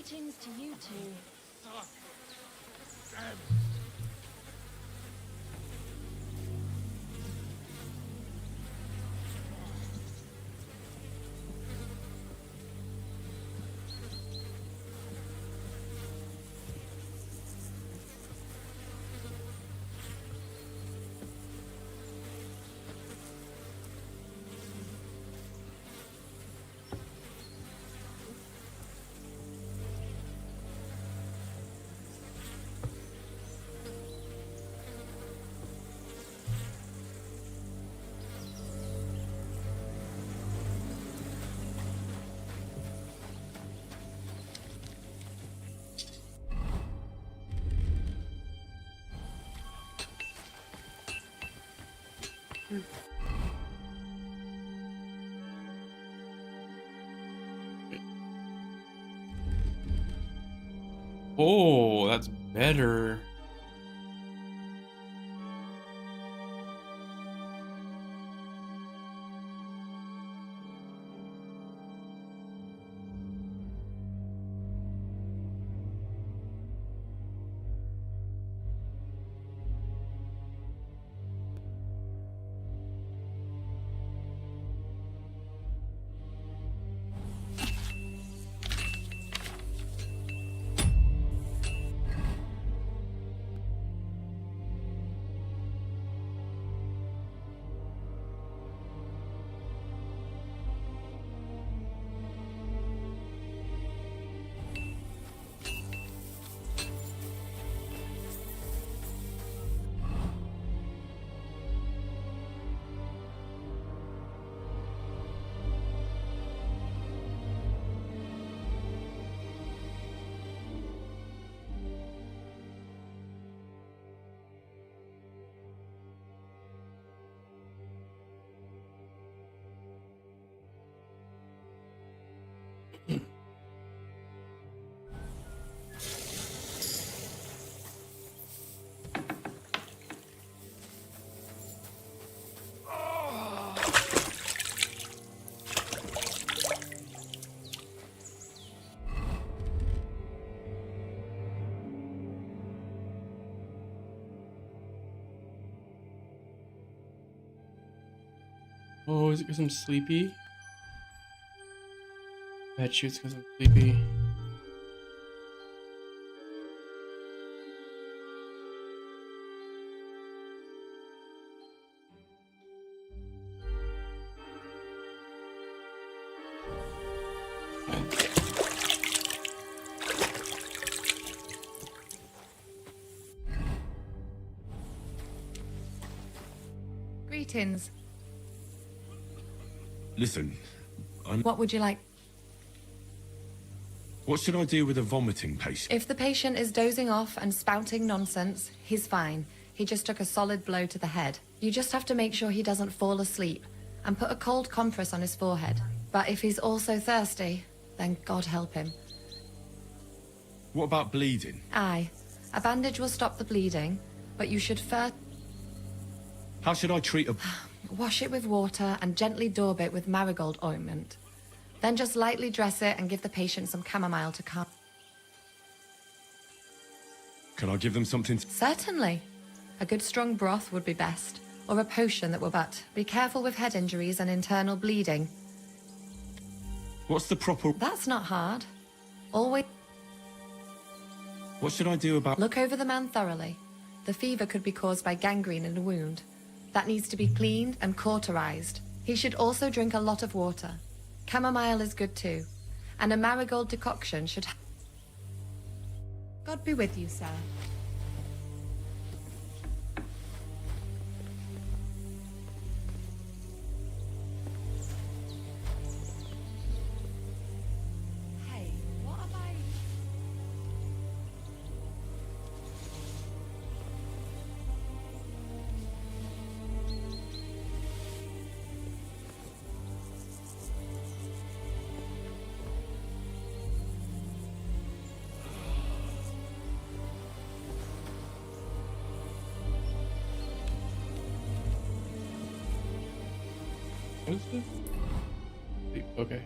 Greetings to you two. Oh, that's better. Oh, is it because I'm sleepy? Bet you it's because I'm sleepy. Greetings. Listen, What would you like? what should I do with a vomiting patient? If the patient is dozing off and spouting nonsense, he's fine. He just took a solid blow to the head. You just have to make sure he doesn't fall asleep and put a cold compress on his forehead. But if he's also thirsty, then God help him. What about bleeding? Aye, a bandage will stop the bleeding, but you should first How should I treat a... wash it with water and gently daub it with marigold ointment. Then just lightly dress it and give the patient some chamomile to calm. Can I give them something to... Certainly. A good strong broth would be best, or a potion that will but be careful with head injuries and internal bleeding. What's the proper... That's not hard. Always What should I do about... look over the man thoroughly. The fever could be caused by gangrene in a wound. That needs to be cleaned and cauterized. He should also drink a lot of water. Chamomile is good too. And a marigold decoction should... God be with you, sir. Hey, what have I... What is this? Sleep. Okay.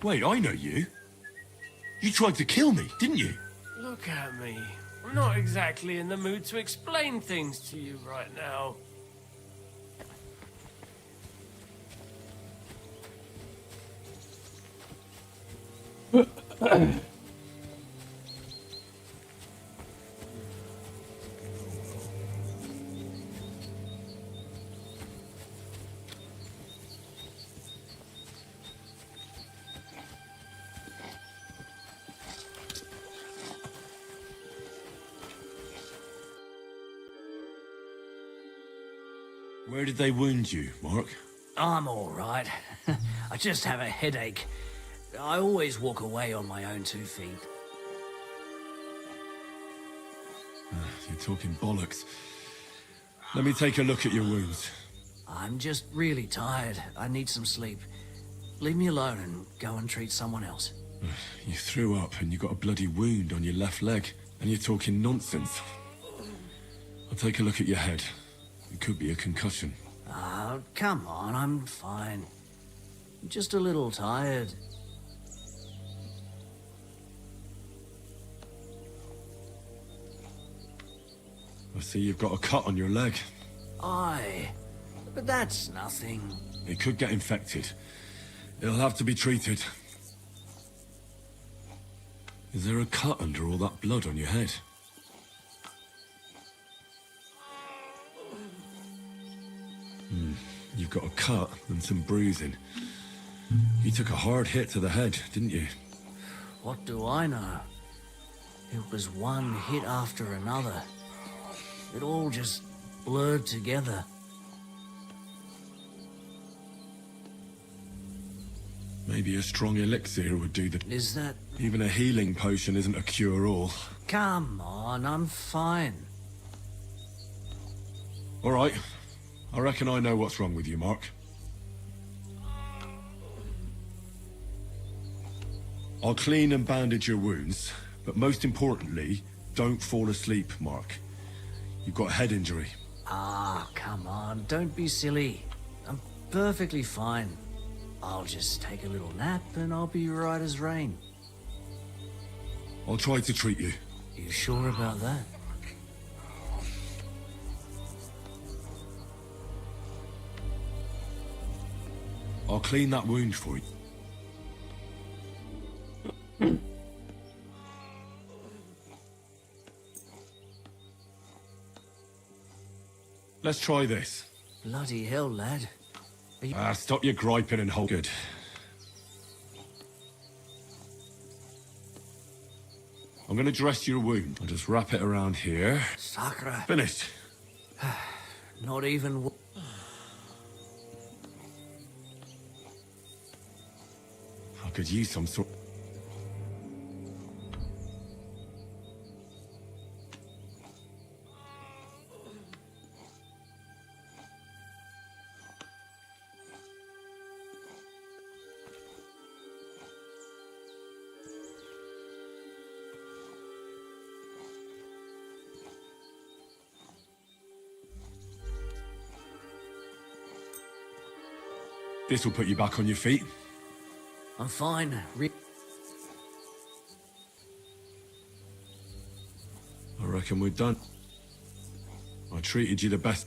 Wait, I know you. You tried to kill me, didn't you? Look at me. I'm not exactly in the mood to explain things to you right now. Where did they wound you, Mark? I'm all right. I just have a headache. I always walk away on my own 2 feet. You're talking bollocks. Let me take a look at your wounds. I'm just really tired. I need some sleep. Leave me alone and go and treat someone else. You threw up and you got a bloody wound on your left leg, and you're talking nonsense. I'll take a look at your head. It could be a concussion. Oh, come on, I'm fine. I'm just a little tired. I see you've got a cut on your leg. Aye, but that's nothing. It could get infected. It'll have to be treated. Is there a cut under all that blood on your head? You've got a cut and some bruising. You took a hard hit to the head, didn't you? What do I know? It was one hit after another. It all just blurred together. Maybe a strong elixir would do the... Is that... Even a healing potion isn't a cure-all. Come on, I'm fine. All right. I reckon I know what's wrong with you, Mark. I'll clean and bandage your wounds, but most importantly, don't fall asleep, Mark. You've got a head injury. Ah, come on, don't be silly. I'm perfectly fine. I'll just take a little nap and I'll be right as rain. I'll try to treat you. You sure about that? I'll clean that wound for you. Let's try this. Bloody hell, lad. Stop your griping and hold good. I'm gonna dress your wound. I'll just wrap it around here. Sacre. Finished. Not even... I could use some sort... This will put you back on your feet. I'm fine. I reckon we're done. I treated you the best.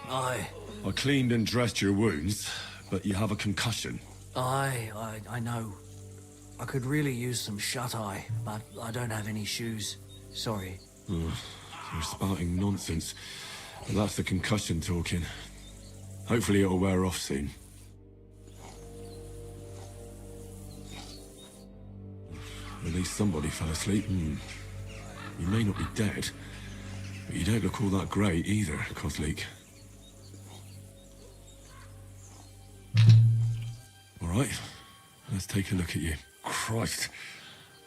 Aye. I cleaned and dressed your wounds, but you have a concussion. I know. I could really use some shut-eye, but I don't have any shoes. Sorry. You're spouting nonsense. But that's the concussion talking. Hopefully it'll wear off soon. At least somebody fell asleep. You may not be dead, but you don't look all that great either, Kozlik. All right, let's take a look at you. Christ,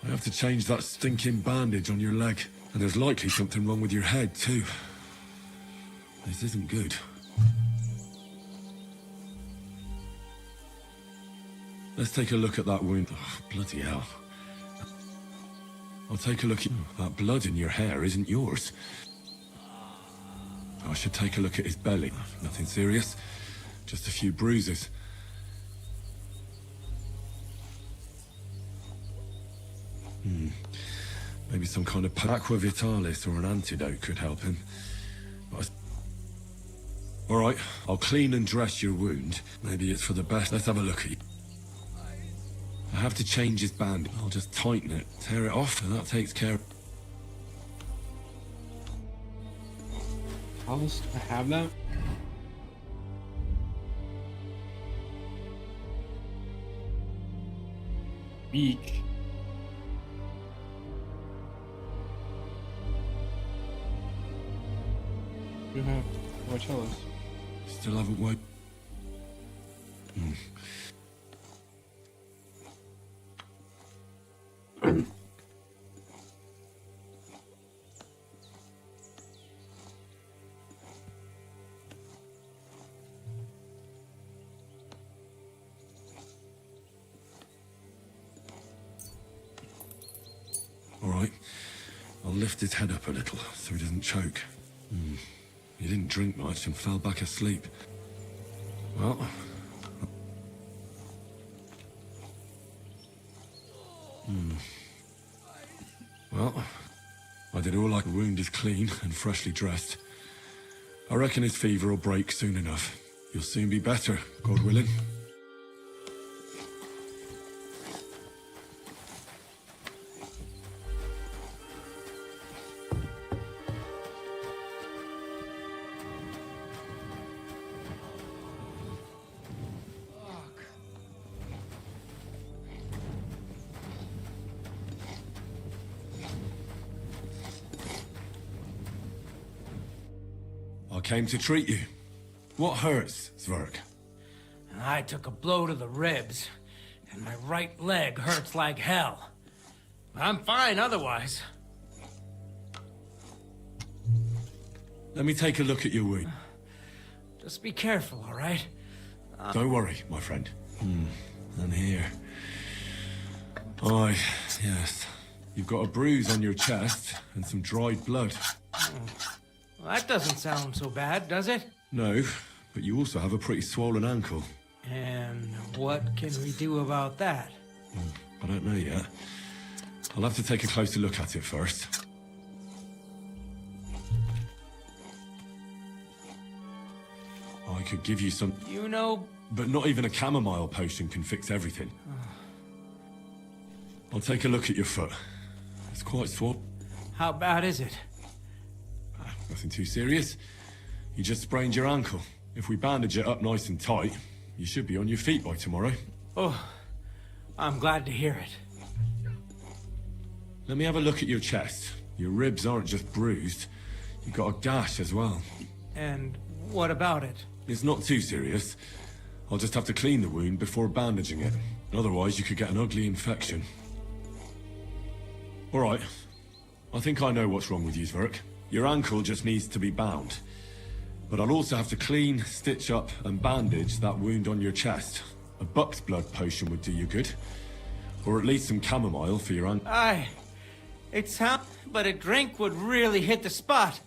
I have to change that stinking bandage on your leg. And there's likely something wrong with your head, too. This isn't good. Let's take a look at that wound. Oh, bloody hell. I'll take a look at... That blood in your hair isn't yours. I should take a look at his belly. Nothing serious. Just a few bruises. Maybe some kind of aqua vitalis or an antidote could help him. All right, I'll clean and dress your wound. Maybe it's for the best. Let's have a look at you. I have to change his band. I'll just tighten it, tear it off, and that takes care of... How else do I have that? Beak. You have Marcello's. Still haven't woke. All right, I'll lift his head up a little so he doesn't choke. He didn't drink much and fell back asleep. Well... Well, I did all I could. The wound is clean and freshly dressed. I reckon his fever will break soon enough. You'll soon be better, God willing. I came to treat you. What hurts, Zwerg? I took a blow to the ribs, and my right leg hurts like hell. I'm fine otherwise. Let me take a look at your wound. Just be careful, all right? Don't worry, my friend. And here. Aye, yes. You've got a bruise on your chest and some dried blood. Well, that doesn't sound so bad, does it? No, but you also have a pretty swollen ankle. And what can we do about that? I don't know yet. I'll have to take a closer look at it first. I could give you some... You know... But not even a chamomile potion can fix everything. I'll take a look at your foot. It's quite swollen. How bad is it? Nothing too serious. You just sprained your ankle. If we bandage it up nice and tight, you should be on your feet by tomorrow. Oh, I'm glad to hear it. Let me have a look at your chest. Your ribs aren't just bruised. You've got a gash as well. And what about it? It's not too serious. I'll just have to clean the wound before bandaging it. Otherwise, you could get an ugly infection. All right. I think I know what's wrong with you, Zwerg. Your ankle just needs to be bound. But I'll also have to clean, stitch up, and bandage that wound on your chest. A buck's blood potion would do you good. Or at least some chamomile for your ankle. Aye. It sounds... But a drink would really hit the spot.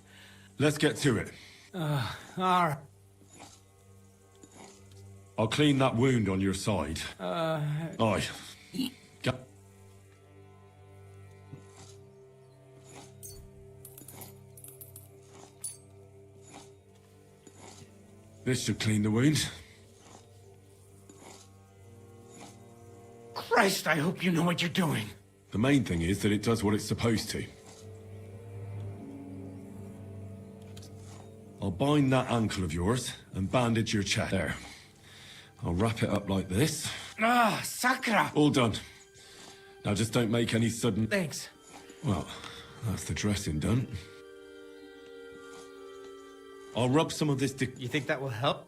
Let's get to it. All right. I'll clean that wound on your side. Aye. Ga- This should clean the wound. Christ, I hope you know what you're doing. The main thing is that it does what it's supposed to. I'll bind that ankle of yours and bandage your chest. There. I'll wrap it up like this. Ah, Sakra! All done. Now just don't make any sudden... Thanks. Well, that's the dressing done. I'll rub some of this... You think that will help?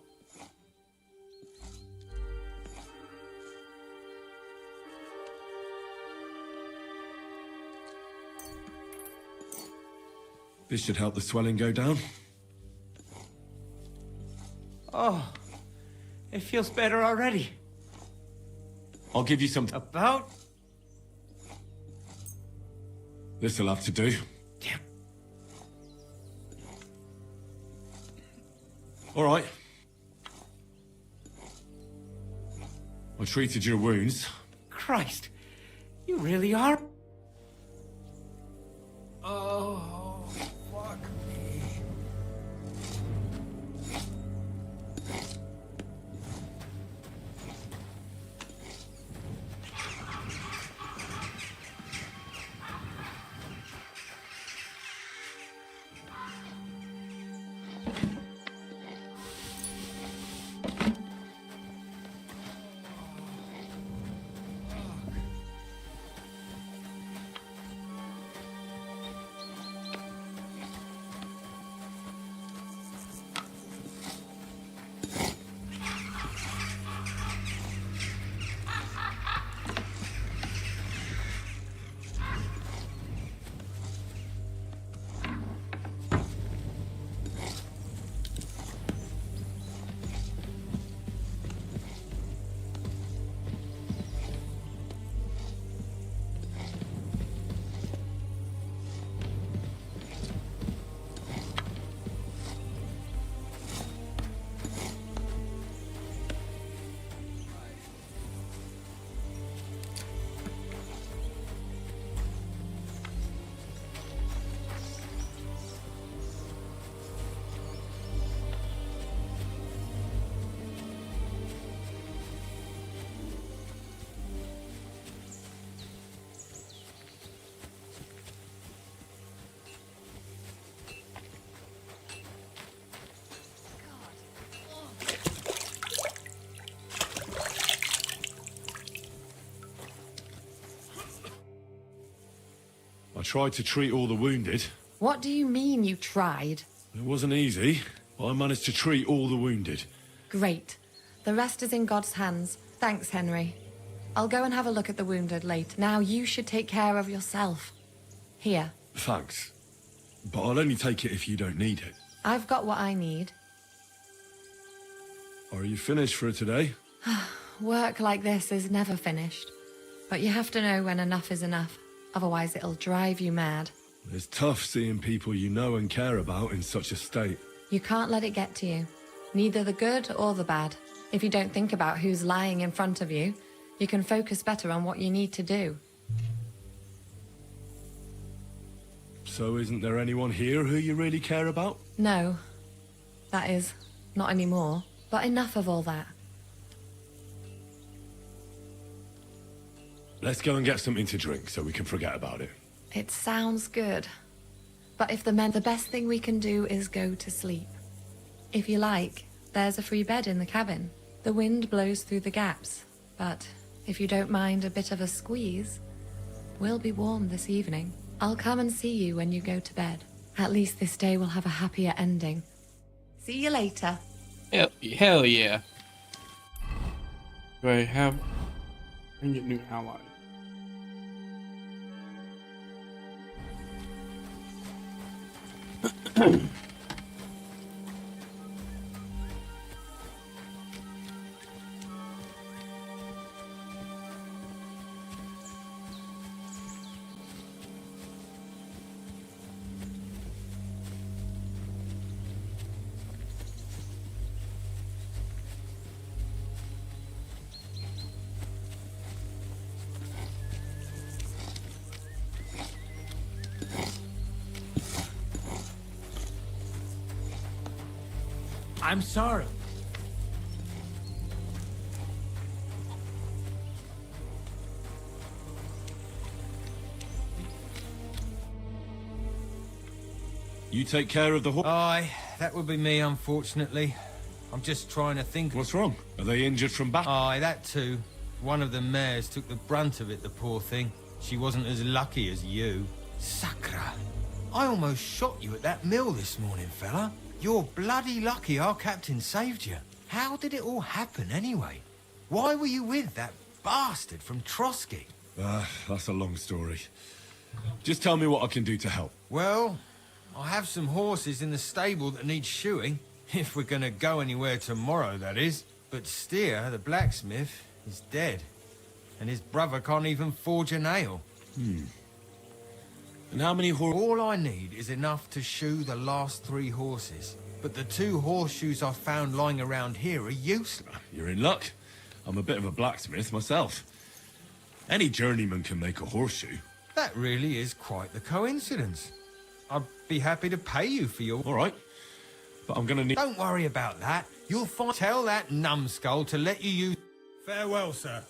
This should help the swelling go down. Oh, it feels better already. I'll give you some... About? This'll have to do. Damn. All right. I treated your wounds. Christ, you really are? Oh, fuck me. I tried to treat all the wounded. What do you mean you tried? It wasn't easy, but I managed to treat all the wounded. Great. The rest is in God's hands. Thanks, Henry. I'll go and have a look at the wounded later. Now you should take care of yourself. Here. Thanks. But I'll only take it if you don't need it. I've got what I need. Are you finished for today? Work like this is never finished. But you have to know when enough is enough. Otherwise it'll drive you mad. It's tough seeing people you know and care about in such a state. You can't let it get to you. Neither the good or the bad. If you don't think about who's lying in front of you, you can focus better on what you need to do. So isn't there anyone here who you really care about? No. That is, not anymore. But enough of all that. Let's go and get something to drink so we can forget about it. It sounds good. But if the best thing we can do is go to sleep. If you like, there's a free bed in the cabin. The wind blows through the gaps. But if you don't mind a bit of a squeeze, we'll be warm this evening. I'll come and see you when you go to bed. At least this day will have a happier ending. See you later. Hell yeah. Do I have... I get new ally. I'm sorry. You take care of the horse. Aye, that would be me, unfortunately. I'm just trying to think. What's wrong? Are they injured from battle? Aye, that too. One of the mares took the brunt of it, the poor thing. She wasn't as lucky as you. Sacra. I almost shot you at that mill this morning, fella. You're bloody lucky our captain saved you. How did it all happen, anyway? Why were you with that bastard from Trotsky? That's a long story. Just tell me what I can do to help. Well, I have some horses in the stable that need shoeing. If we're gonna go anywhere tomorrow, that is. But Steer, the blacksmith, is dead. And his brother can't even forge a nail. And how many All I need is enough to shoe the last 3 horses. But the 2 horseshoes I found lying around here are useless. You're in luck. I'm a bit of a blacksmith myself. Any journeyman can make a horseshoe. That really is quite the coincidence. I'd be happy to pay you for your... All right. But I'm gonna need... Don't worry about that. You'll find... Tell that numbskull to let you use... Farewell, sir.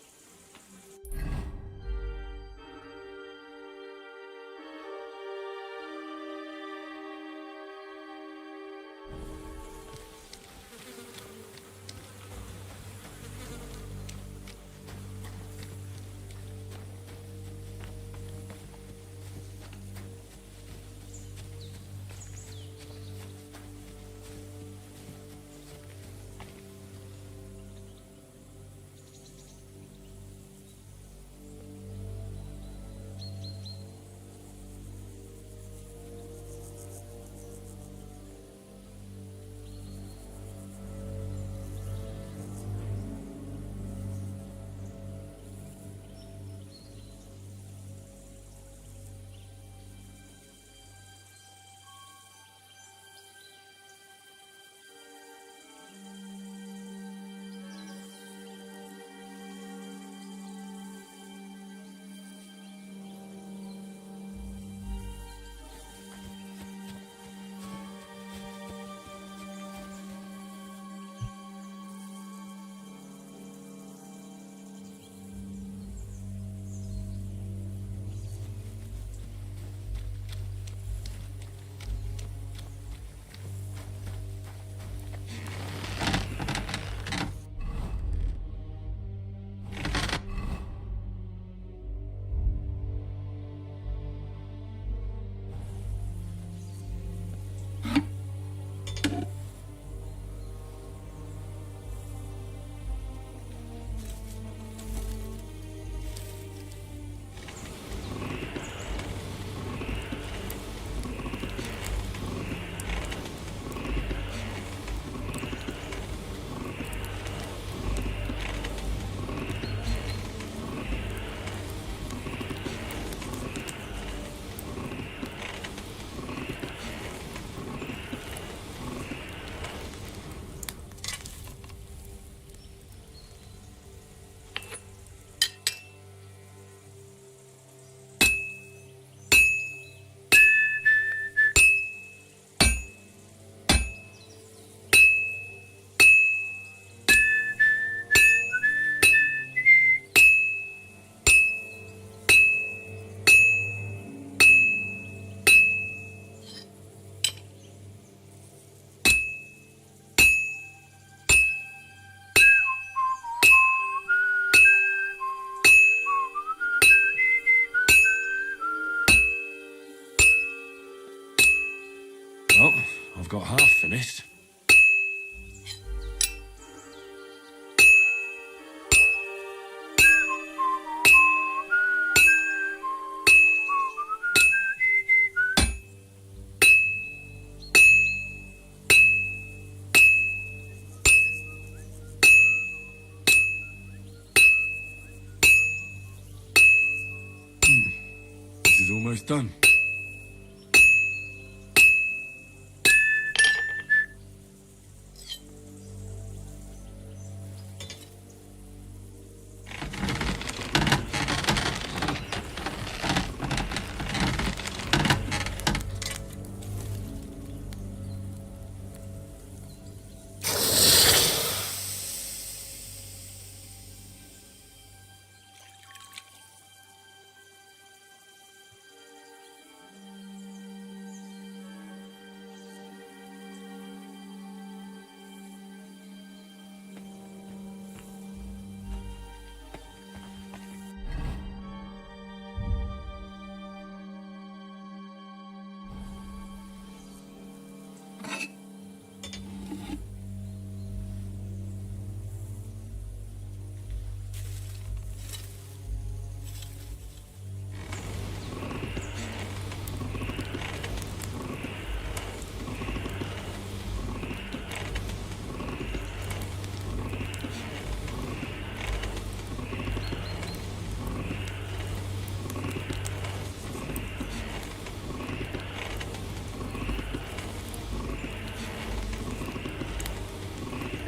Well, I've got half finished. This is almost done.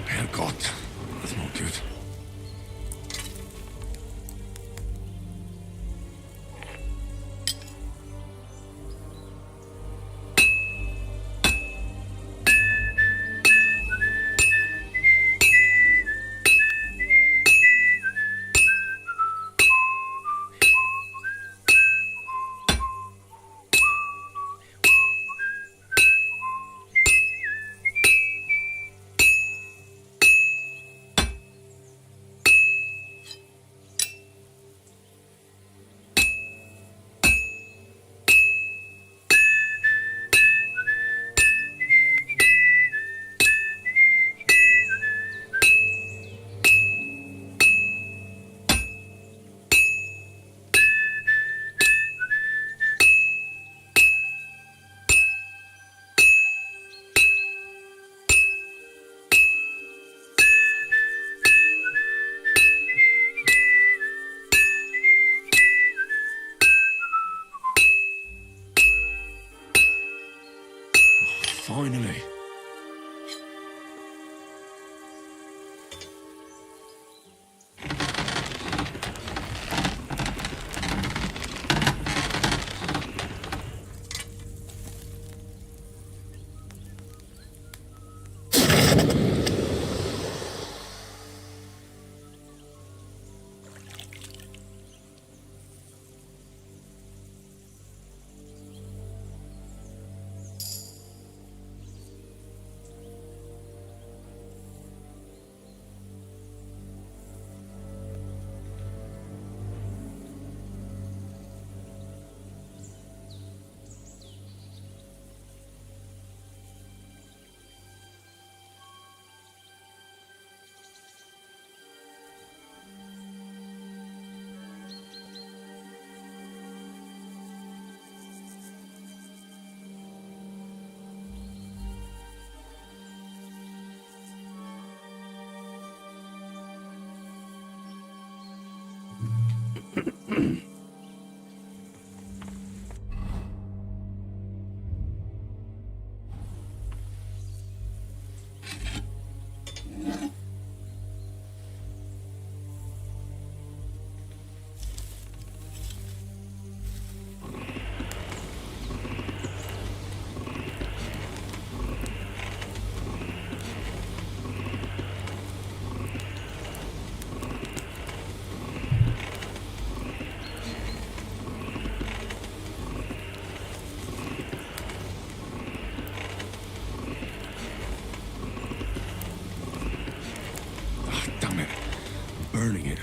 Herrgott, that's not good. burning it.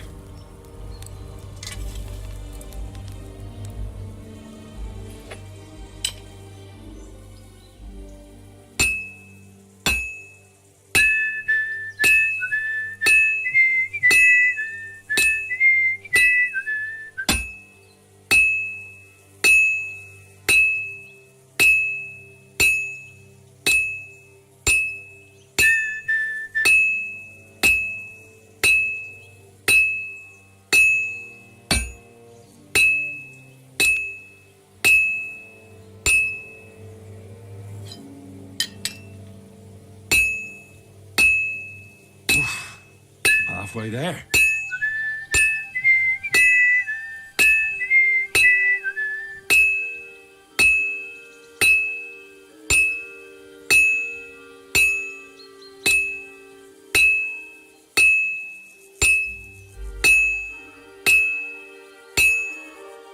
Halfway there.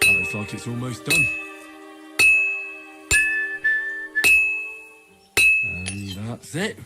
That looks like it's almost done. And that's it.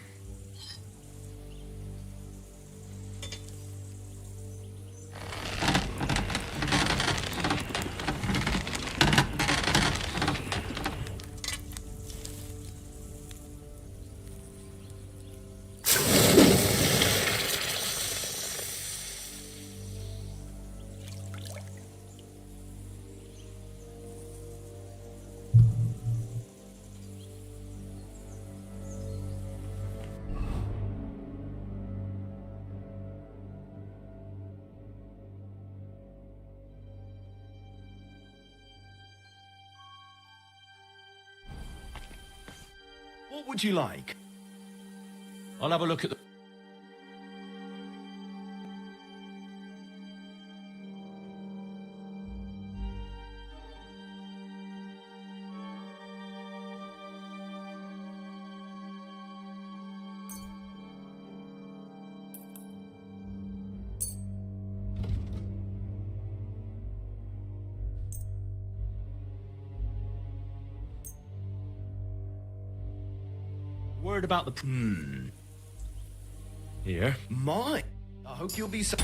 What would you like? I'll have a look at the... Word about the... Here. My! I hope you'll be so...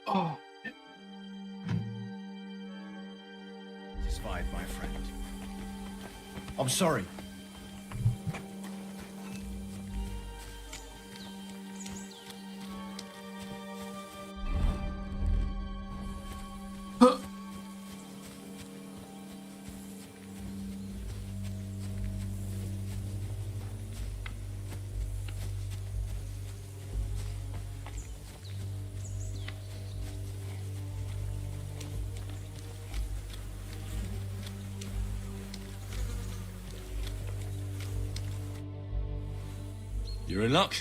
Oh, Satisfied, my friend. I'm sorry. You're in luck.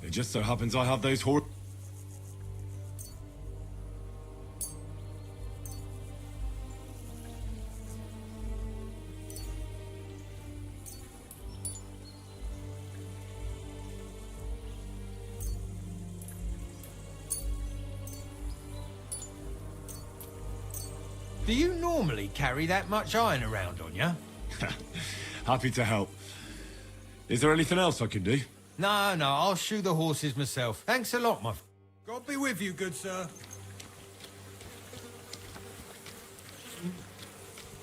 It just so happens I have those horse. Do you normally carry that much iron around on you? Happy to help. Is there anything else I can do? No, I'll shoe the horses myself. Thanks a lot, my... God be with you, good sir.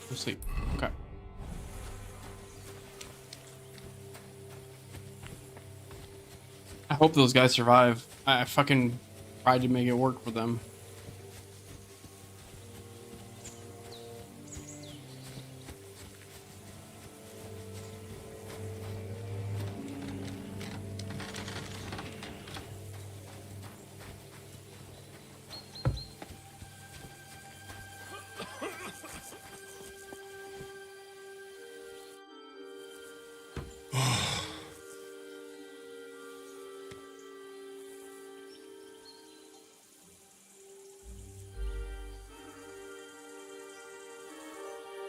we'll see. Okay. I hope those guys survive. I fucking tried to make it work for them.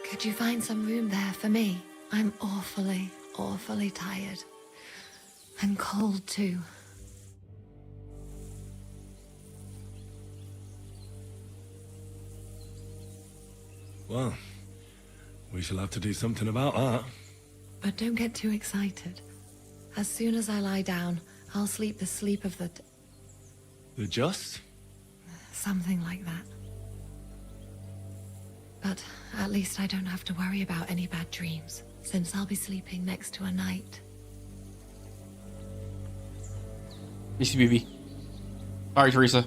Could you find some room there for me? I'm awfully, awfully tired. And cold, too. Well, we shall have to do something about that. But don't get too excited. As soon as I lie down, I'll sleep the sleep of the... The just? something like that. But at least I don't have to worry about any bad dreams, since I'll be sleeping next to a knight. Easy, BB. Sorry, Teresa.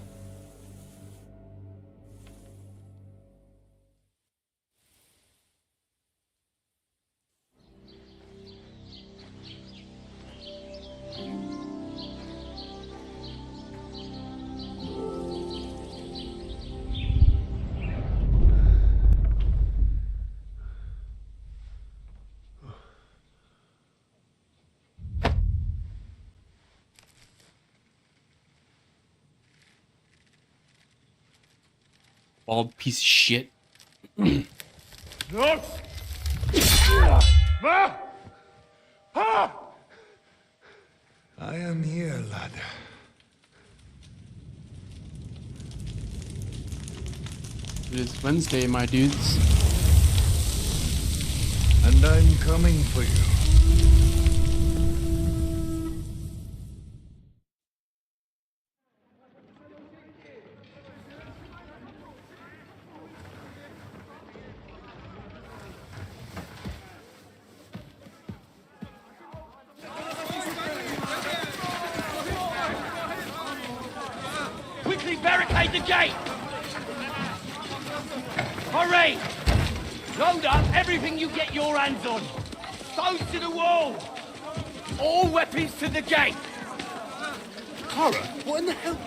Bald piece of shit. I am here, lad. It is Wednesday, my dudes. And I'm coming for you. Quickly barricade the gate! Hurry! Load up everything you get your hands on. Stones to the wall! All weapons to the gate! Horror? What in the hell?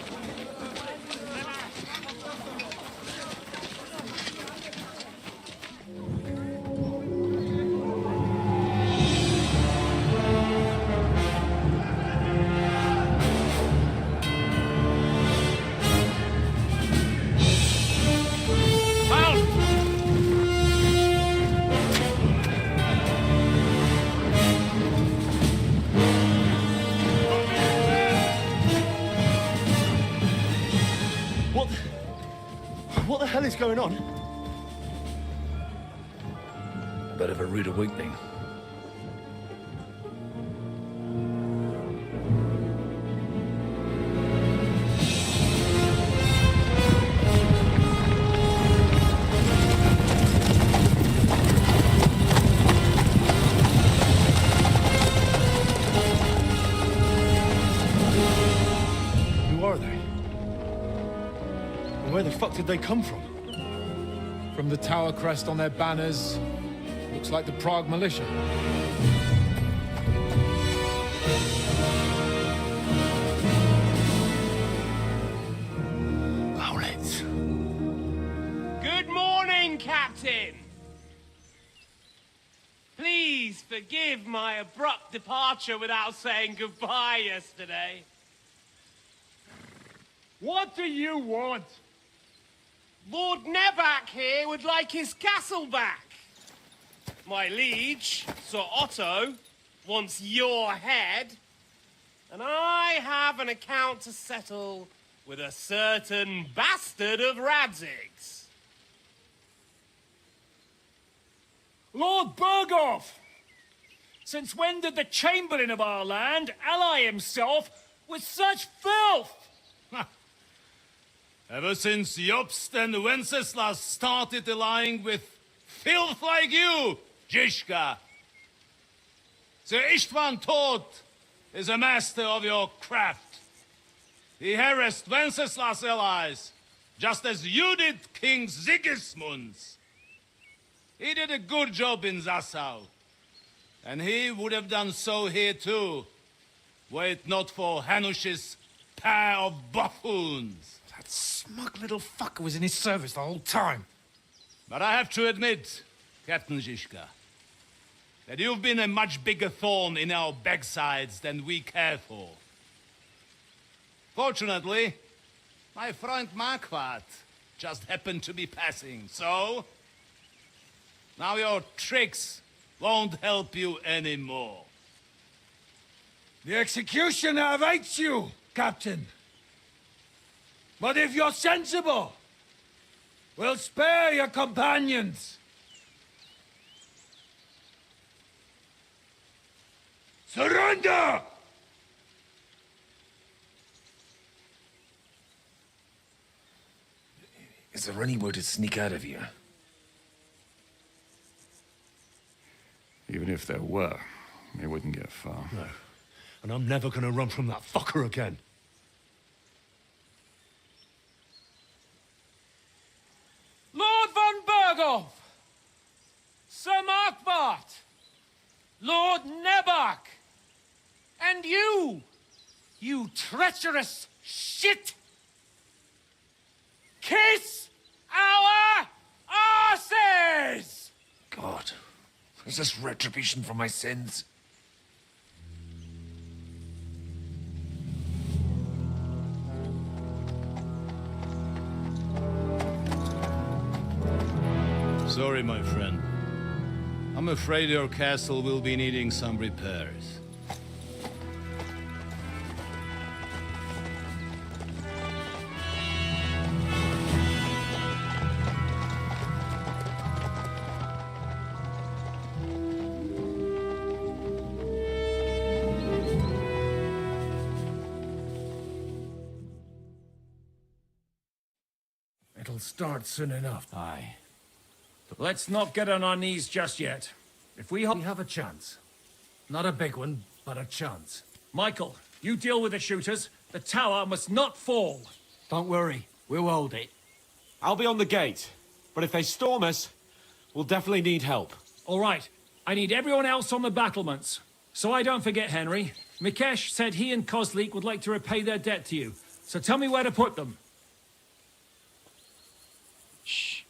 What the hell is going on? Bit of a rude awakening. Who are they? And where the fuck did they come from? From the tower crest on their banners, looks like the Prague militia. Owlets. Good morning, Captain! Please forgive my abrupt departure without saying goodbye yesterday. What do you want? Lord Neback here would like his castle back. My liege, Sir Otto, wants your head. And I have an account to settle with a certain bastard of Radzig's. Lord Berghoff! Since when did the Chamberlain of our land ally himself with such filth? Ever since Jobst and Wenceslas started allying with filth like you, Zizka. Sir Istvan taught is a master of your craft. He harassed Wenceslas' allies, just as you did King Sigismund's. He did a good job in Zassau, and he would have done so here too, were it not for Hanush's pair of buffoons. That smug little fucker was in his service the whole time. But I have to admit, Captain Zizka, that you've been a much bigger thorn in our backsides than we care for. Fortunately, my friend Marquardt just happened to be passing, so... now your tricks won't help you anymore. The executioner awaits you, Captain. But if you're sensible, we'll spare your companions. Surrender! Is there any way to sneak out of here? Even if there were, we wouldn't get far. No. And I'm never gonna run from that fucker again. Lord von Berghoff! Sir Markwart! Lord Nebach! And you! You treacherous shit! Kiss our asses! God, is this retribution for my sins? Sorry, my friend. I'm afraid your castle will be needing some repairs. It'll start soon enough. Aye. Let's not get on our knees just yet. If we have a chance. Not a big one, but a chance. Michael, you deal with the shooters. The tower must not fall. Don't worry, we'll hold it. I'll be on the gate, but if they storm us, we'll definitely need help. All right. I need everyone else on the battlements. So I don't forget, Henry. Mikesh said he and Kozlik would like to repay their debt to you. So tell me where to put them. Shh.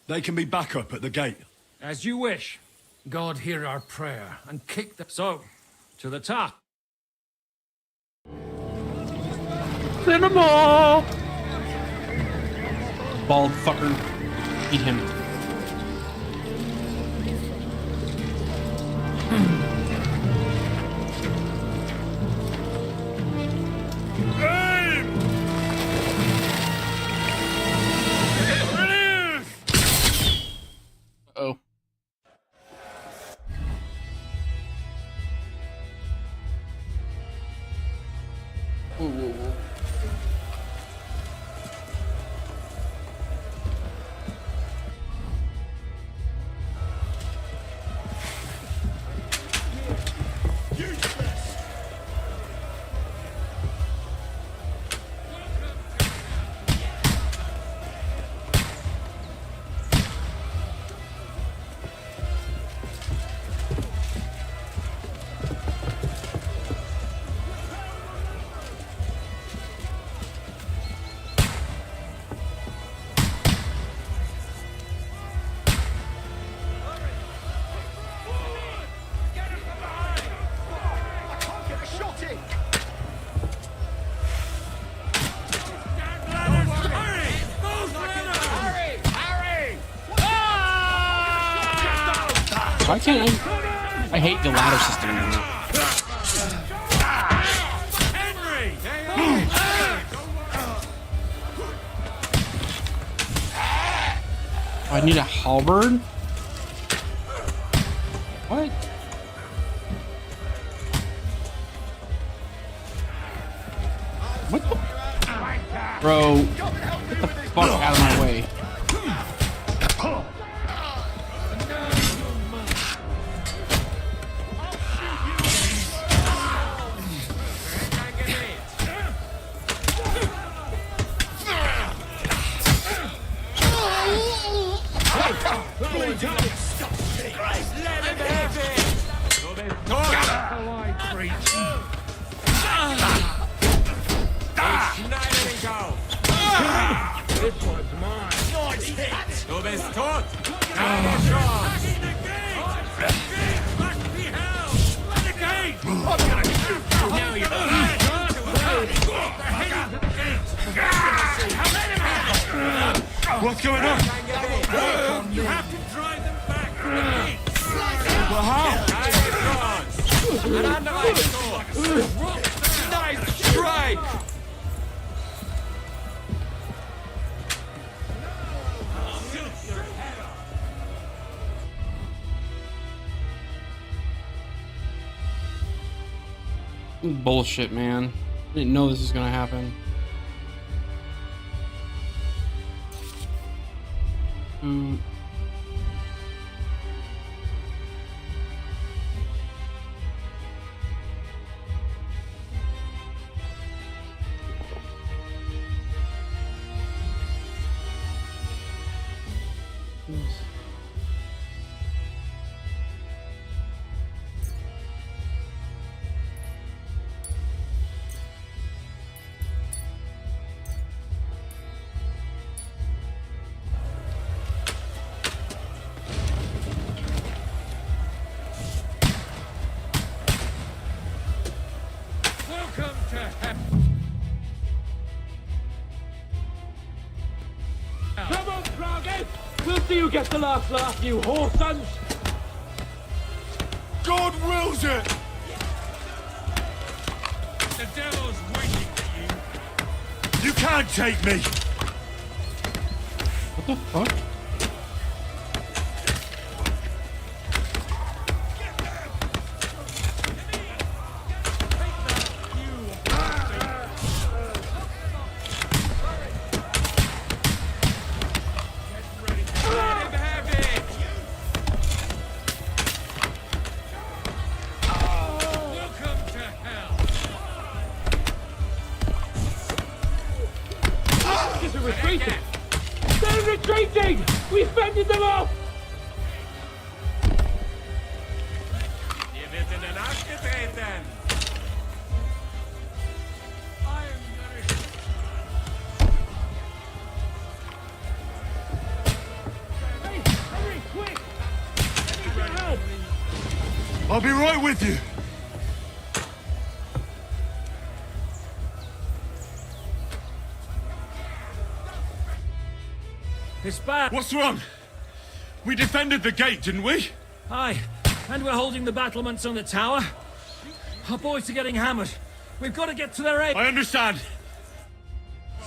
They can be back up at the gate. As you wish. God hear our prayer and kick the... So, to the top. Cinema! Bald fucker. Eat him. Oh. Whoa, whoa, whoa. Why can't I hate the ladder system. I need a halberd? What? What the? Bro, get the fuck out of my way. fighting like a stuck pig. Christ, let him have it! This one's mine. Nice hit! Du bist tot! Keine Chance! I'm gonna shoot you! Now you're What's going on? You have to drive them back from the gate. Well, how? An underline sword! Nice strike! Bullshit, man. I didn't know this was gonna happen. Welcome to heaven. Come on, Froggy! We'll see you get the last laugh, you whore sons! God wills it! The devil's waiting for you. You can't take me! What the fuck? Welcome to hell. They're retreating! They're retreating! We fended them off! Ihr wird in den Arsch getreten! Hey, hurry, quick! I need your help! I'll be right with you! It's bad. What's wrong? We defended the gate, didn't we? Aye, and we're holding the battlements on the tower. Our boys are getting hammered. We've got to get to their aid. I understand.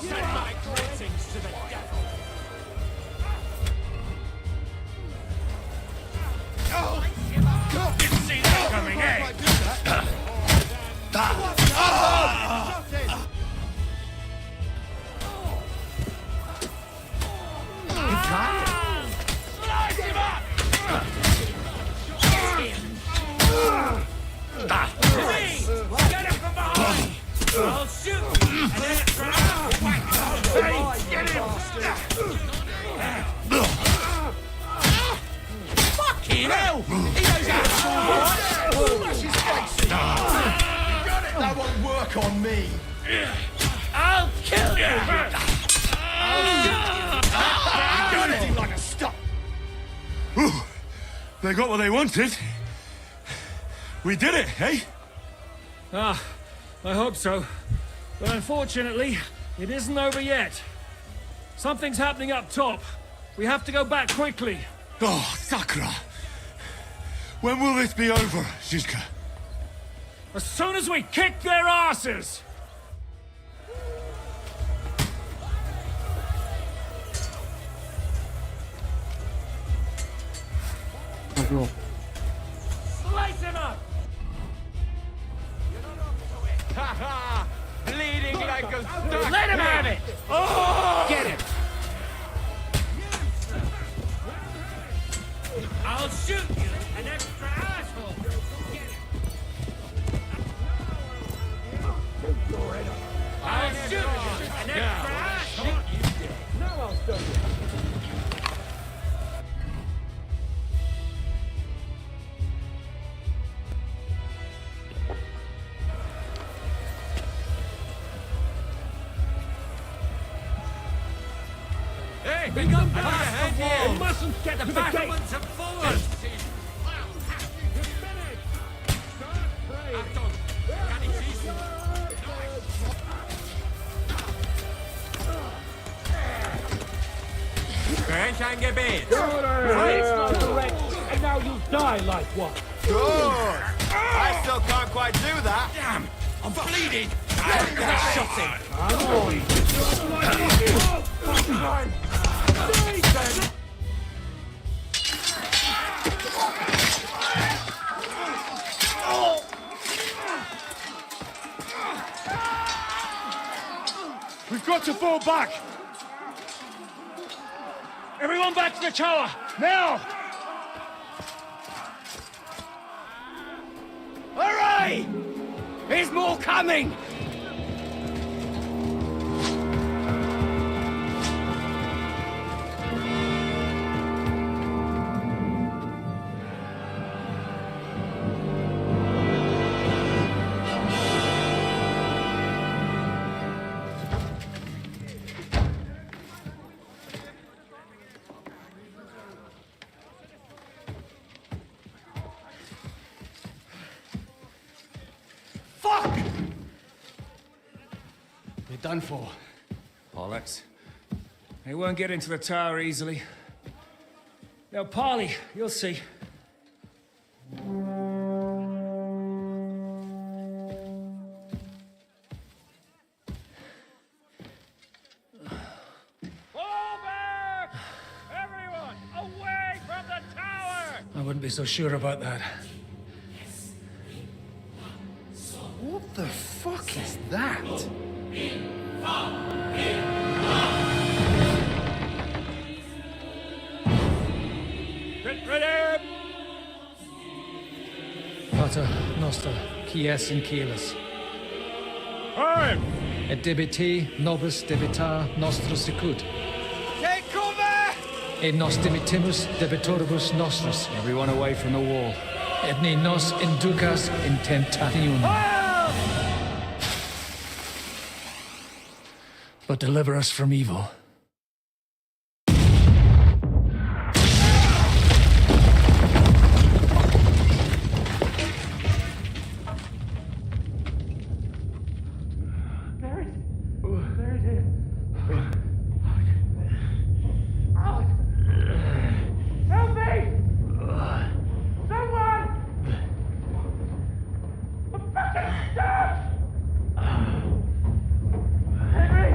Send my greetings to the devil! Didn't see that coming, eh? Slice him up! Get him from behind! I'll shoot! And extra Hey, get him! Fucking hell! He knows how to sword! Smash his face in! You got it! That won't work on me! I'll kill you! I'll shoot you! You got it like a stuck! Whew. They got what they wanted. We did it, eh? Ah, I hope so. But unfortunately, it isn't over yet. Something's happening up top. We have to go back quickly. Oh, Sakra! When will this be over, Zizka? As soon as we kick their asses! Oh, cool. Slice him up! Haha! Bleeding like a duck! Let him have it! Oh! Get him! I'll shoot you! An extra asshole! I'll shoot you! An extra asshole! Hey, we got past the wall! We mustn't get to the battlements have fallen! It's not correct, and now you die like one. Good! I still can't quite do that. Damn! I'm bleeding! We've got to fall back! Everyone back to the tower! Now! Hooray! There's more coming! Fuck! You're done for. Bollocks. They won't get into the tower easily. Now, Parley, you'll see. Fall back! Everyone, away from the tower! I wouldn't be so sure about that. What the fuck is that? Get ready! Pater Noster, quies in Kielis. Time! Et debiti nobis debitar nostros sicut. Take cover! Et nos dimitimus debitoribus nostros. Everyone away from the wall. Et ne nos inducas in tentationem. But deliver us from evil. Help me! Someone! I'm fucking stuck! Henry!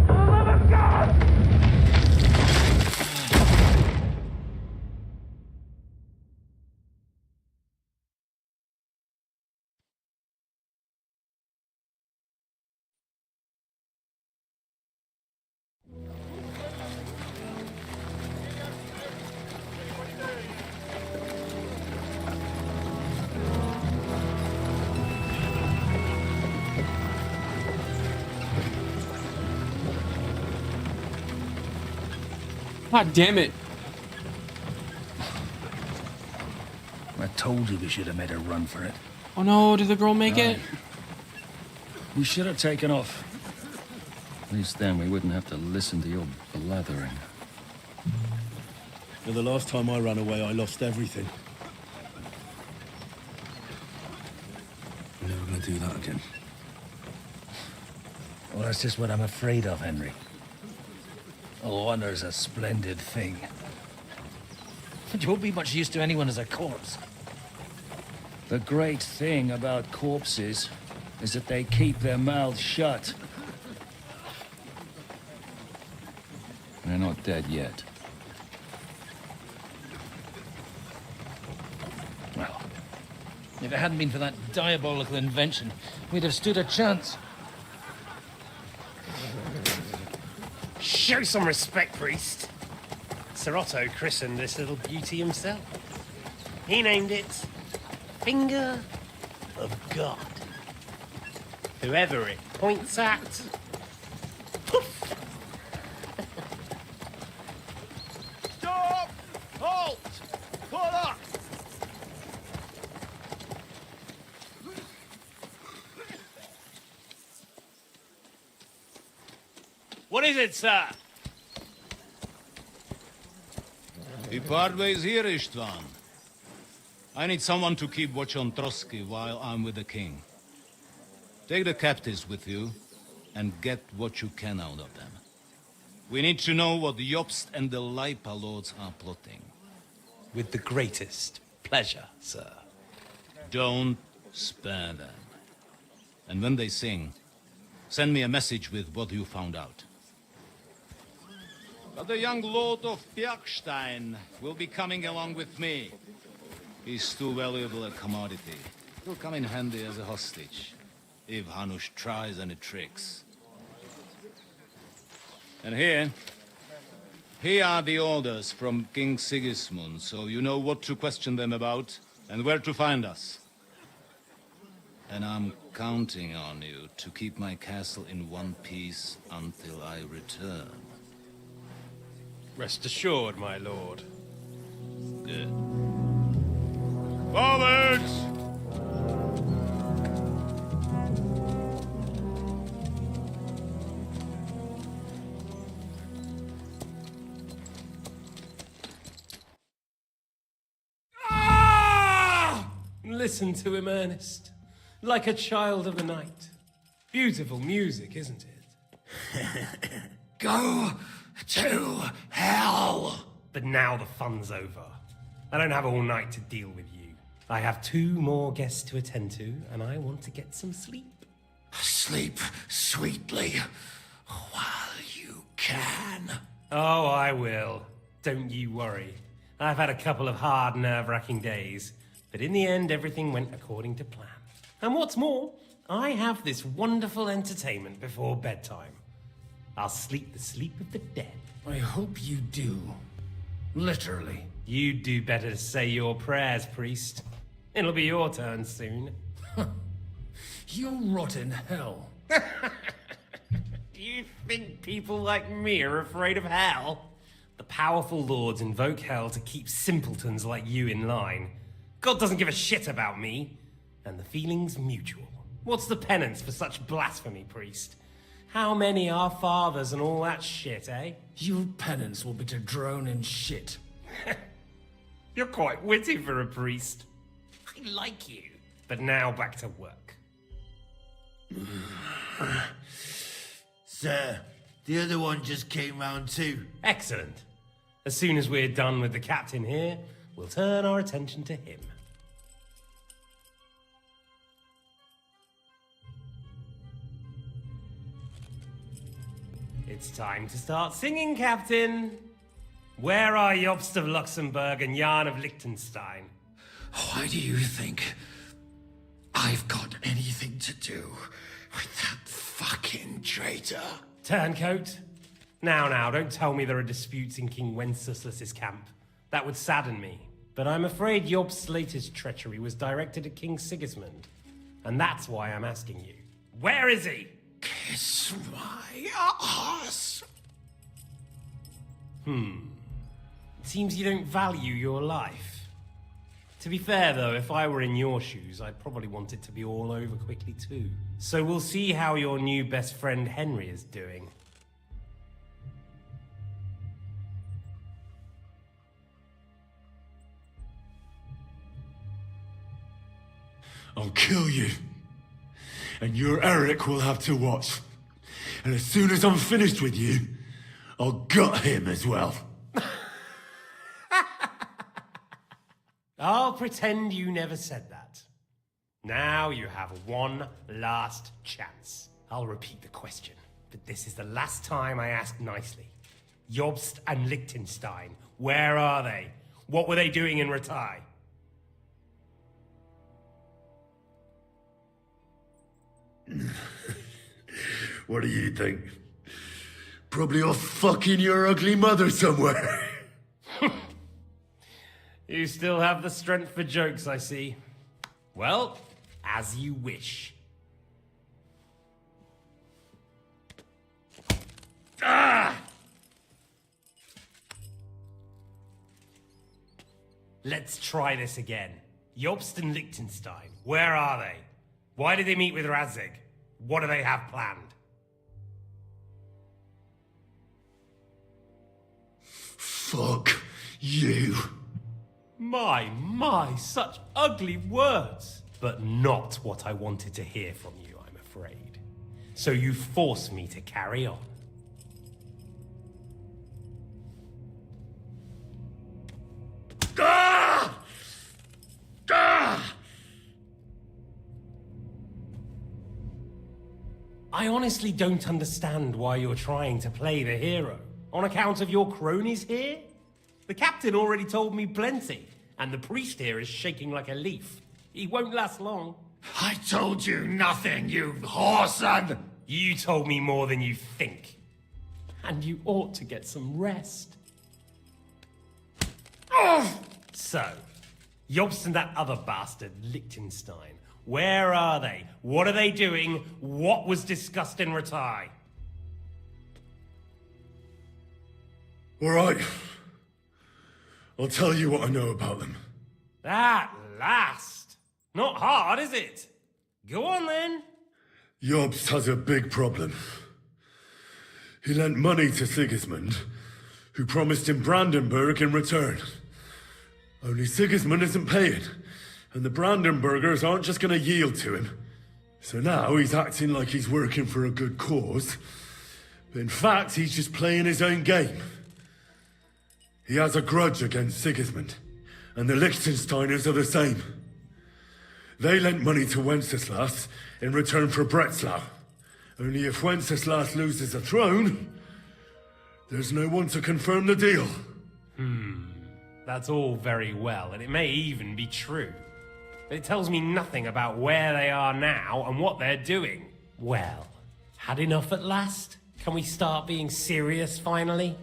For the love of God! God damn it. I told you we should have made a run for it. Oh no, did the girl make it? We should have taken off. At least then we wouldn't have to listen to your blathering. Well, the last time I ran away, I lost everything. I'm never gonna do that again. Well, that's just what I'm afraid of, Henry. Honor's a splendid thing. But you won't be much use to anyone as a corpse. The great thing about corpses is that they keep their mouths shut. They're not dead yet. Well, if it hadn't been for that diabolical invention, we'd have stood a chance. Show some respect, priest. Sir Otto christened this little beauty himself. He named it Finger of God. Whoever it points at, poof! Stop! Halt! Pull up! What is it, sir? We part ways here, Istvan. I need someone to keep watch on Trotsky while I'm with the king. Take the captives with you, and get what you can out of them. We need to know what Jobst and the Leipa lords are plotting. With the greatest pleasure, sir. Don't spare them. And when they sing, send me a message with what you found out. But the young lord of Bjergstein will be coming along with me. He's too valuable a commodity. He'll come in handy as a hostage, if Hanush tries any tricks. And here are the orders from King Sigismund, so you know what to question them about and where to find us. And I'm counting on you to keep my castle in one piece until I return. Rest assured, my lord. Good. Forwards! Listen to him, Ernest. Like a child of the night. Beautiful music, isn't it? Go to hell! But now the fun's over. I don't have all night to deal with you. I have 2 more guests to attend to, and I want to get some sleep. Sleep sweetly while you can. Oh, I will. Don't you worry. I've had a couple of hard, nerve-wracking days, but in the end, everything went according to plan. And what's more, I have this wonderful entertainment before bedtime. I'll sleep the sleep of the dead. I hope you do. Literally. You'd do better to say your prayers, priest. It'll be your turn soon. You'll rot in hell. Do you think people like me are afraid of hell? The powerful lords invoke hell to keep simpletons like you in line. God doesn't give a shit about me. And the feeling's mutual. What's the penance for such blasphemy, priest? How many are fathers and all that shit, eh? Your penance will be to drown in shit. You're quite witty for a priest. I like you. But now back to work. Sir, the other one just came round too. Excellent. As soon as we're done with the captain here, we'll turn our attention to him. It's time to start singing, Captain. Where are Jobst of Luxembourg and Jan of Liechtenstein? Why do you think I've got anything to do with that fucking traitor? Turncoat? Now, don't tell me there are disputes in King Wenceslas's camp. That would sadden me. But I'm afraid Jobst's latest treachery was directed at King Sigismund. And that's why I'm asking you. Where is he? Kiss my ass. Seems you don't value your life. To be fair, though, if I were in your shoes, I'd probably want it to be all over quickly, too. So we'll see how your new best friend Henry is doing. I'll kill you. And your Eric will have to watch. And as soon as I'm finished with you, I'll gut him as well. I'll pretend you never said that. Now you have one last chance. I'll repeat the question, but this is the last time I ask nicely. Jobst and Liechtenstein, where are they? What were they doing in Ratai? What do you think? Probably off fucking your ugly mother somewhere. You still have the strength for jokes, I see. Well, as you wish. Ah! Let's try this again. Jobst and Liechtenstein, where are they? Why did they meet with Radzig? What do they have planned? Fuck You. My, such ugly words. But not what I wanted to hear from you, I'm afraid. So you force me to carry on. Ah! Ah! I honestly don't understand why you're trying to play the hero. On account of your cronies here? The captain already told me plenty, and the priest here is shaking like a leaf. He won't last long. I told you nothing, you whoreson! You told me more than you think. And you ought to get some rest. Oh! So, Jobst and that other bastard, Liechtenstein. Where are they? What are they doing? What was discussed in Ratai? All right. I'll tell you what I know about them. At last! Not hard, is it? Go on then. Jobst has a big problem. He lent money to Sigismund, who promised him Brandenburg in return. Only Sigismund isn't paying, and the Brandenburgers aren't just going to yield to him. So now he's acting like he's working for a good cause, but in fact he's just playing his own game. He has a grudge against Sigismund, and the Liechtensteiners are the same. They lent money to Wenceslas in return for Breslau. Only if Wenceslas loses the throne, there's no one to confirm the deal. That's all very well, and it may even be true. But it tells me nothing about where they are now and what they're doing. Well, had enough at last? Can we start being serious finally?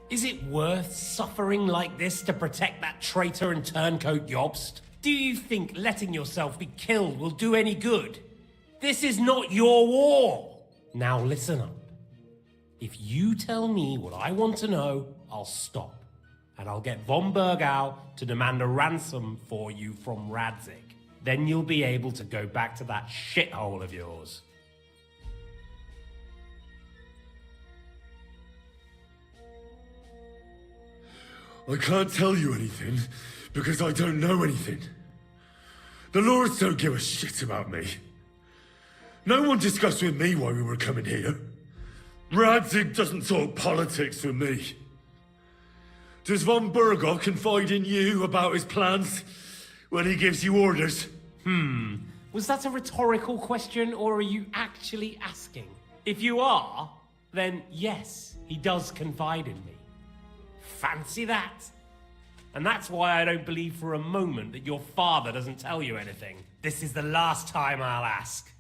Is it worth suffering like this to protect that traitor and turncoat Jobst? Do you think letting yourself be killed will do any good? This is not your war! Now listen up. If you tell me what I want to know, I'll stop. And I'll get von Bergau to demand a ransom for you from Radzig. Then you'll be able to go back to that shithole of yours. I can't tell you anything, because I don't know anything. The lords don't give a shit about me. No one discussed with me why we were coming here. Radzig doesn't talk politics with me. Does von Bergau confide in you about his plans when he gives you orders? Was that a rhetorical question, or are you actually asking? If you are, then yes, he does confide in me. Fancy that. And that's why I don't believe for a moment that your father doesn't tell you anything. This is the last time I'll ask.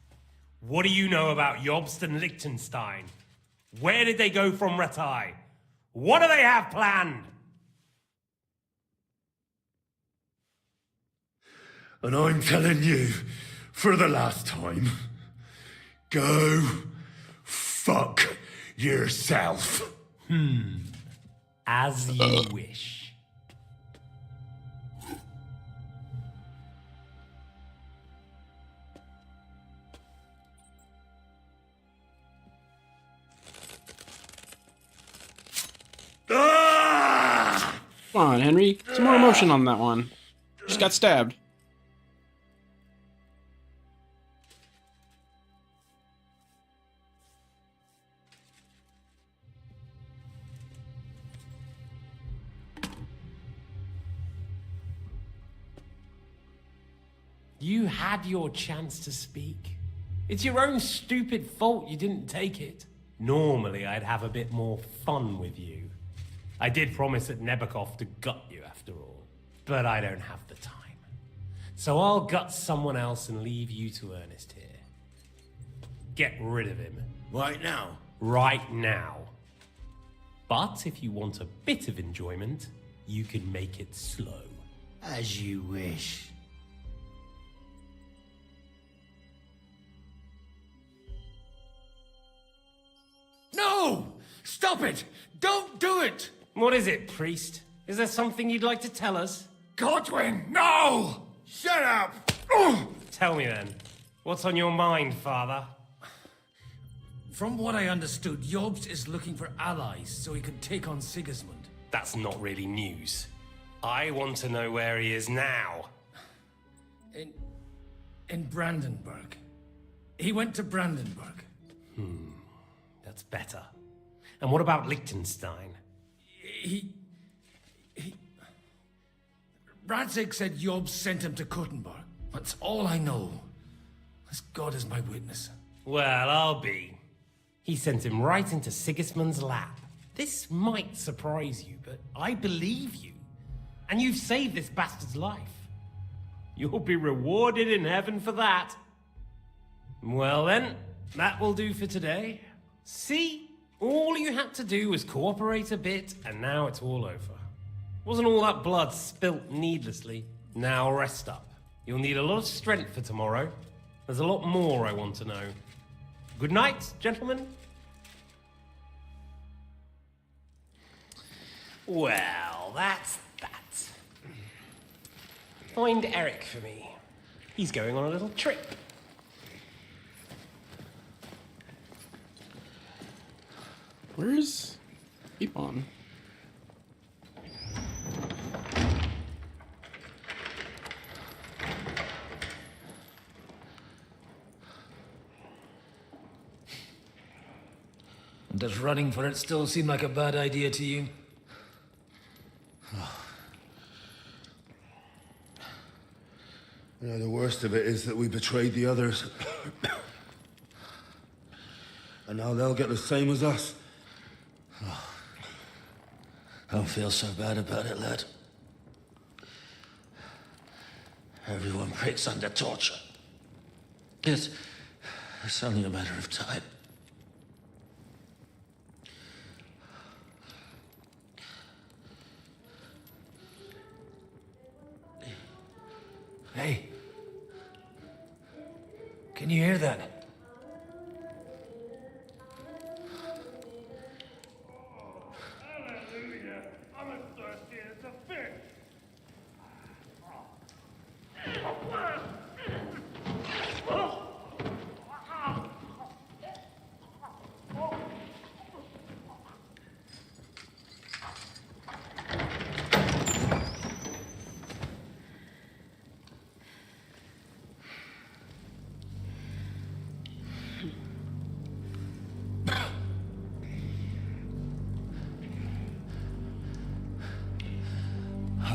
What do you know about Jobst and Liechtenstein? Where did they go from Ratai? What do they have planned? And I'm telling you, for the last time, go fuck yourself. As you wish. Come on, Henry. Some more emotion on that one. Just got stabbed. You had your chance to speak. It's your own stupid fault you didn't take it. Normally, I'd have a bit more fun with you. I did promise at Nebakov to gut you after all, but I don't have the time. So I'll gut someone else and leave you to Ernest here. Get rid of him. Right now? Right now. But if you want a bit of enjoyment, you can make it slow. As you wish. No! Stop it! Don't do it! What is it, priest? Is there something you'd like to tell us? Godwin, no! Shut up! Tell me then. What's on your mind, father? From what I understood, Jobst is looking for allies so he can take on Sigismund. That's not really news. I want to know where he is now. In Brandenburg. He went to Brandenburg. That's better. And what about Liechtenstein? Radzig said Jobst sent him to Kuttenberg. That's all I know. As God is my witness. Well, I'll be. He sent him right into Sigismund's lap. This might surprise you, but I believe you. And you've saved this bastard's life. You'll be rewarded in heaven for that. Well then, that will do for today. See? All you had to do was cooperate a bit, and now it's all over. Wasn't all that blood spilt needlessly? Now rest up. You'll need a lot of strength for tomorrow. There's a lot more I want to know. Good night, gentlemen. Well, that's that. Find Eric for me. He's going on a little trip. Where's Ipan? Does running for it still seem like a bad idea to you? You know, the worst of it is that we betrayed the others. And now they'll get the same as us. Don't feel so bad about it, lad. Everyone breaks under torture. It's only a matter of time. Hey. Can you hear that?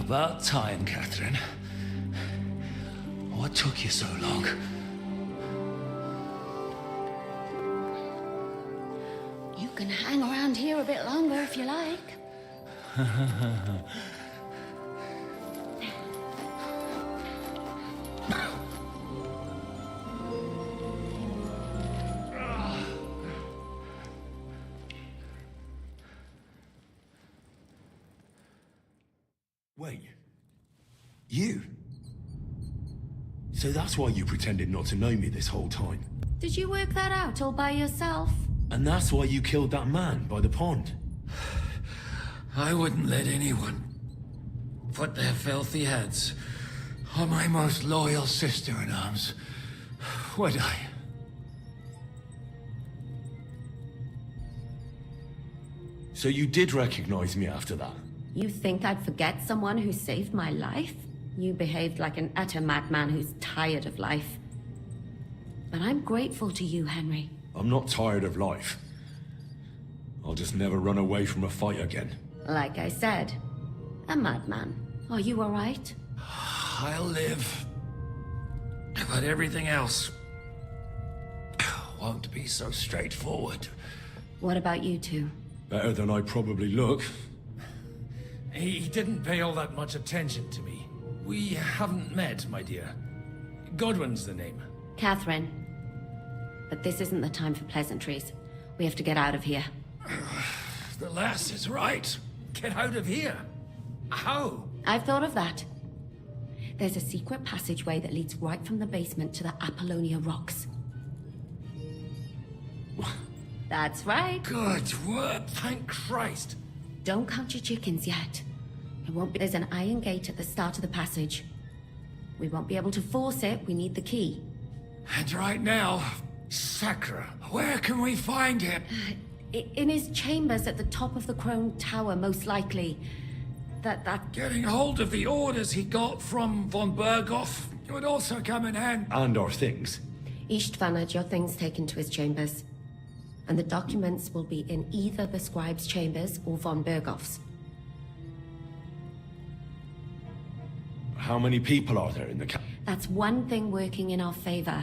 About time, Catherine. What took you so long? You can hang around here a bit longer if you like. Wait. You? So that's why you pretended not to know me this whole time? Did you work that out all by yourself? And that's why you killed that man by the pond? I wouldn't let anyone put their filthy heads on my most loyal sister-in-arms, would I? So you did recognize me after that? You think I'd forget someone who saved my life? You behaved like an utter madman who's tired of life. But I'm grateful to you, Henry. I'm not tired of life. I'll just never run away from a fight again. Like I said, a madman. Are you all right? I'll live. But everything else won't be so straightforward. What about you two? Better than I probably look. He didn't pay all that much attention to me. We haven't met, my dear. Godwin's the name. Catherine. But this isn't the time for pleasantries. We have to get out of here. The lass is right. Get out of here? How? I've thought of that. There's a secret passageway that leads right from the basement to the Apollonia Rocks. That's right. Good word, thank Christ. Don't count your chickens yet. It won't be. There's an iron gate at the start of the passage. We won't be able to force it. We need the key. And right now, Sacra, where can we find him? In his chambers at the top of the Crone Tower, most likely. That... Getting hold of the orders he got from von Berghoff would also come in handy. And our things. Istvan had your things taken to his chambers. And the documents will be in either the scribe's chambers or von Berghoff's. How many people are there in the camp? That's one thing working in our favor.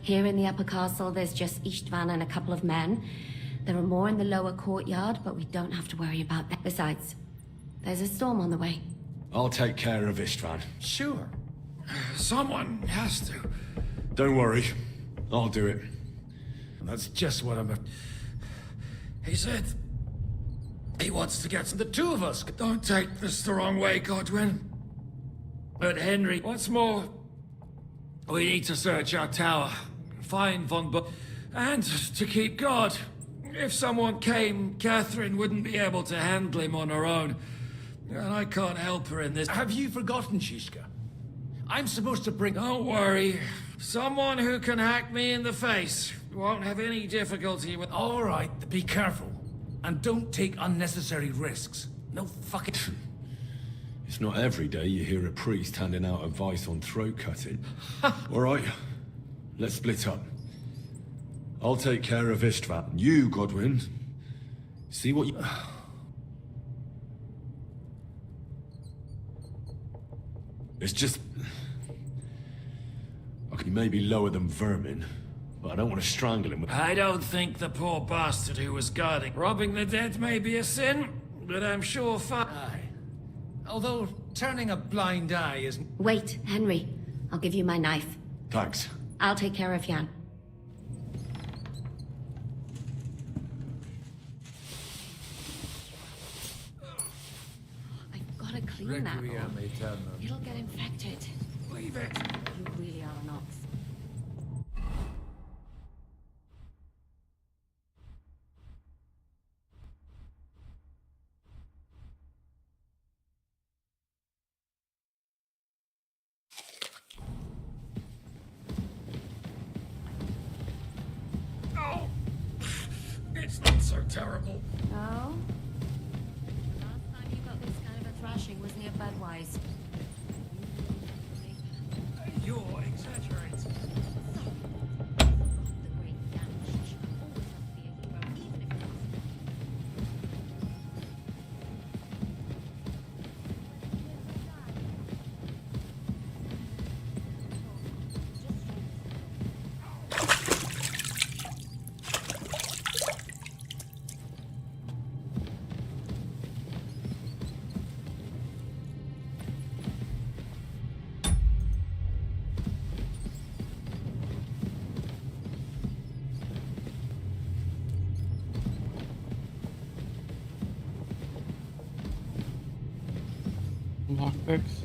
Here in the upper castle, there's just Istvan and a couple of men. There are more in the lower courtyard, but we don't have to worry about that. Besides, there's a storm on the way. I'll take care of Istvan. Sure. Someone has to. Don't worry. I'll do it. That's just what I'm... He said... he wants to get the two of us. Don't take this the wrong way, Godwin. But Henry, what's more... we need to search our tower. Find von and to keep guard. If someone came, Catherine wouldn't be able to handle him on her own. And I can't help her in this. Have you forgotten, Shishka? I'm supposed to bring... Don't worry. Someone who can hack me in the face won't have any difficulty with... All right, be careful. And don't take unnecessary risks. No fucking... It's not every day you hear a priest handing out advice on throat cutting. All right, let's split up. I'll take care of Istvan. You, Godwin, see what you... It's just... I can maybe lower them vermin, but I don't want to strangle him with... I don't think the poor bastard who was guarding... Robbing the dead may be a sin, but I'm sure Aye. Although, turning a blind eye isn't... Wait, Henry. I'll give you my knife. Thanks. I'll take care of Jan. I've got to clean that off. It'll get infected. Leave it. You really are an ox. Oh, it's not so terrible. Oh? The last time you got this kind of a thrashing was near Budweiser. You're exaggerating. Lockpicks.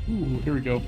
Ooh, here we go.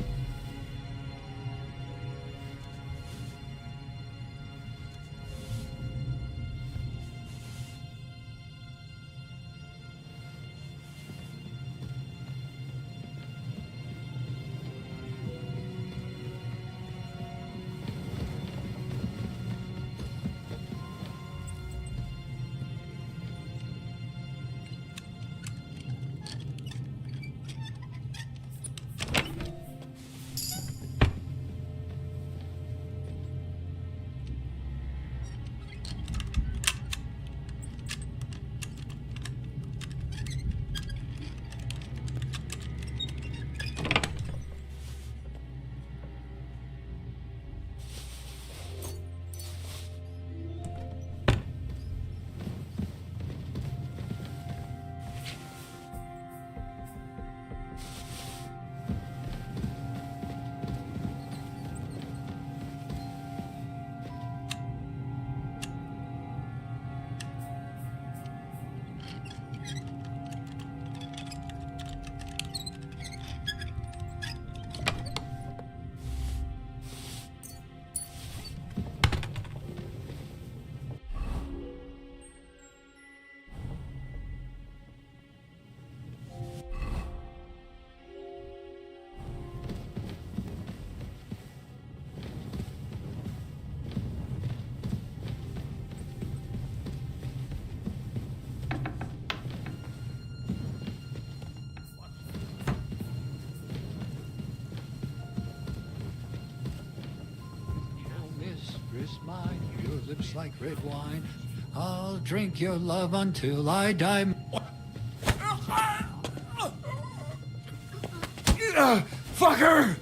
Mistress mine, your lips like red wine. I'll drink your love until I die. Fucker!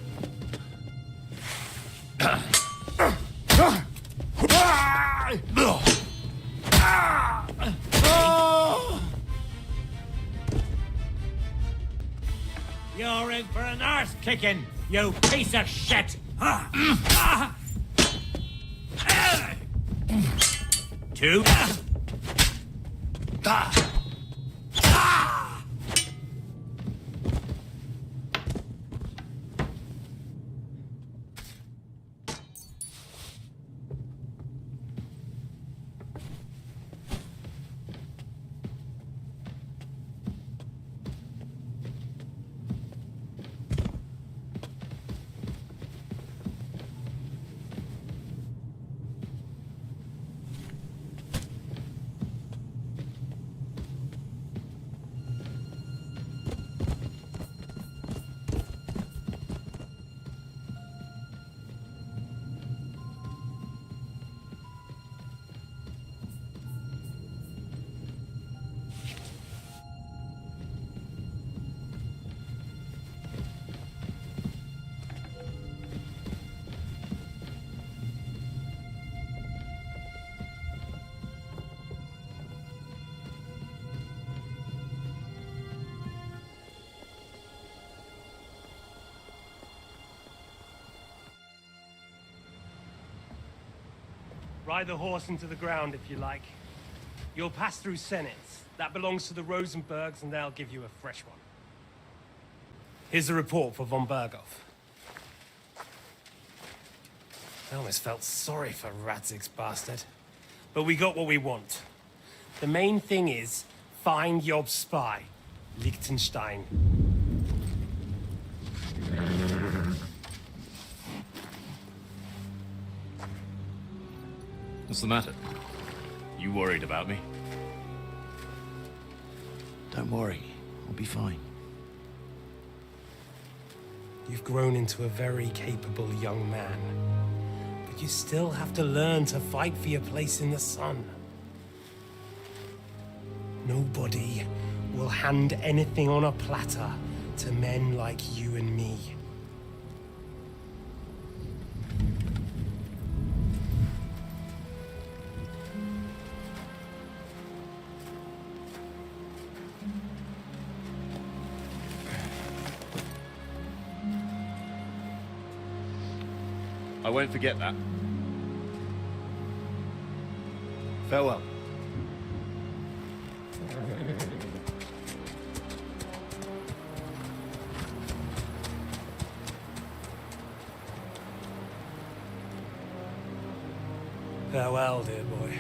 You're in for an arse kicking, you piece of shit! Two. Ride the horse into the ground if you like. You'll pass through Senate. That belongs to the Rosenbergs, and they'll give you a fresh one. Here's the report for von Berghoff. I almost felt sorry for Radzig's bastard. But we got what we want. The main thing is, find Job's spy, Liechtenstein. What's the matter? You worried about me? Don't worry, I'll be fine. You've grown into a very capable young man. But you still have to learn to fight for your place in the sun. Nobody will hand anything on a platter to men like you and me. I won't forget that. Farewell. Farewell, dear boy.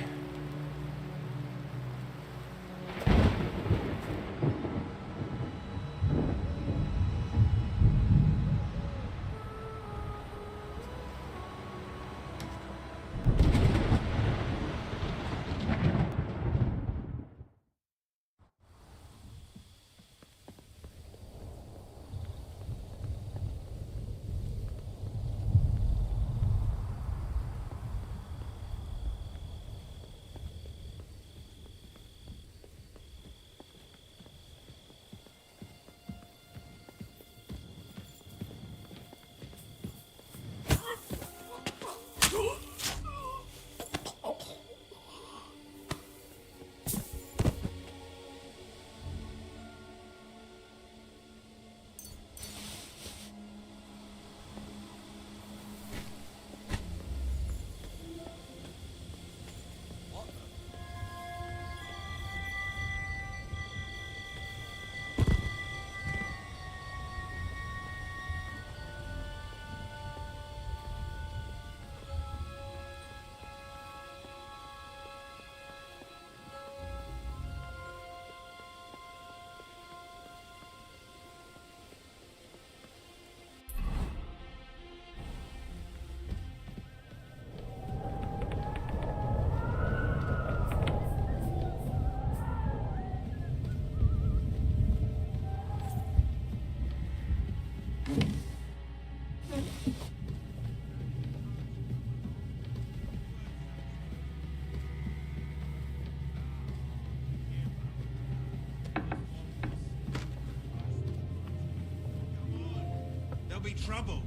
There'll be trouble.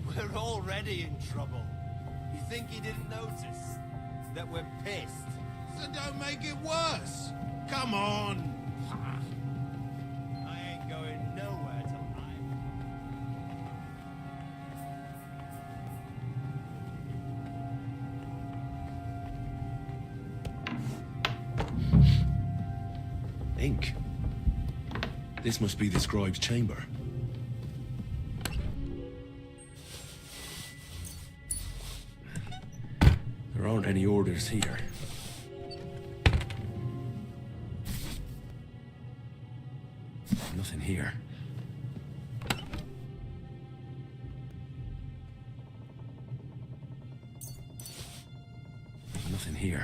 We're already in trouble. You think he didn't notice that we're pissed? So don't make it worse. Come on. I ain't going nowhere till Ink. This must be the scribe's chamber. There aren't any orders here. Nothing here. Nothing here.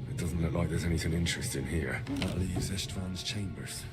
It doesn't look like there's anything interesting here. That leaves Istvan's chambers.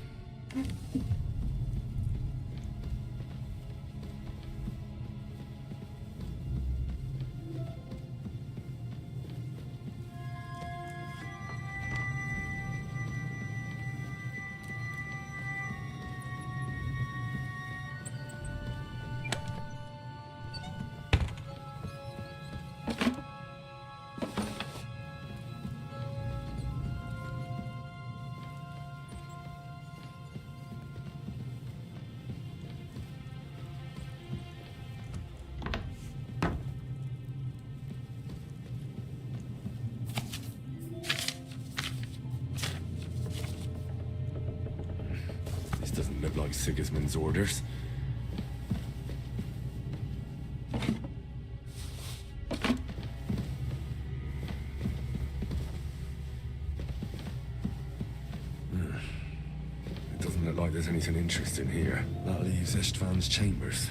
Doesn't look like Sigismund's orders. It doesn't look like there's anything interesting here. That leaves Istvan's chambers.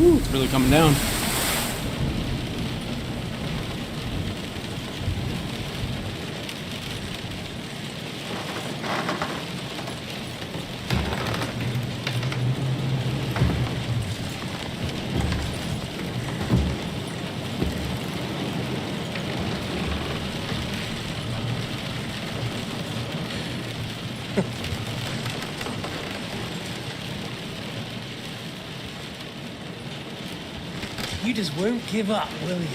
Ooh, it's really coming down. You just won't give up, will you?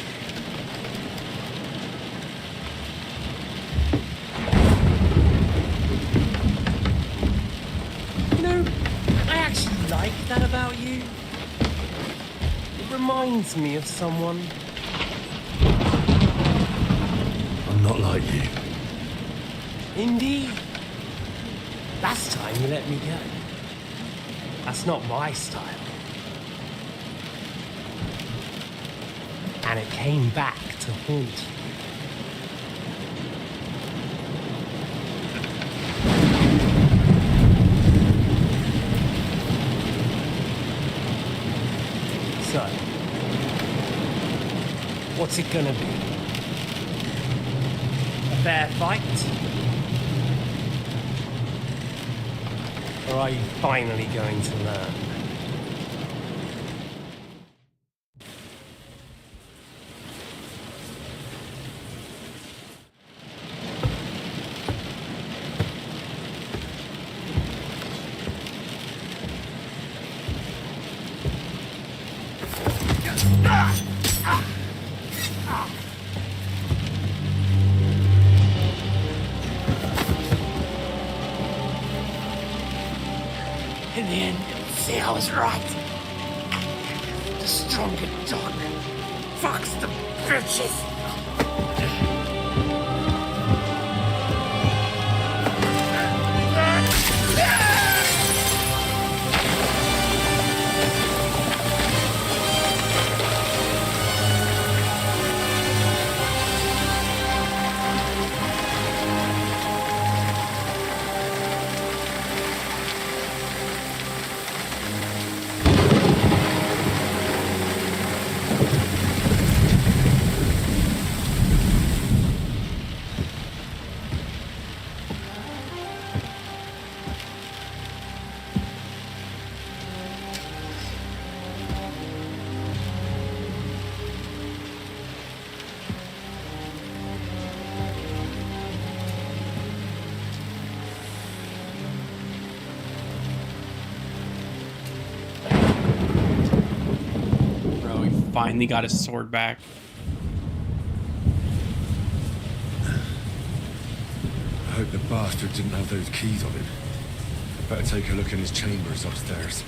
You know, I actually like that about you. It reminds me of someone. I'm not like you. Indeed. Last time you let me go. That's not my style. And it came back to haunt you. So, what's it gonna be? A fair fight? Or are you finally going to learn? In the end, you'll see I was right. The stronger dog fucks the bitches. Bro, he finally got his sword back. I hope the bastard didn't have those keys on him. Better take a look in his chambers upstairs.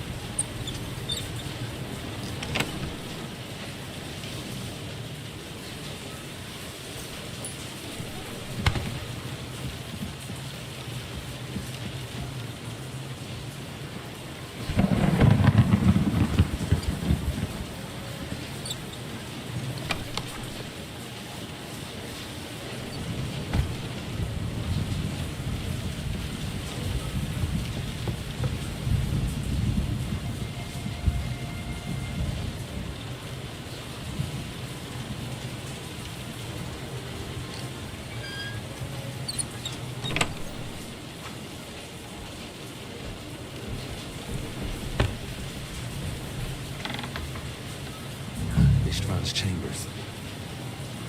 Ishtvan's chambers.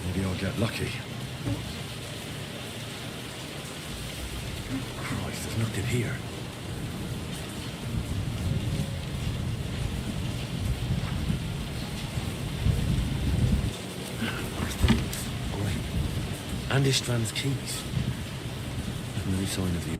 Maybe I'll get lucky. Christ, there's nothing here. Our things. Great. And Ishtvan's keys. There's no sign of the...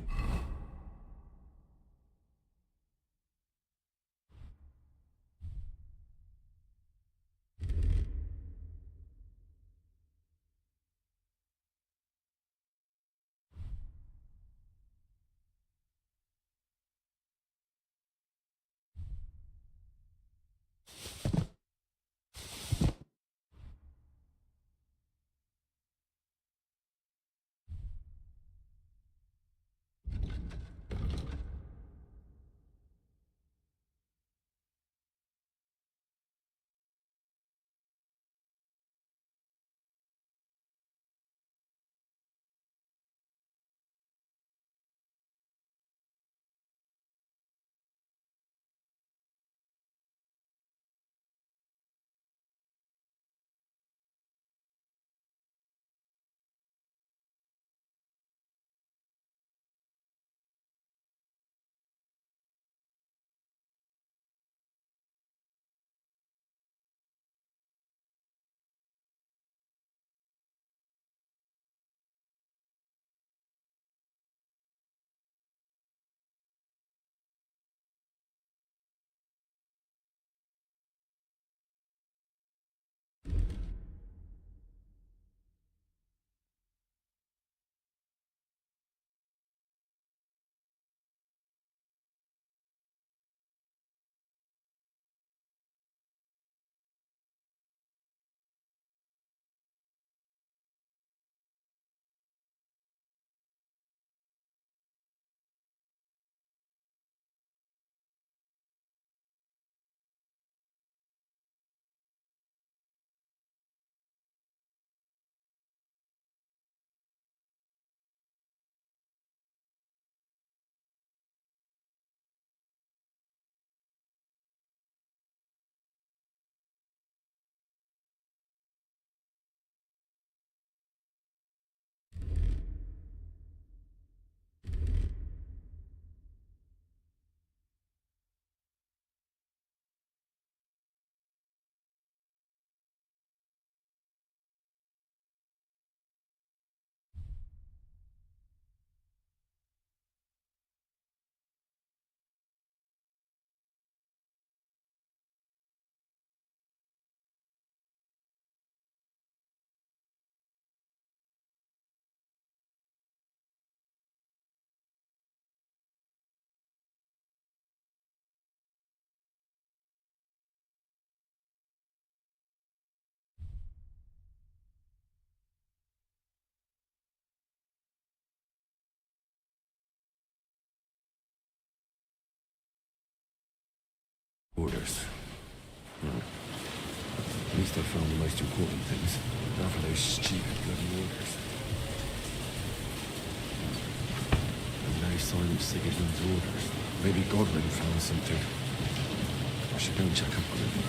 Orders. At least I found the most important things. Not for those stupid bloody orders. And no sign of Sigismund's orders. Maybe Godwin found something. I should go and check up on him.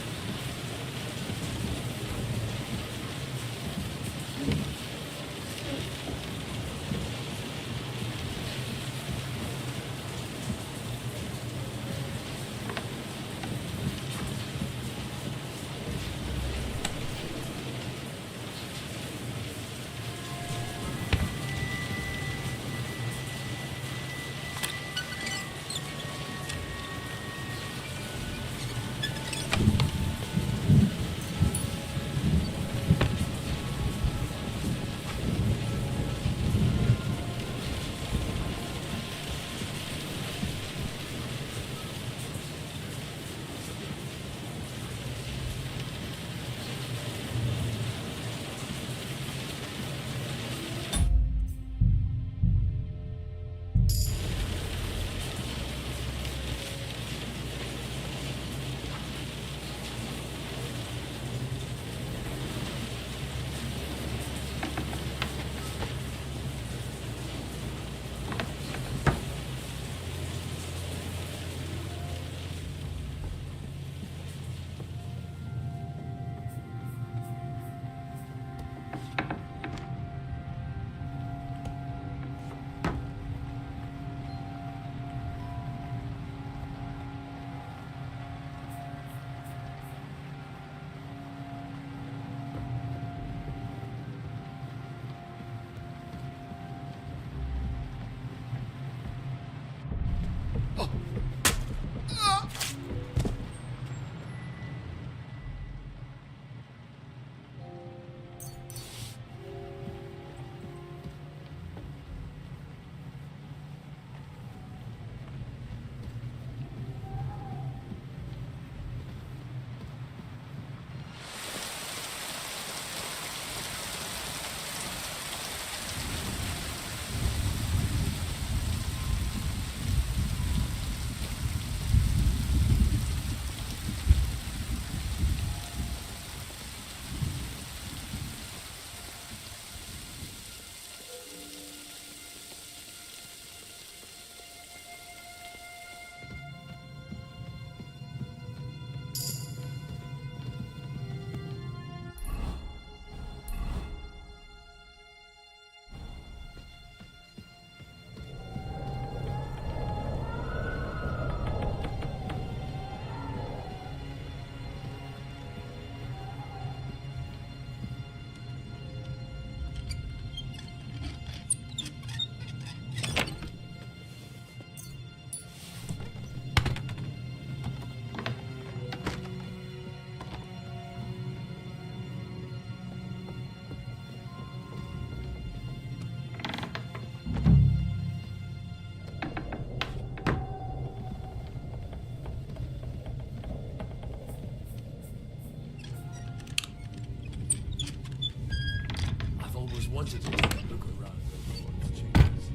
Wanted to take a look around the Lord's chambers.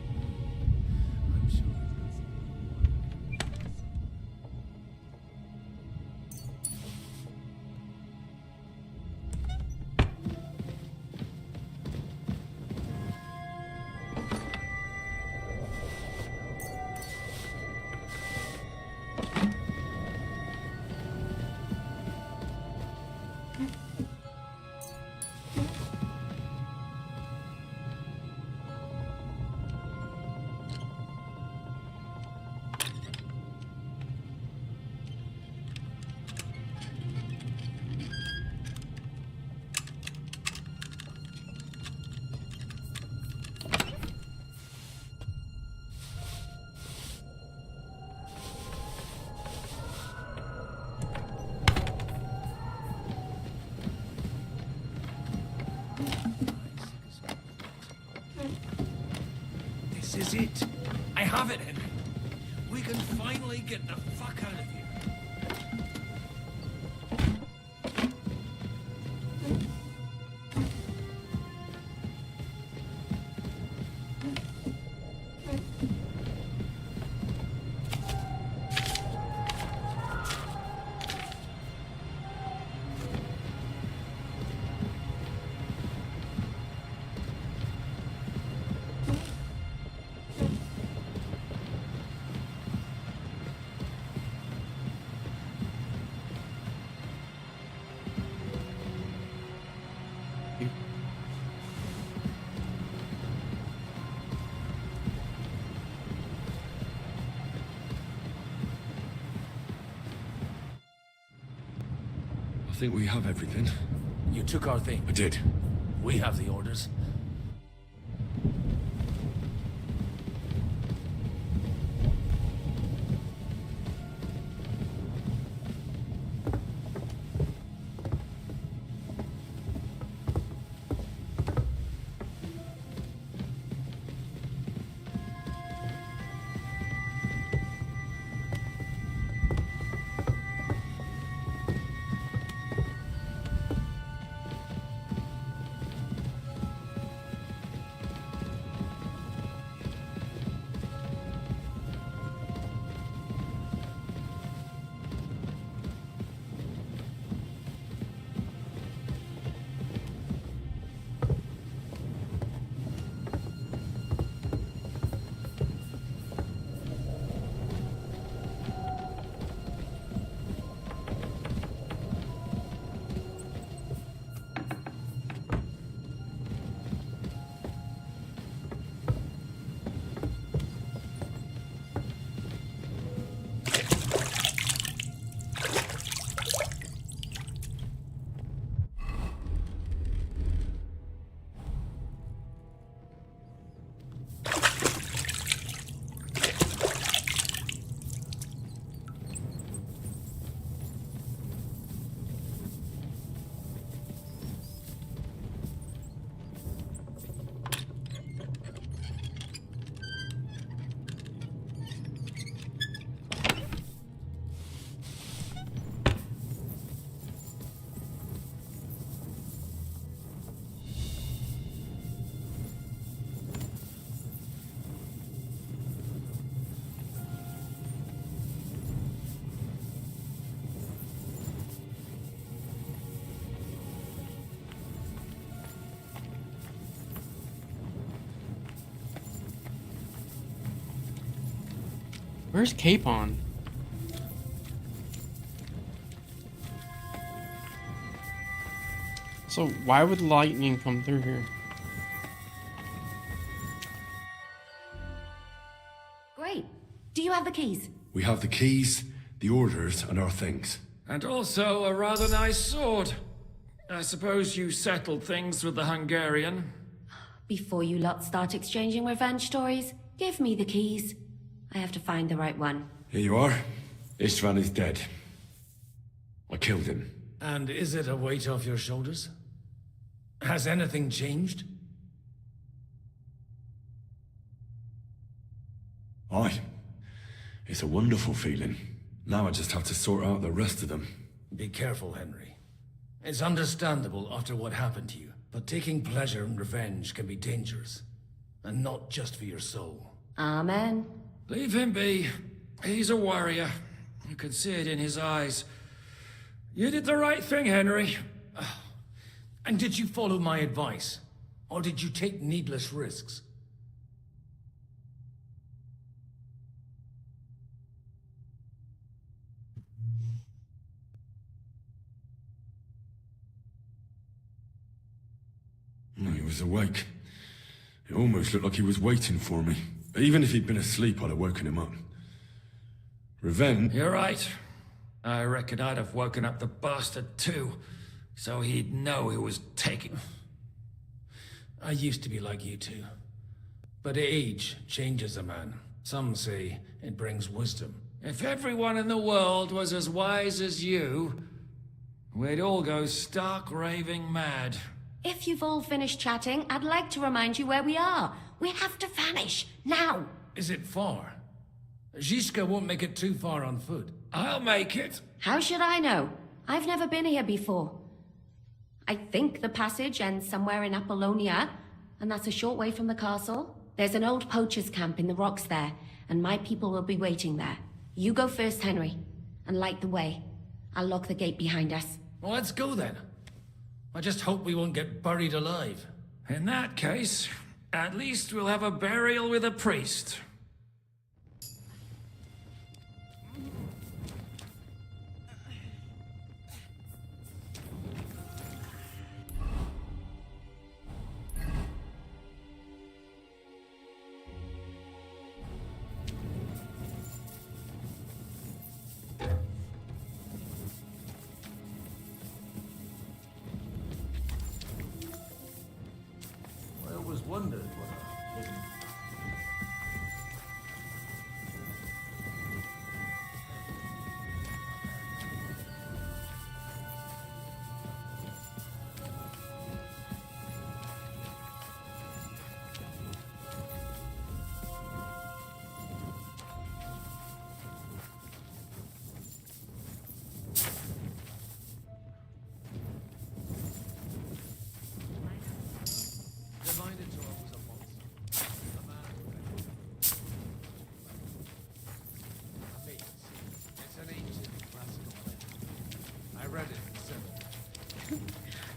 I'm sure This is it. I have it, Henry. We can finally get the fuck out of here. think we have everything. You took our thing. I did. We have the orders. Where's Capon? So why would lightning come through here? Great. Do you have the keys? We have the keys, the orders, and our things. And also a rather nice sword. I suppose you settled things with the Hungarian. Before you lot start exchanging revenge stories, give me the keys. I have to find the right one. Here you are. Istvan is dead. I killed him. And is it a weight off your shoulders? Has anything changed? Aye. It's a wonderful feeling. Now I just have to sort out the rest of them. Be careful, Henry. It's understandable after what happened to you, but taking pleasure in revenge can be dangerous. And not just for your soul. Amen. Leave him be. He's a warrior. You can see it in his eyes. You did the right thing, Henry. And did you follow my advice? Or did you take needless risks? No, he was awake. It almost looked like he was waiting for me. Even if he'd been asleep, I'd have woken him up. Revenge? You're right. I reckon I'd have woken up the bastard too, so he'd know who was taking... I used to be like you two. But age changes a man. Some say it brings wisdom. If everyone in the world was as wise as you, we'd all go stark raving mad. If you've all finished chatting, I'd like to remind you where we are. We have to vanish, now! Is it far? Zizka won't make it too far on foot. I'll make it. How should I know? I've never been here before. I think the passage ends somewhere in Apollonia, and that's a short way from the castle. There's an old poacher's camp in the rocks there, and my people will be waiting there. You go first, Henry, and light the way. I'll lock the gate behind us. Well, let's go then. I just hope we won't get buried alive. In that case, at least we'll have a burial with a priest.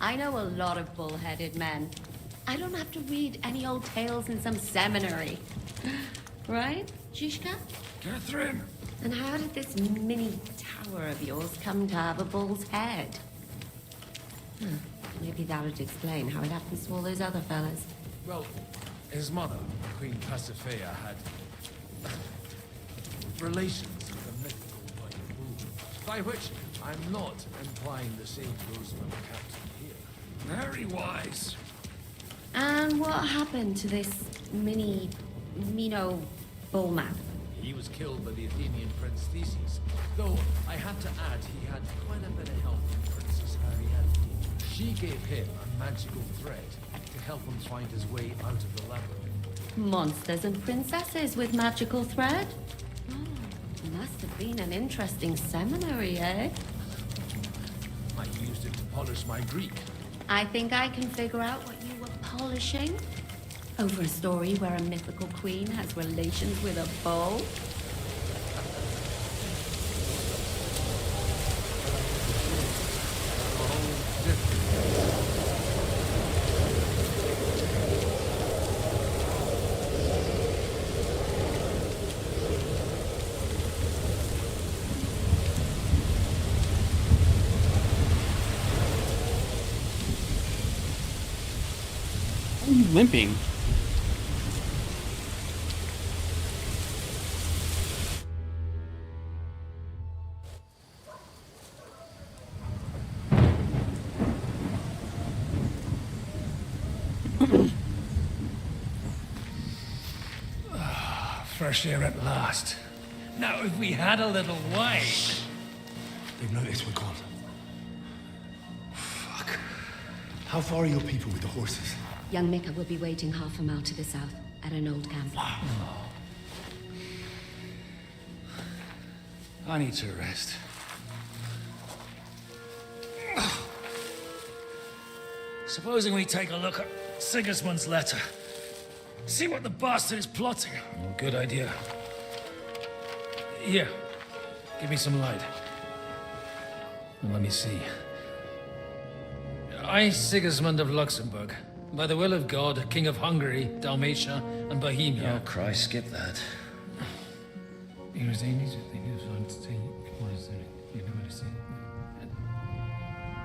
I know a lot of bull-headed men. I don't have to read any old tales in some seminary. Right, Zizka? Catherine! And how did this mini tower of yours come to have a bull's head? Maybe that would explain how it happens to all those other fellas. Well, his mother, Queen Pasiphae, had relations with a mythical white bull. By which I'm not implying the same goes for the captain here. Very wise. And what happened to this Mino bullman? He was killed by the Athenian Prince Theseus. Though, I have to add, he had quite a bit of help from Princess Ariadne. She gave him a magical thread to help him find his way out of the labyrinth. Monsters and princesses with magical thread? Oh, must have been an interesting seminary, eh? I used it to polish my Greek. I think I can figure out what you were polishing. Over a story where a mythical queen has relations with a bull? Why are you limping? Fresh air at last. Now, if we had a little wine. They've noticed we're gone. Fuck. How far are your people with the horses? Young Mika will be waiting half a mile to the south, at an old camp. I need to rest. Supposing we take a look at Sigismund's letter. See what the bastard is plotting. Oh, good idea. Here, give me some light. Let me see. I, Sigismund of Luxembourg, by the will of God, King of Hungary, Dalmatia, and Bohemia. Oh, Christ, skip that.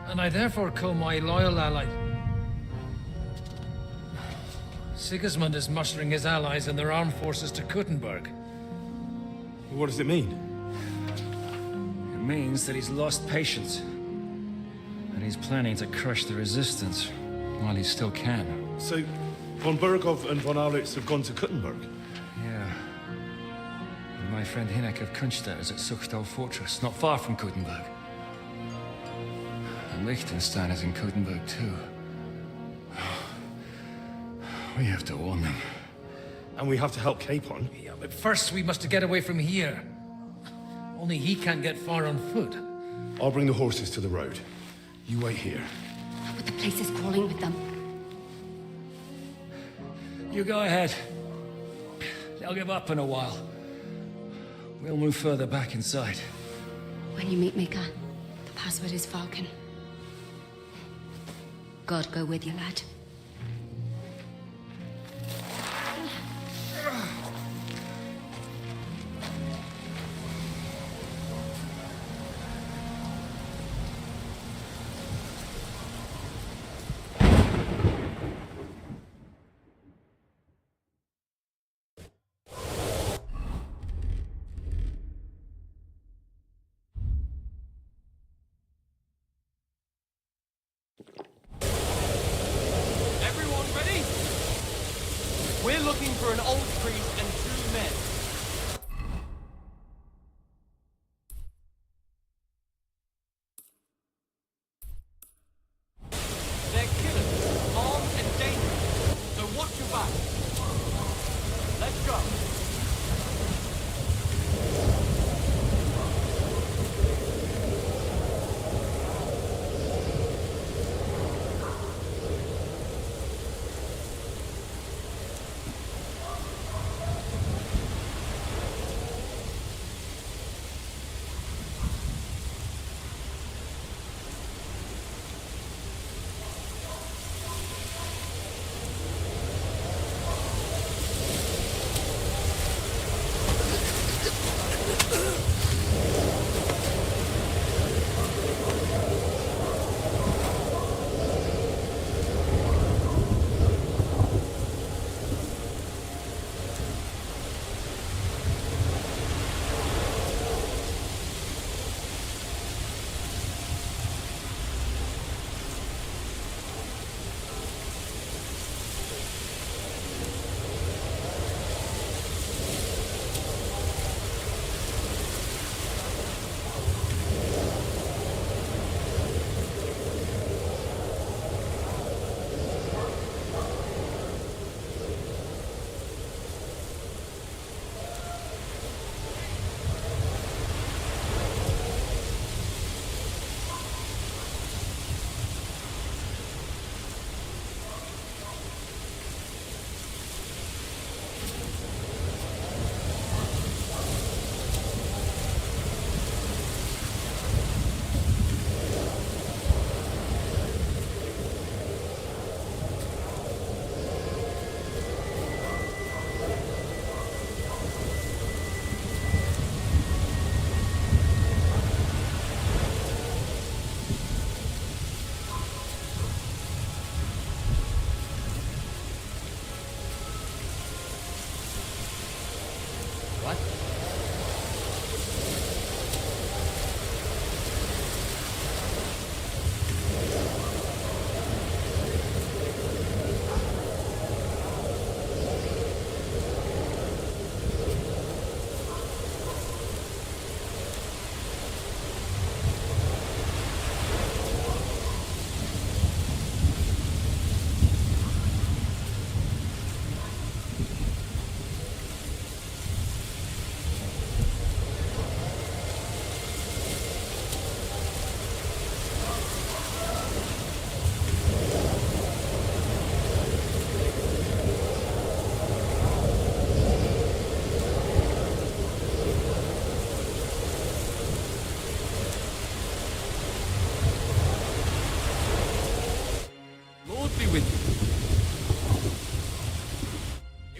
And I therefore call my loyal ally. Sigismund is mustering his allies and their armed forces to Kuttenberg. What does it mean? It means that he's lost patience. And he's planning to crush the resistance while he still can. So, von Burgov and von Aulitz have gone to Kuttenberg? Yeah. And my friend Hinek of Kunstadt is at Suchtal Fortress, not far from Kuttenberg. And Liechtenstein is in Kuttenberg too. We have to warn them. And we have to help Capon? Yeah, but first we must get away from here. Only he can't get far on foot. I'll bring the horses to the road. You wait here. But the place is crawling with them. You go ahead. They'll give up in a while. We'll move further back inside. When you meet Mika, the password is Falcon. God go with you, lad. Everyone ready? We're looking for an old priest and 2 men. They're killers, armed and dangerous, so watch your back. Let's go.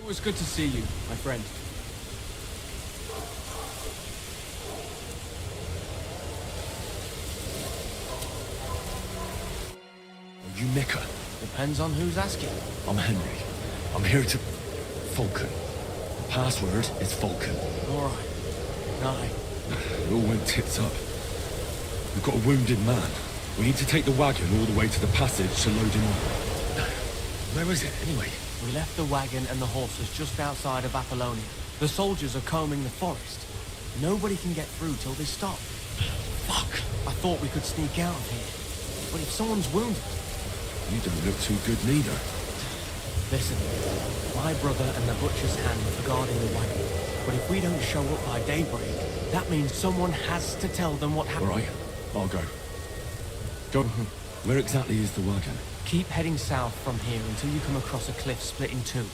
was good to see you, my friend. You Mika? Depends on who's asking. I'm Henry. I'm here to... Falcon. The password is Falcon. All right. Night. It all went tits up. We've got a wounded man. We need to take the wagon all the way to the passage to load him on. Where is it, anyway? We left the wagon and the horses just outside of Apollonia. The soldiers are combing the forest. Nobody can get through till they stop. Fuck! I thought we could sneak out of here. But if someone's wounded... You don't look too good neither. Listen, my brother and the butcher's hand are guarding the wagon. But if we don't show up by daybreak, that means someone has to tell them what happened. All right, I'll go. Go. Where exactly is the wagon? Keep heading south from here until you come across a cliff split in two.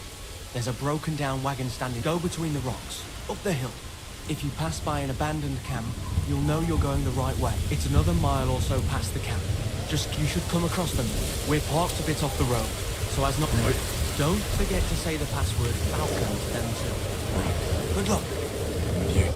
There's a broken down wagon standing. Go between the rocks, up the hill. If you pass by an abandoned camp, you'll know you're going the right way. It's another mile or so past the camp. You should come across them. We're parked a bit off the road, so as not... Right. Don't forget to say the password Falcon to them too. Right. Good luck. With you.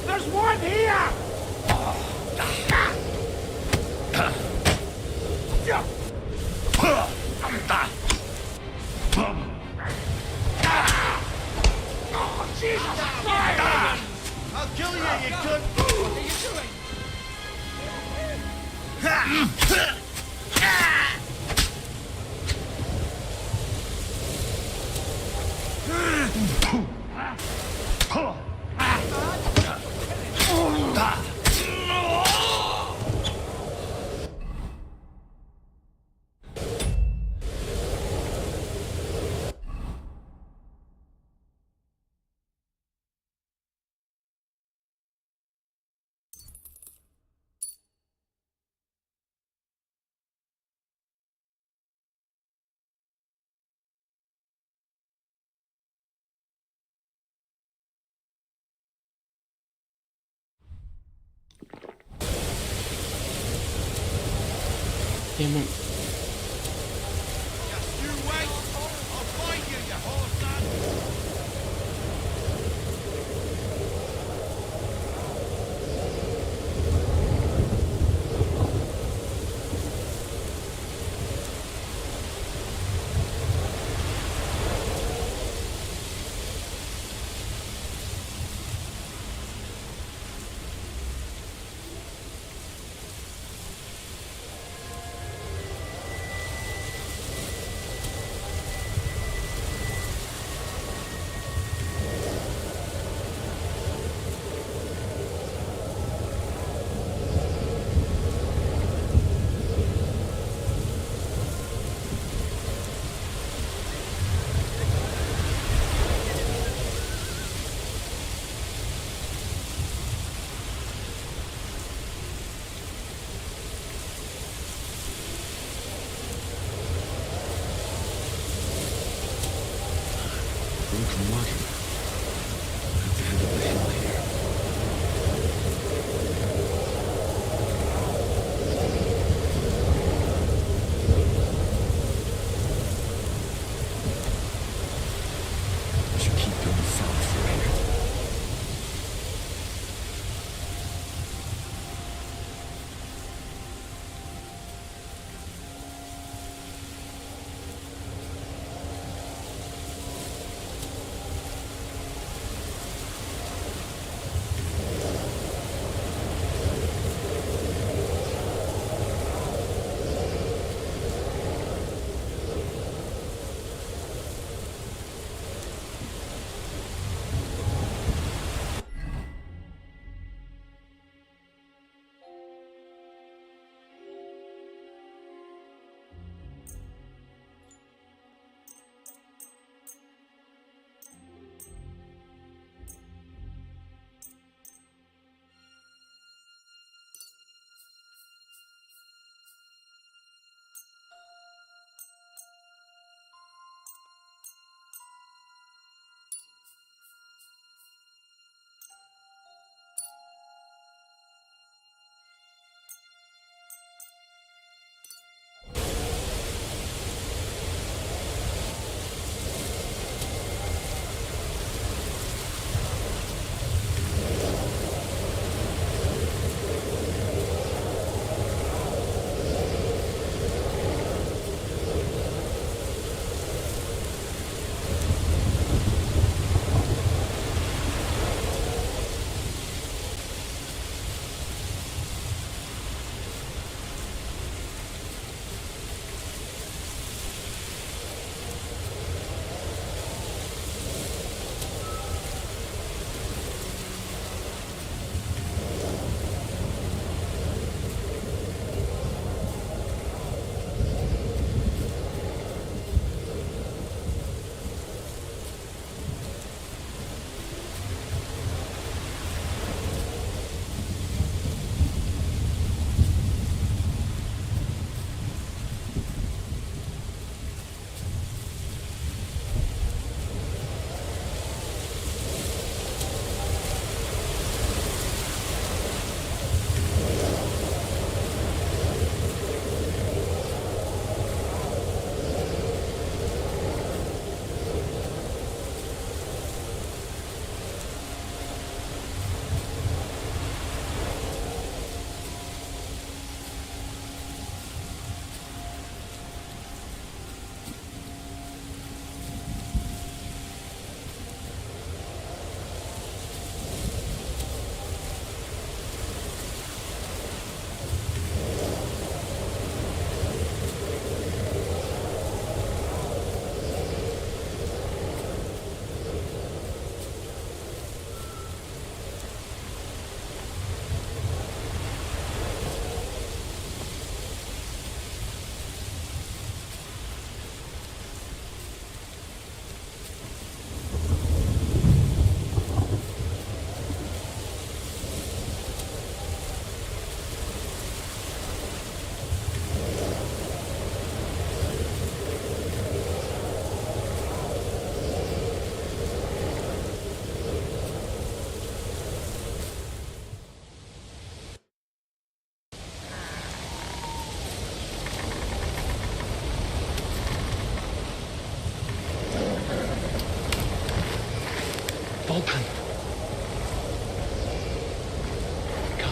There's one here! Oh, Jesus! I'll kill you, you good... What are you doing? Damn it. Just you wait. I'll find you, you horse lad. Broken wagon. Have to head up the hill here. I should keep going south from here.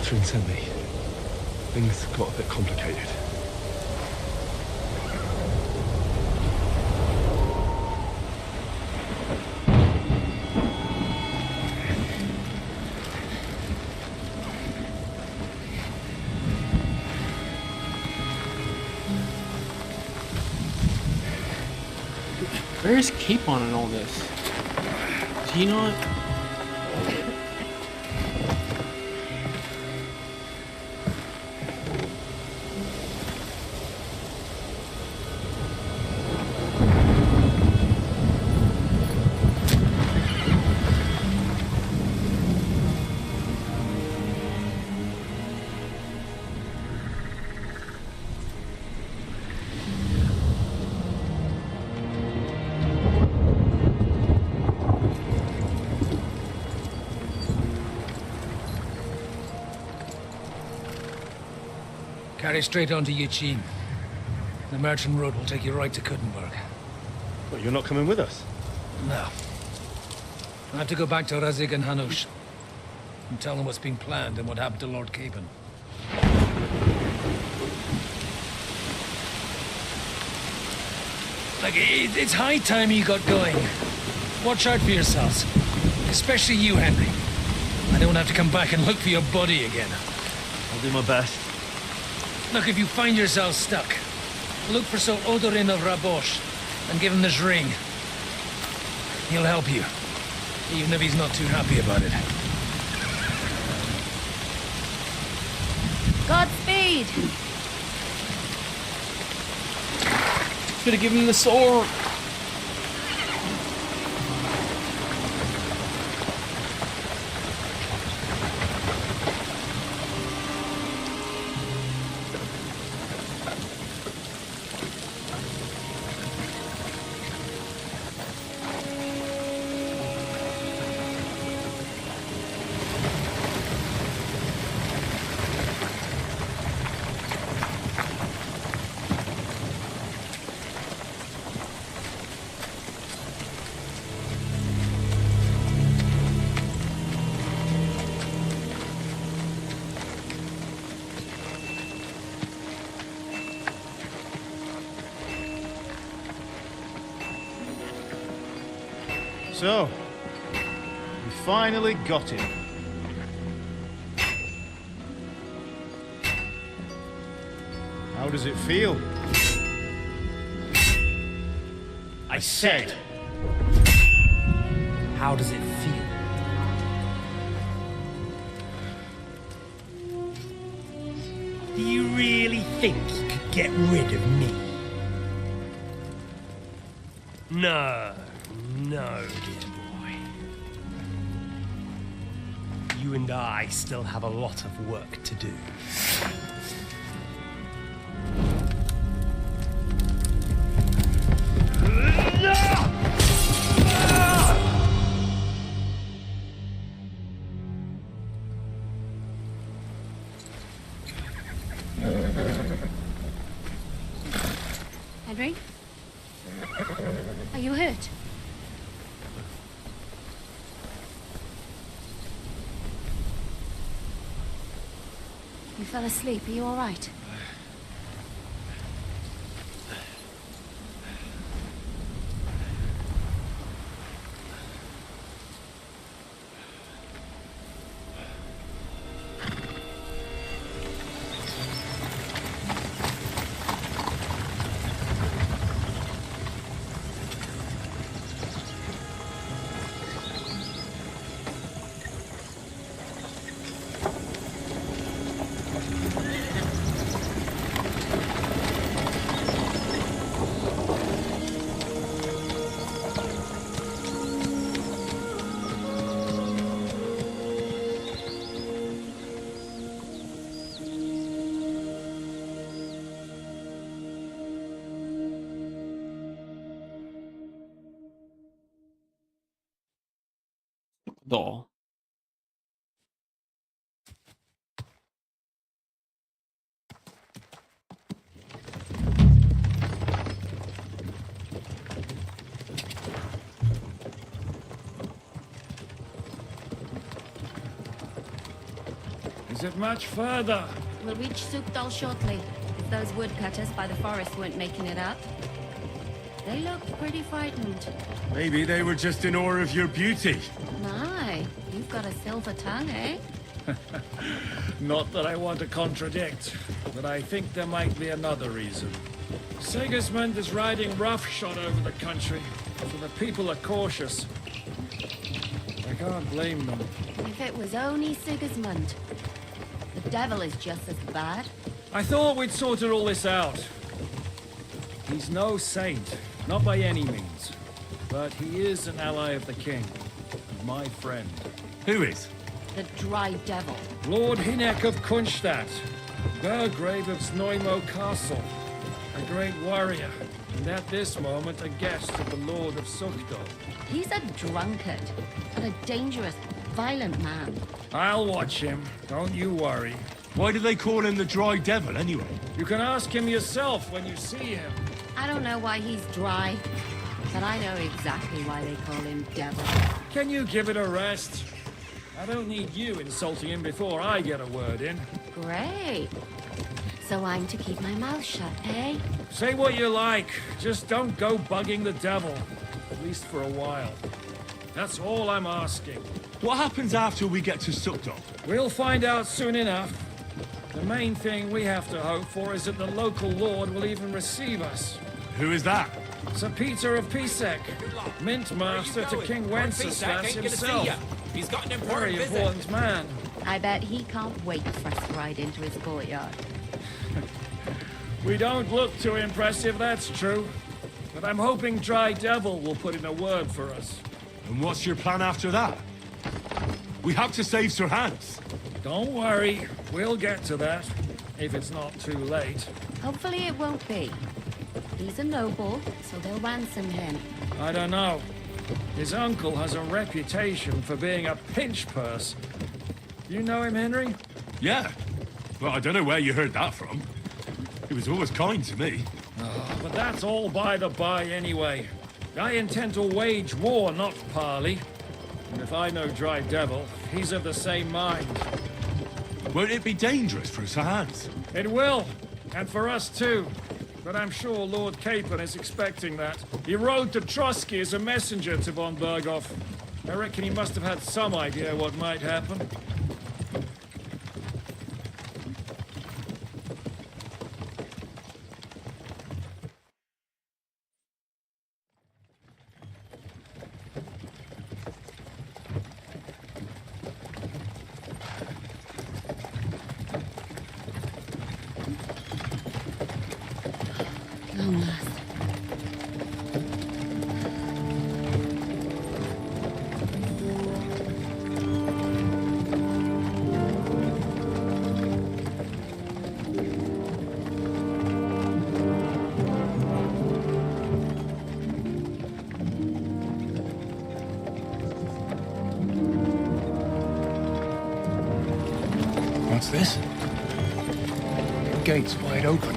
Catherine sent me. Things got a bit complicated. Where's Capon in all this? Is he not? Carry straight on to Yuchin. The merchant road will take you right to Kuttenberg. But you're not coming with us? No. I have to go back to Razik and Hanush and tell them what's been planned and what happened to Lord Capon. Like, it's high time you got going. Watch out for yourselves. Especially you, Henry. I don't have to come back and look for your body again. I'll do my best. Look, if you find yourself stuck, look for Sir Odorin of Rabosh and give him this ring. He'll help you, even if he's not too happy about it. Godspeed! Should have given him the sword. So, we finally got him. How does it feel? I said, how does it feel? Do you really think you could get rid of me? No, dear boy. You and I still have a lot of work to do. Henry? Are you hurt? You fell asleep. Are you all right? Doll. Is it much further? We'll reach Sukdal shortly, if those woodcutters by the forest weren't making it up. They looked pretty frightened. Maybe they were just in awe of your beauty. My, you've got a silver tongue, eh? Not that I want to contradict, but I think there might be another reason. Sigismund is riding roughshod over the country, so the people are cautious. I can't blame them. If it was only Sigismund. The devil is just as bad. I thought we'd sorted all this out. He's no saint, not by any means. But he is an ally of the king, and my friend. Who is? The Dry Devil. Lord Hynek of Kunstadt, Burgrave of Znojmo Castle, a great warrior, and at this moment a guest of the Lord of Sukdal. He's a drunkard, and a dangerous, violent man. I'll watch him, don't you worry. Why do they call him the Dry Devil, anyway? You can ask him yourself when you see him. I don't know why he's dry, but I know exactly why they call him Devil. Can you give it a rest? I don't need you insulting him before I get a word in. Great. So I'm to keep my mouth shut, eh? Say what you like, just don't go bugging the devil. At least for a while. That's all I'm asking. What happens after we get to Sukdal? We'll find out soon enough. The main thing we have to hope for is that the local lord will even receive us. Who is that? Sir Peter of Pisek, Mint Master to King Wenceslas himself. He's got an Very important man. I bet he can't wait for us to ride into his courtyard. We don't look too impressive, that's true. But I'm hoping Dry Devil will put in a word for us. And what's your plan after that? We have to save Sir Hans. Don't worry, we'll get to that, if it's not too late. Hopefully it won't be. He's a noble, so they'll ransom him. I don't know. His uncle has a reputation for being a pinch purse. You know him, Henry? Yeah. Well, I don't know where you heard that from. He was always kind to me. Oh, but that's all by the by anyway. I intend to wage war, not parley. And if I know Dry Devil, he's of the same mind. Won't it be dangerous for Sir Hans? It will, and for us too. But I'm sure Lord Capon is expecting that. He rode to Trotsky as a messenger to von Berghoff. I reckon he must have had some idea what might happen. What's this? The gate's wide open.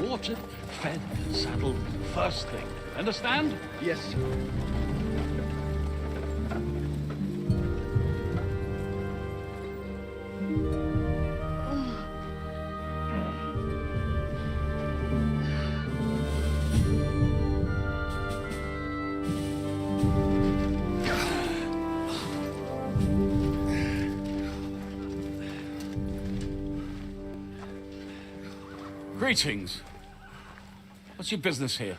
Watered, fed, saddled, first thing. Understand? Yes, sir. Greetings. What's your business here?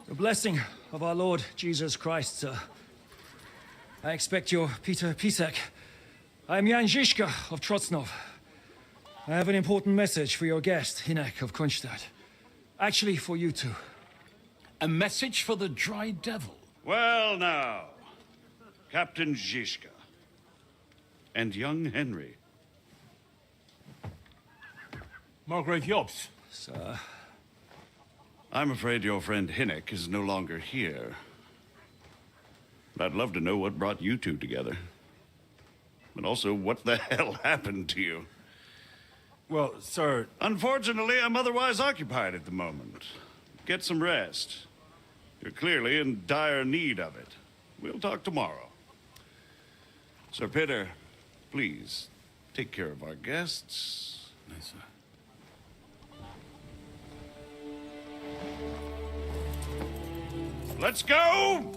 The blessing of our Lord Jesus Christ, sir. I expect you're Peter Pisek. I'm Jan Žižka of Trocnov. I have an important message for your guest, Hynek of Kunstadt. Actually, for you two. A message for the Dry Devil? Well now, Captain Žižka and young Henry. Margrave Jobs. Sir. I'm afraid your friend Hynek is no longer here. But I'd love to know what brought you two together. but also what the hell happened to you. Well, sir... Unfortunately, I'm otherwise occupied at the moment. Get some rest. You're clearly in dire need of it. We'll talk tomorrow. Sir Peter, please, take care of our guests. Yes, sir. Let's go!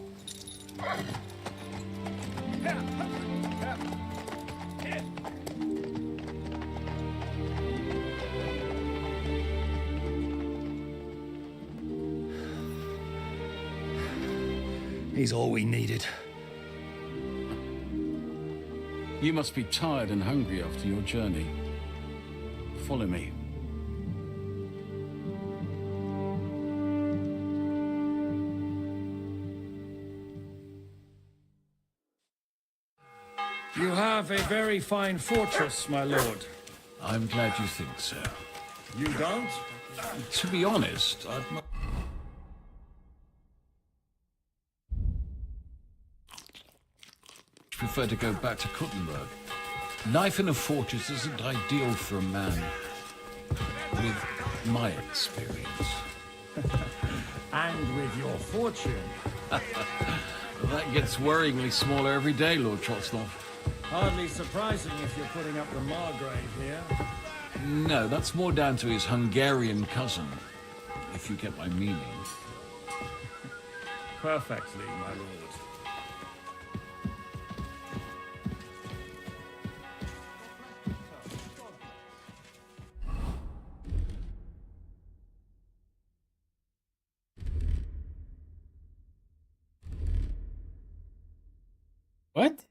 He's all we needed. You must be tired and hungry after your journey. Follow me. You have a very fine fortress, my lord. I'm glad you think so. You don't? To be honest, I'd prefer to go back to Kuttenberg. Life in a fortress isn't ideal for a man with my experience. And with your fortune. That gets worryingly smaller every day, Lord Trotsnov. Hardly surprising if you're putting up the Margrave here. No, that's more down to his Hungarian cousin, if you get my meaning. Perfectly, my lord. What?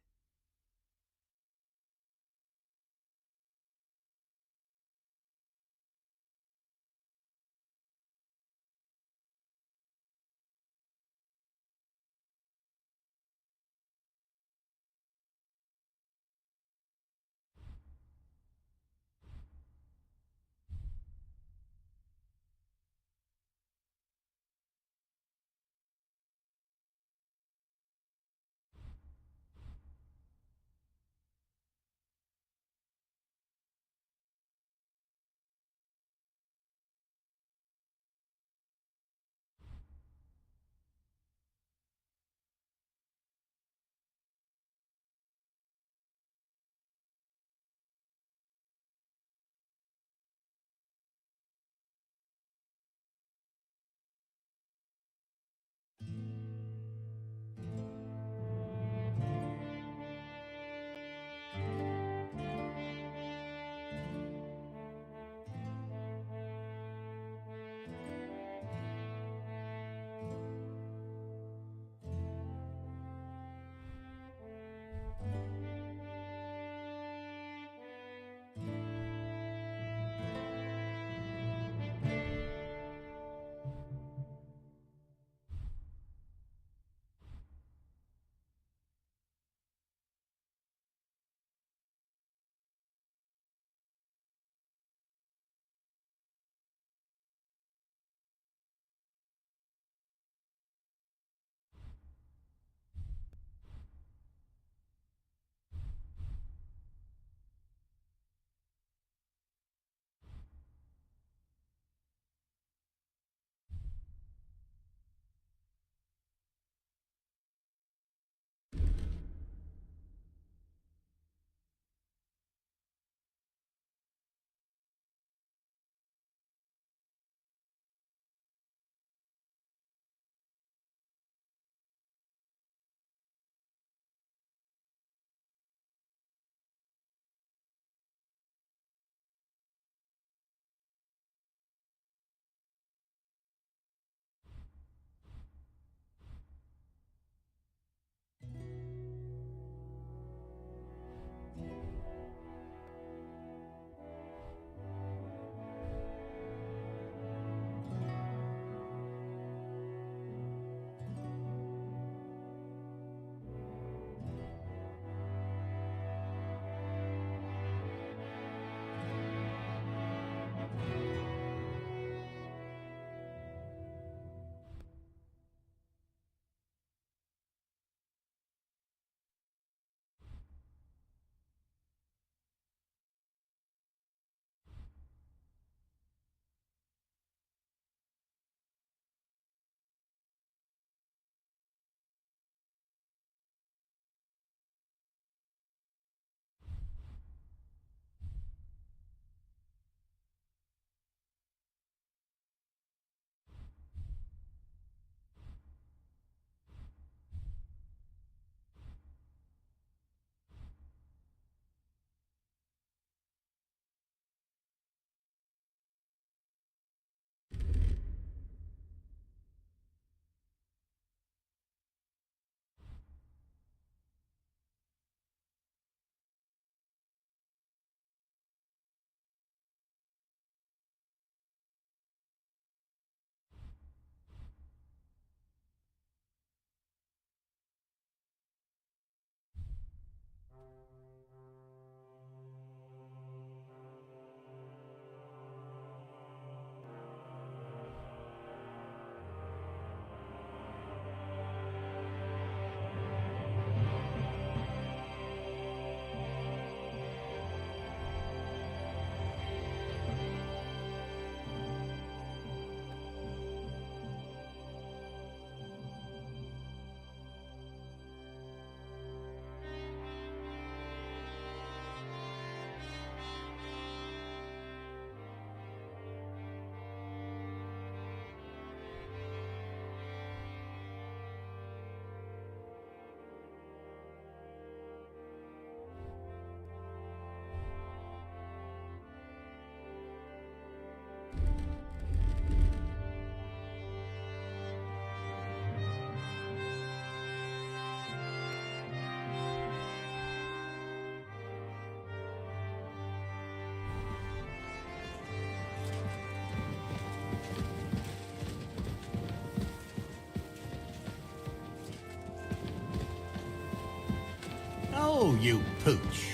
Oh, you pooch.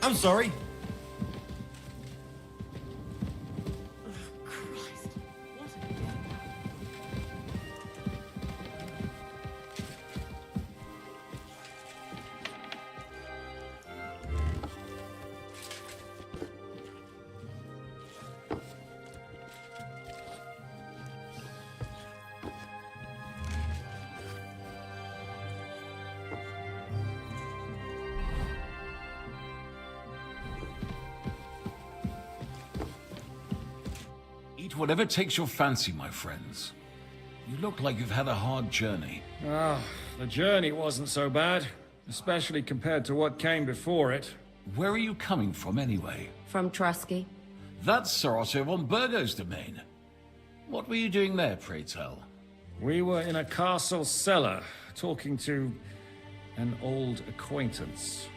I'm sorry. Eat whatever takes your fancy, my friends. You look like you've had a hard journey. Ah, the journey wasn't so bad, especially compared to what came before it. Where are you coming from, anyway? From Trusky. That's Sir Otto von Burgo's domain. What were you doing there, pray tell? We were in a castle cellar, talking to an old acquaintance.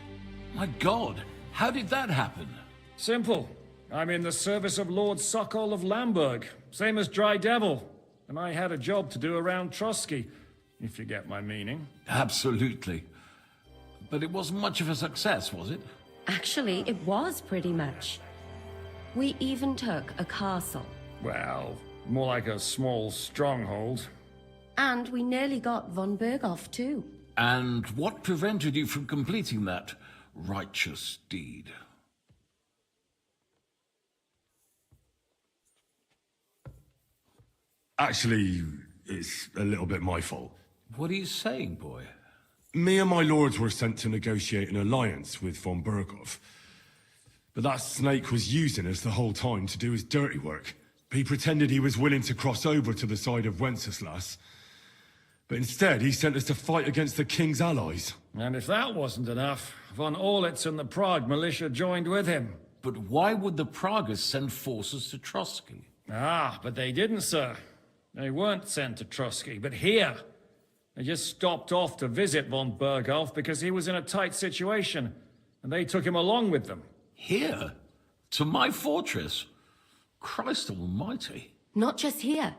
My God, how did that happen? Simple. I'm in the service of Lord Sokol of Lamberg, same as Dry Devil, and I had a job to do around Trusky, if you get my meaning. Absolutely. But it wasn't much of a success, was it? Actually, it was pretty much. We even took a castle. Well, more like a small stronghold. And we nearly got von Berghoff too. And what prevented you from completing that righteous deed? Actually, it's a little bit my fault. What are you saying, boy? Me and my lords were sent to negotiate an alliance with von Berghoff. But that snake was using us the whole time to do his dirty work. He pretended he was willing to cross over to the side of Wenceslas. But instead, he sent us to fight against the king's allies. And if that wasn't enough, von Orlitz and the Prague militia joined with him. But why would the Praguers send forces to Trusky? Ah, but they didn't, sir. They weren't sent to Trusky, but here. They just stopped off to visit von Berghoff because he was in a tight situation, and they took him along with them. Here? To my fortress? Christ almighty. Not just here,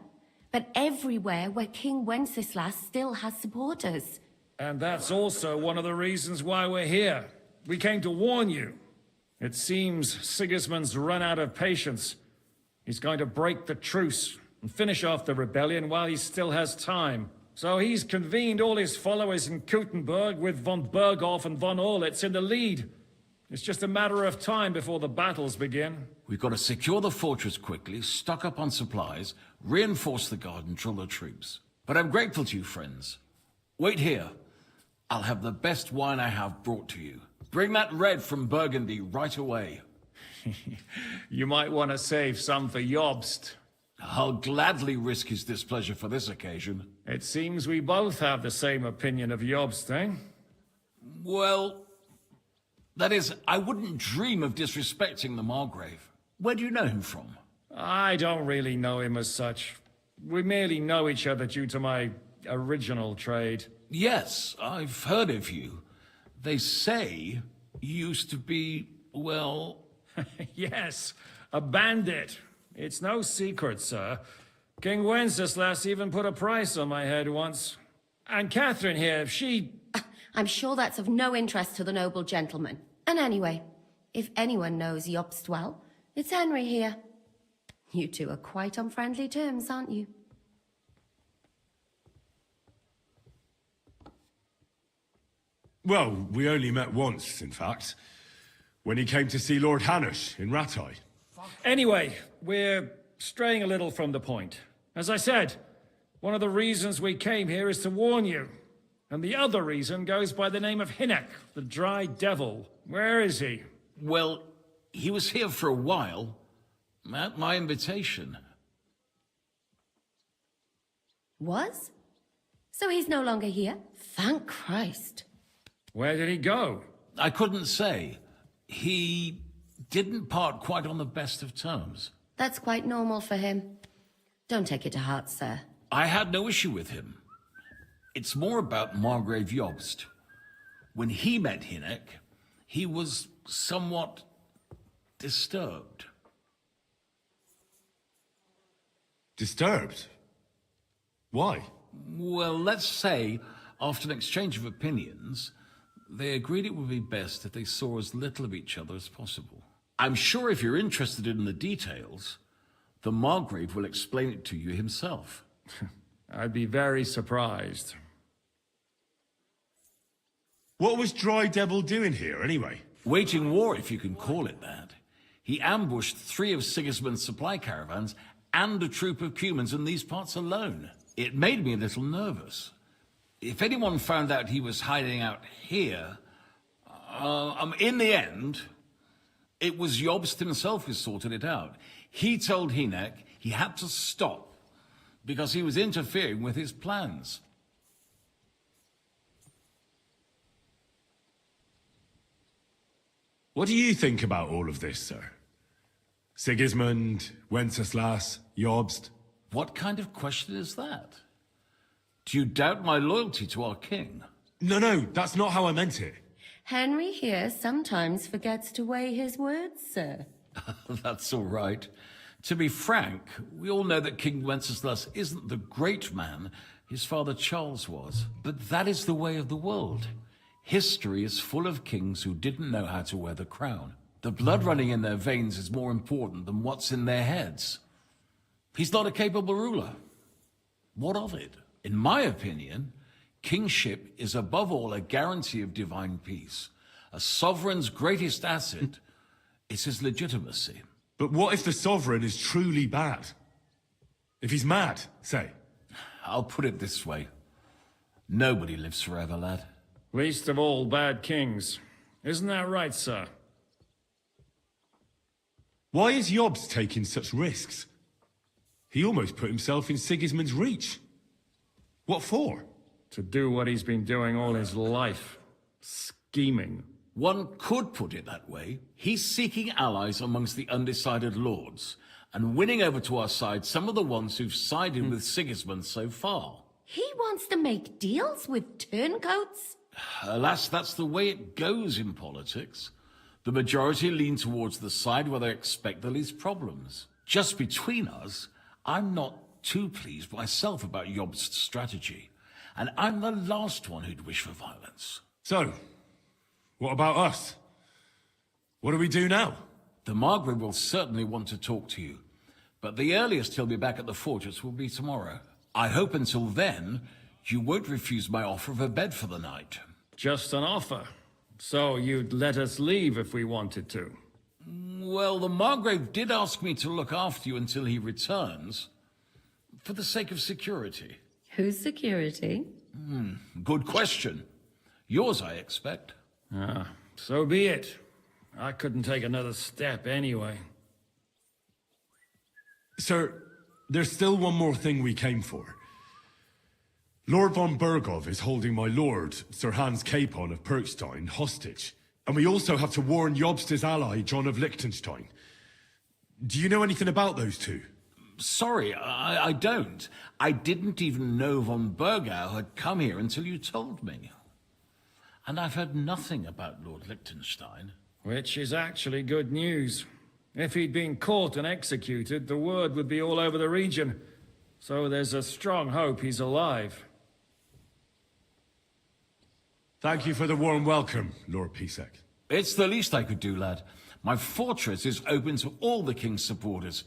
but everywhere where King Wenceslas still has supporters. And that's also one of the reasons why we're here. We came to warn you. It seems Sigismund's run out of patience. He's going to break the truce and finish off the rebellion while he still has time. So he's convened all his followers in Kuttenberg with von Berghoff and von Orlitz in the lead. It's just a matter of time before the battles begin. We've got to secure the fortress quickly, stock up on supplies, reinforce the guard and drill the troops. But I'm grateful to you, friends. Wait here. I'll have the best wine I have brought to you. Bring that red from Burgundy right away. You might want to save some for Jobst. I'll gladly risk his displeasure for this occasion. It seems we both have the same opinion of Jobst, eh? Well, that is, I wouldn't dream of disrespecting the Margrave. Where do you know him from? I don't really know him as such. We merely know each other due to my original trade. Yes, I've heard of you. They say you used to be, well... Yes, a bandit. It's no secret, sir. King Wenceslas even put a price on my head once. And Catherine here, she... I'm sure that's of no interest to the noble gentleman. And anyway, if anyone knows Jobst well, it's Henry here. You two are quite on friendly terms, aren't you? Well, we only met once, in fact. When he came to see Lord Hanush in Rattay. Anyway, we're straying a little from the point. As I said, one of the reasons we came here is to warn you. And the other reason goes by the name of Hinnek, the Dry Devil. Where is he? Well, he was here for a while, at my invitation. Was? So he's no longer here? Thank Christ. Where did he go? I couldn't say. He didn't part quite on the best of terms. That's quite normal for him. Don't take it to heart, sir. I had no issue with him. It's more about Margrave Jobst. When he met Hinnek, he was somewhat disturbed. Disturbed? Why? Well, let's say After an exchange of opinions, they agreed it would be best if they saw as little of each other as possible. I'm sure if you're interested in the details, the Margrave will explain it to you himself. I'd be very surprised. What was Dry Devil doing here, anyway? Waging war, if you can call it that. He ambushed 3 of Sigismund's supply caravans and a troop of Cumans in these parts alone. It made me a little nervous. If anyone found out he was hiding out here, in the end, it was Jobst himself who sorted it out. He told Hynek he had to stop because he was interfering with his plans. What do you think about all of this, sir? Sigismund, Wenceslas, Jobst? What kind of question is that? Do you doubt my loyalty to our king? No, that's not how I meant it. Henry here sometimes forgets to weigh his words, sir. That's all right. To be frank, we all know that King Wenceslas isn't the great man his father Charles was. But that is the way of the world. History is full of kings who didn't know how to wear the crown. The blood running in their veins is more important than what's in their heads. He's not a capable ruler. What of it? In my opinion, kingship is above all a guarantee of divine peace. A sovereign's greatest asset is his legitimacy. But what if the sovereign is truly bad? If he's mad, say? I'll put it this way. Nobody lives forever, lad. Least of all bad kings. Isn't that right, sir? Why is Jobst taking such risks? He almost put himself in Sigismund's reach. What for? To do what he's been doing all his life. Scheming. One could put it that way. He's seeking allies amongst the undecided lords, and winning over to our side some of the ones who've sided with Sigismund so far. He wants to make deals with turncoats? Alas, that's the way it goes in politics. The majority lean towards the side where they expect the least problems. Just between us, I'm not too pleased myself about Jobst's strategy, and I'm the last one who'd wish for violence. So, what about us? What do we do now? The Margrave will certainly want to talk to you, but the earliest he'll be back at the fortress will be tomorrow. I hope until then, you won't refuse my offer of a bed for the night. Just an offer. So you'd let us leave if we wanted to? Well, the Margrave did ask me to look after you until he returns, for the sake of security. Whose security? Good question. Yours, I expect. So be it. I couldn't take another step anyway. Sir, there's still one more thing we came for. Lord von Bergov is holding my lord, Sir Hans Capon of Perkstein, hostage. And we also have to warn Jobst's ally, John of Liechtenstein. Do you know anything about those two? Sorry, I don't. I didn't even know von Bergau had come here until you told me. And I've heard nothing about Lord Liechtenstein. Which is actually good news. If he'd been caught and executed, the word would be all over the region. So there's a strong hope he's alive. Thank you for the warm welcome, Lord Pisek. It's the least I could do, lad. My fortress is open to all the king's supporters,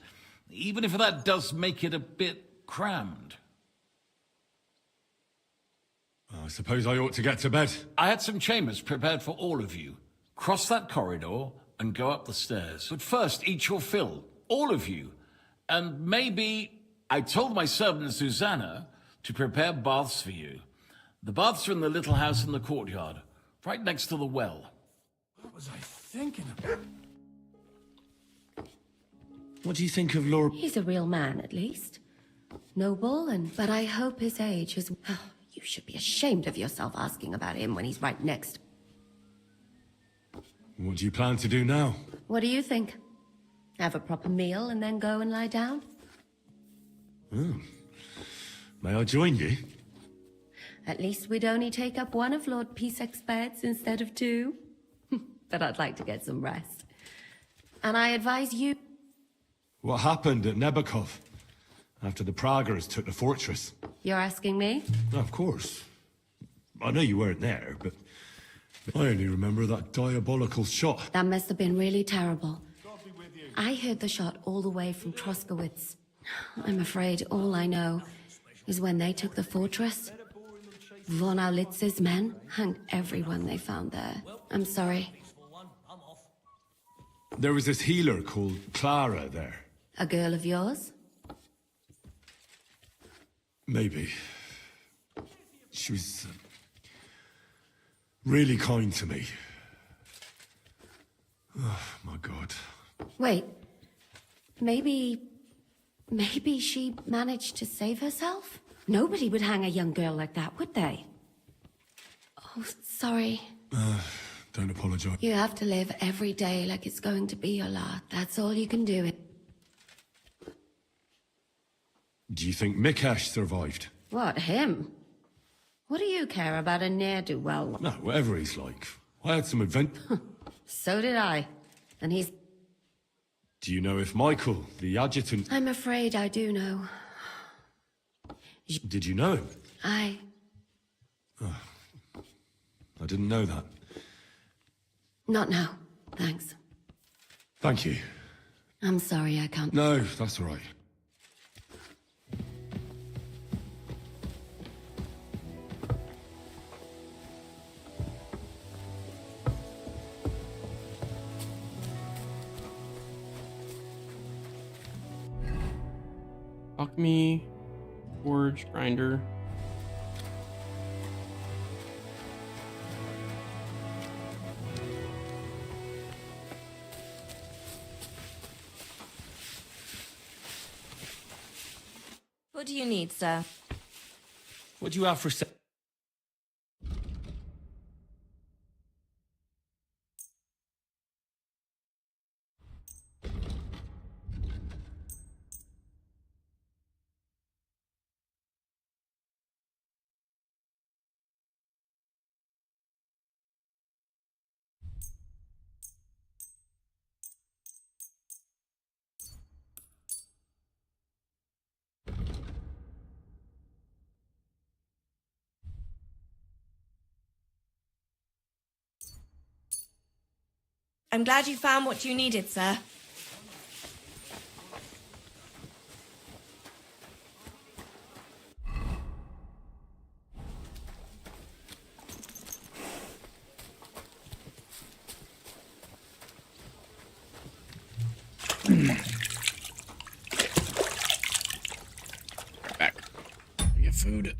even if that does make it a bit crammed. I suppose I ought to get to bed. I had some chambers prepared for all of you. Cross that corridor and go up the stairs. But first, eat your fill, all of you. And maybe I told my servant Susanna to prepare baths for you. The baths are in the little house in the courtyard, right next to the well. What was I thinking about? What do you think of Lord... He's a real man, at least. Noble, but I hope his age is... Oh, you should be ashamed of yourself asking about him when he's right next. What do you plan to do now? What do you think? Have a proper meal and then go and lie down? May I join you? At least we'd only take up one of Lord Pisek's beds instead of two. But I'd like to get some rest. And I advise you... What happened at Nebakov after the Praguers took the fortress? You're asking me? Of course. I know you weren't there, but I only remember that diabolical shot. That must have been really terrible. I heard the shot all the way from Troskowitz. I'm afraid all I know is when they took the fortress, Von Aulitz's men hanged everyone they found there. I'm sorry. There was this healer called Clara there. A girl of yours? Maybe. She was really kind to me. Oh, my God. Wait. Maybe she managed to save herself? Nobody would hang a young girl like that, would they? Oh, sorry. Don't apologize. You have to live every day like it's going to be your last. That's all you can do. Do you think Mikash survived? What, him? What do you care about a ne'er-do-well? No, whatever he's like. I had some adventure. So did I. And he's... Do you know if Michael, the adjutant... I'm afraid I do know. Did you know him? I didn't know that. Not now, thanks. Thank you. I'm sorry I can't... No, that's all right. Alchemy, forge, grinder. What do you need, sir? What do you have for I'm glad you found what you needed, sir. Back. Get food.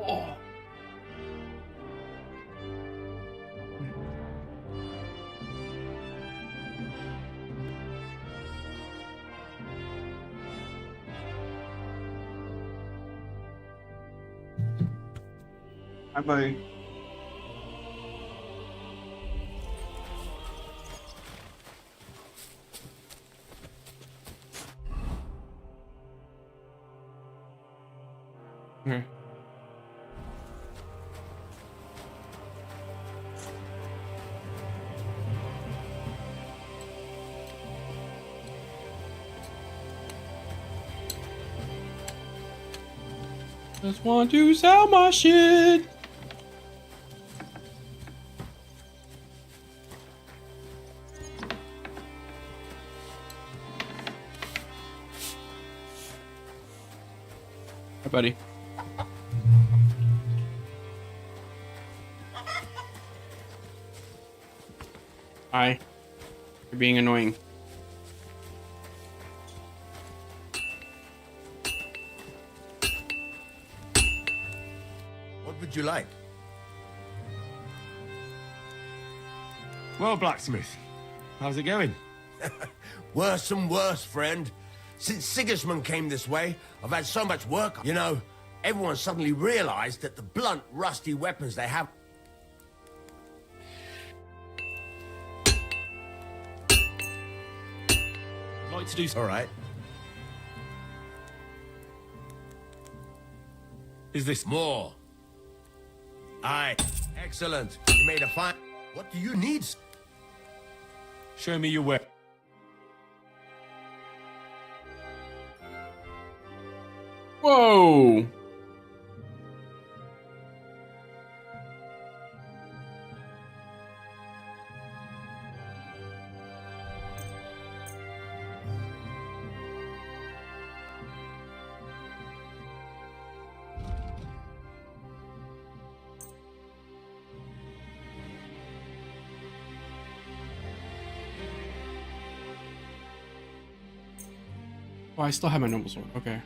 Oh. Hi, buddy. Okay. Just want to sell my shit. Hi, buddy. Hi. You're being annoying. What would you like? Well, blacksmith, how's it going? Worse and worse, friend. Since Sigismund came this way, I've had so much work. You know, everyone suddenly realized that the blunt, rusty weapons they have... I'd like to do... All right. Is this... More. Aye. Excellent. You made a fine... What do you need? Show me your weapon. Whoa. Oh, I still have my noble sword. Okay.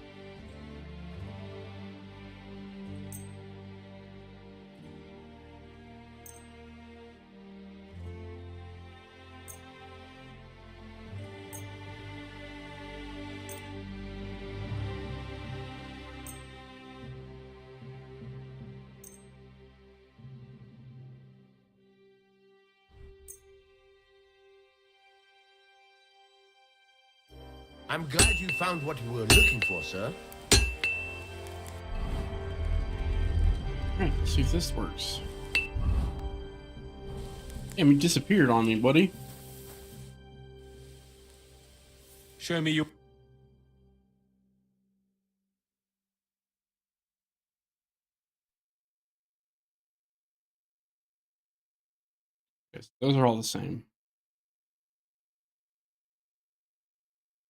I'm glad you found what you were looking for, sir. Alright, let's see if this works. Damn, you disappeared on me, buddy. Show me your... Yes, those are all the same.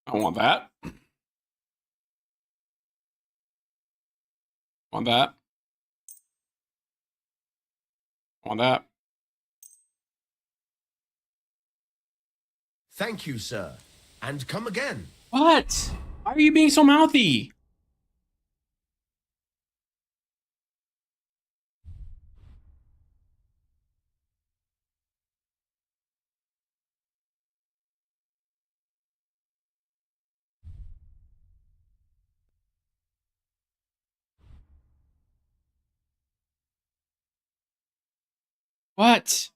I want that. Want that. Want that. Thank you, sir. And come again. What? Why are you being so mouthy? What?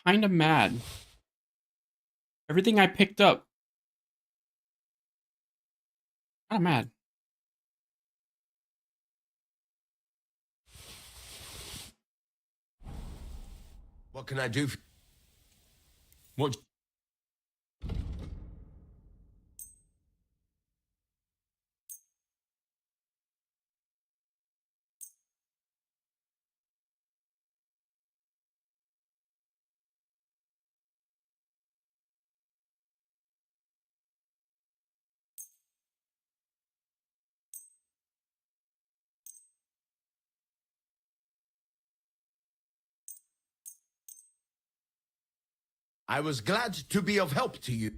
kind of mad. Everything I picked up. Kind of mad. What can I do for... What? I was glad to be of help to you.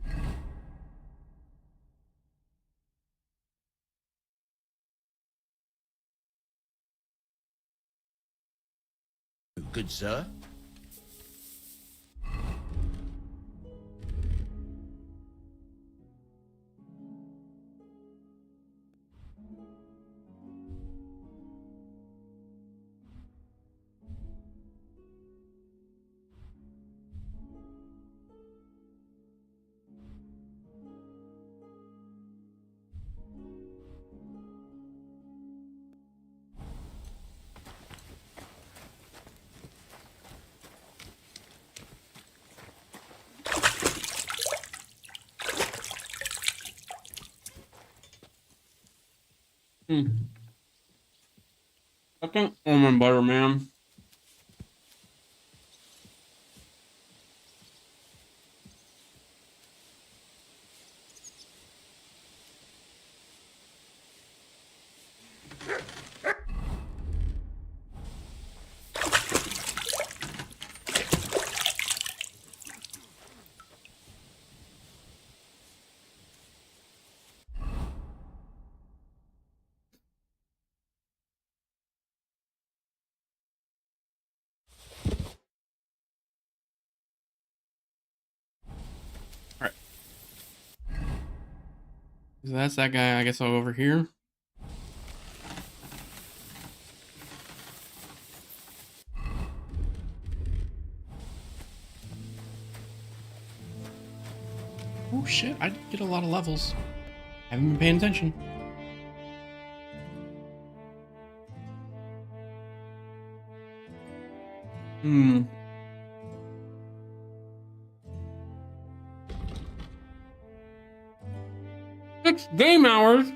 Good sir. Fucking almond butter, man. Alright. So that's that guy. I guess I'll go over here. Oh shit, I did get a lot of levels. Haven't been paying attention. Hmm. 6 game hours?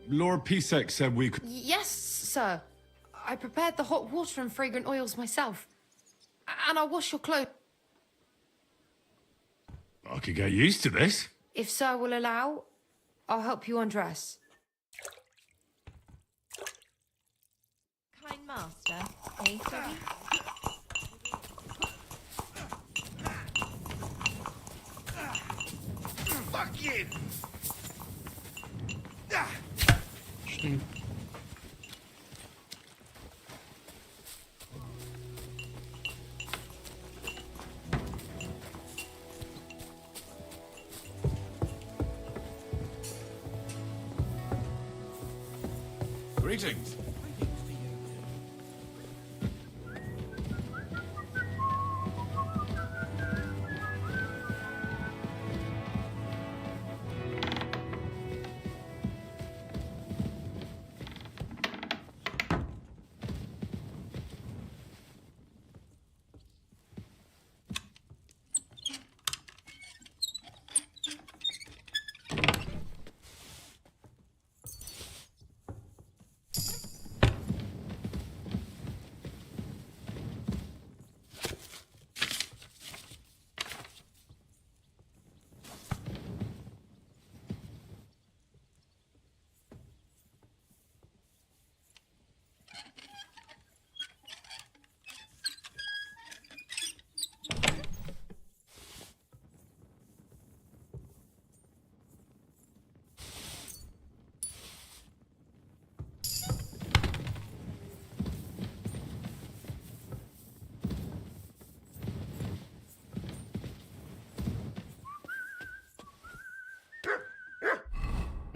Lord Pisek said we could... Yes, sir. I prepared the hot water and fragrant oils myself. And I'll wash your clothes. I could get used to this. If sir will allow, I'll help you undress. Kind master, eh, sorry? Fuck you! Greetings.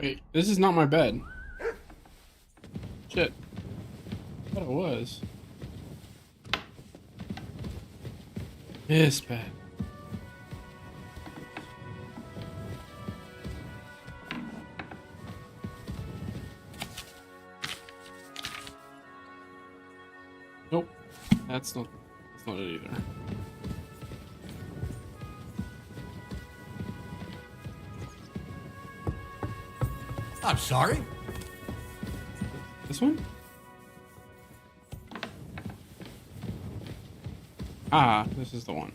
Wait, this is not my bed. Shit. I thought it was. This bed. Nope. That's not it either. I'm sorry. This one? Ah, this is the one.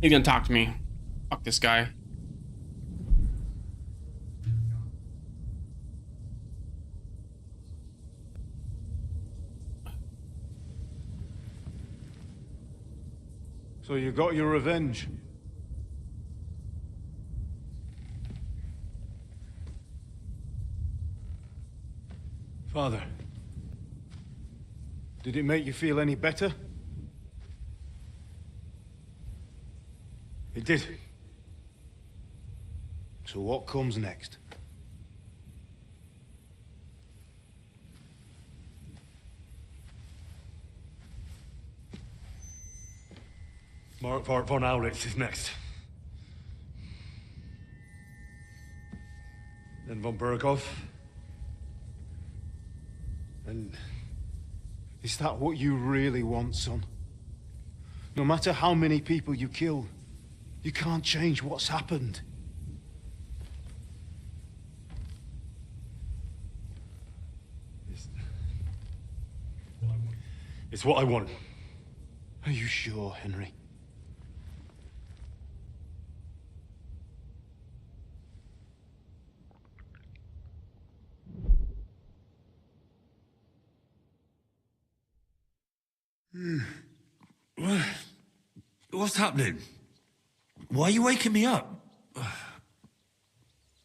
He's gonna talk to me. Fuck this guy. So you got your revenge? Father, did it make you feel any better? It did. So what comes next? Mark von Aulitz is next. Then von Burgov. And is that what you really want, son? No matter how many people you kill, you can't change what's happened. It's what I want. Are you sure, Henry? What's happening? Why are you waking me up?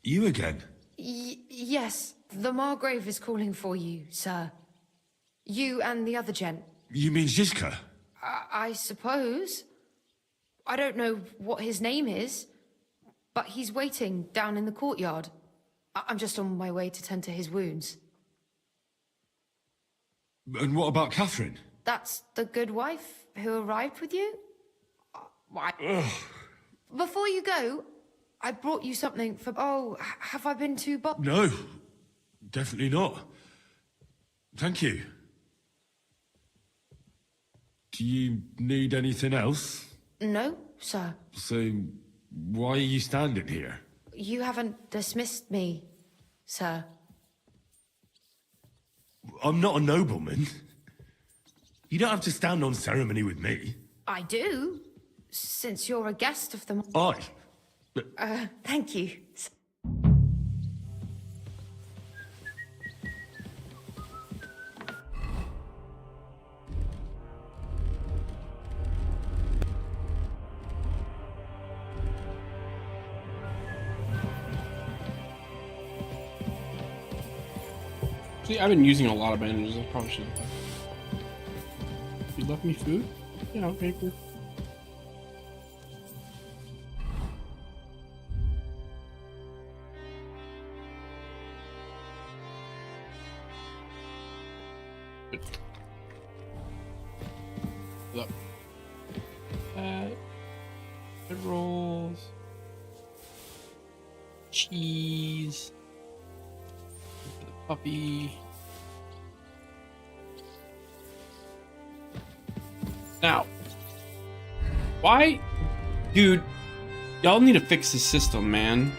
You again? Yes, the Margrave is calling for you, sir. You and the other gent. You mean Zizka? I suppose. I don't know what his name is, but he's waiting down in the courtyard. I'm just on my way to tend to his wounds. And what about Catherine? That's the good wife who arrived with you? Why? Before you go, I brought you something for... Oh, have I been too No, definitely not. Thank you. Do you need anything else? No, sir. So, why are you standing here? You haven't dismissed me, sir. I'm not a nobleman. You don't have to stand on ceremony with me. I do, since you're a guest of the... Thank you. See, I've been using a lot of bandages. I probably should have. You left me food? Yeah, okay, cool. Look. Bread rolls. Cheese. Puppy. Now, why, dude? Y'all need to fix the system, man.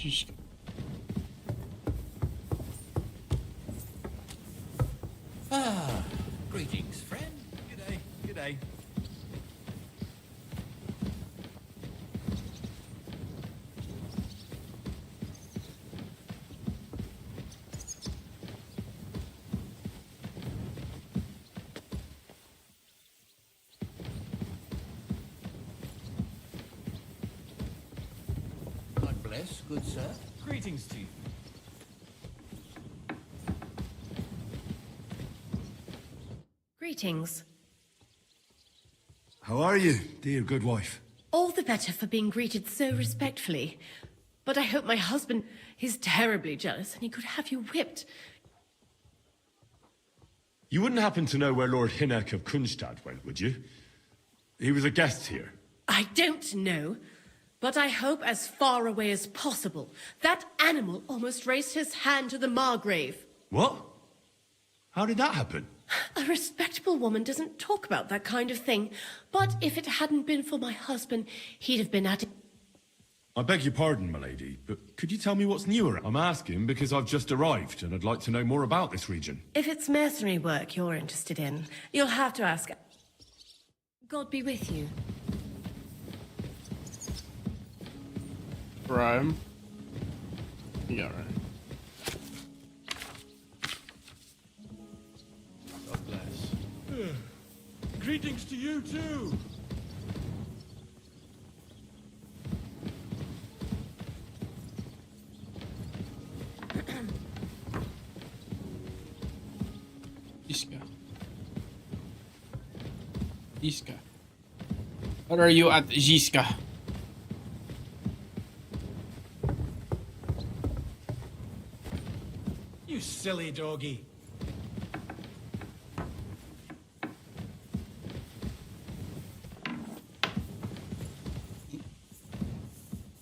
Just Ah, greetings, friend. G'day, g'day. God bless, good sir. Greetings to you. Greetings. How are you, dear good wife? All the better for being greeted so respectfully. But I hope my husband is terribly jealous and he could have you whipped. You wouldn't happen to know where Lord Hinnock of Kunstad went, would you? He was a guest here. I don't know, but I hope as far away as possible. That animal almost raised his hand to the Margrave. What? How did that happen? A respectable woman doesn't talk about that kind of thing. But if it hadn't been for my husband, he'd have been at it. I beg your pardon, milady, but could you tell me what's newer? I'm asking because I've just arrived and I'd like to know more about this region. If it's mercenary work you're interested in, you'll have to ask. God be with you. Right. Yeah, right. God bless. Greetings to you too. Iska. Iska. What are you at, Jiska? You silly doggy.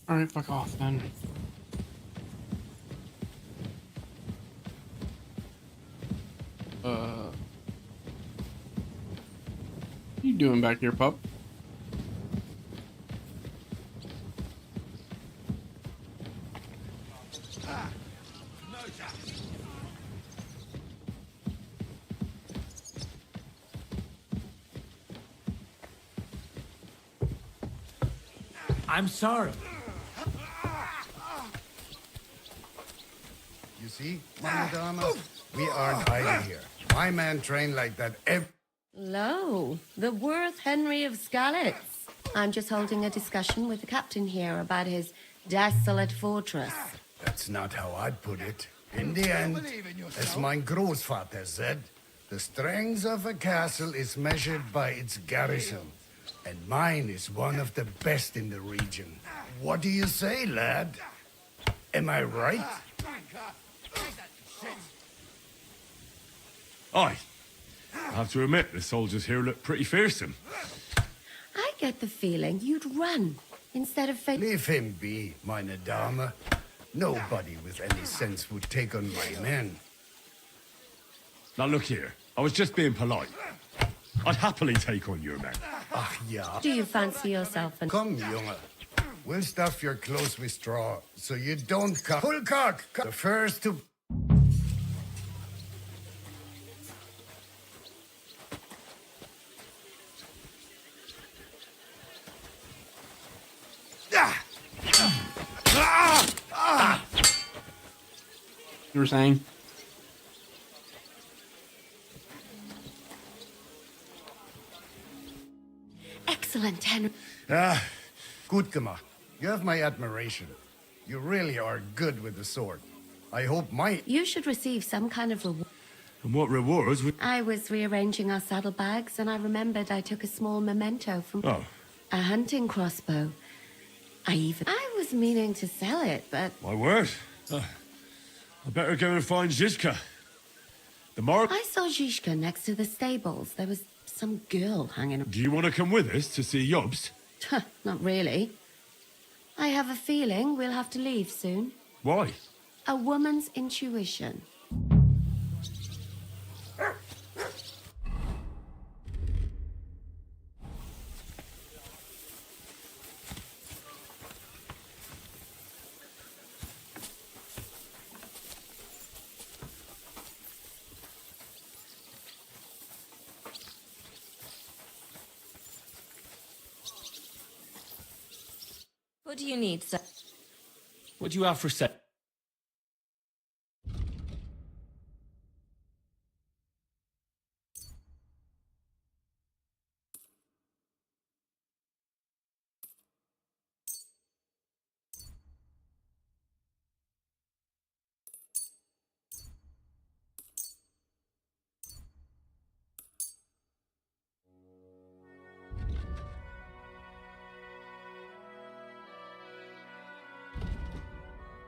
Alright, fuck off then. What you doing back here, pup? I'm sorry. You see, Madama, we aren't idle here. My man trained like that Lo, the worth Henry of Skalitz. I'm just holding a discussion with the captain here about his desolate fortress. That's not how I'd put it. In the end, as my großvater said, the strength of a castle is measured by its garrison. And mine is one of the best in the region. What do you say, lad? Am I right? Aye. I have to admit, the soldiers here look pretty fearsome. I get the feeling you'd run instead of face. Leave him be, meine Dame. Nobody with any sense would take on my men. Now look here, I was just being polite. I'd happily take on your men. Ach ja. Do you fancy yourself an... Come, Junge. We'll stuff your clothes with straw, so you don't come. Pull cock! The first to... You were saying? Excellent, Henry. Gut gemacht. You have my admiration. You really are good with the sword. I hope my... You should receive some kind of reward. And what rewards would... I was rearranging our saddlebags and I remembered I took a small memento from... Oh. A hunting crossbow. I was meaning to sell it, but... My word. I better go and find Zizka. The mark... I saw Zizka next to the stables. There was some girl hanging... Do you want to come with us to see Yobs? Not really. I have a feeling we'll have to leave soon. Why? A woman's intuition. What do you need, sir? What do you have for sale?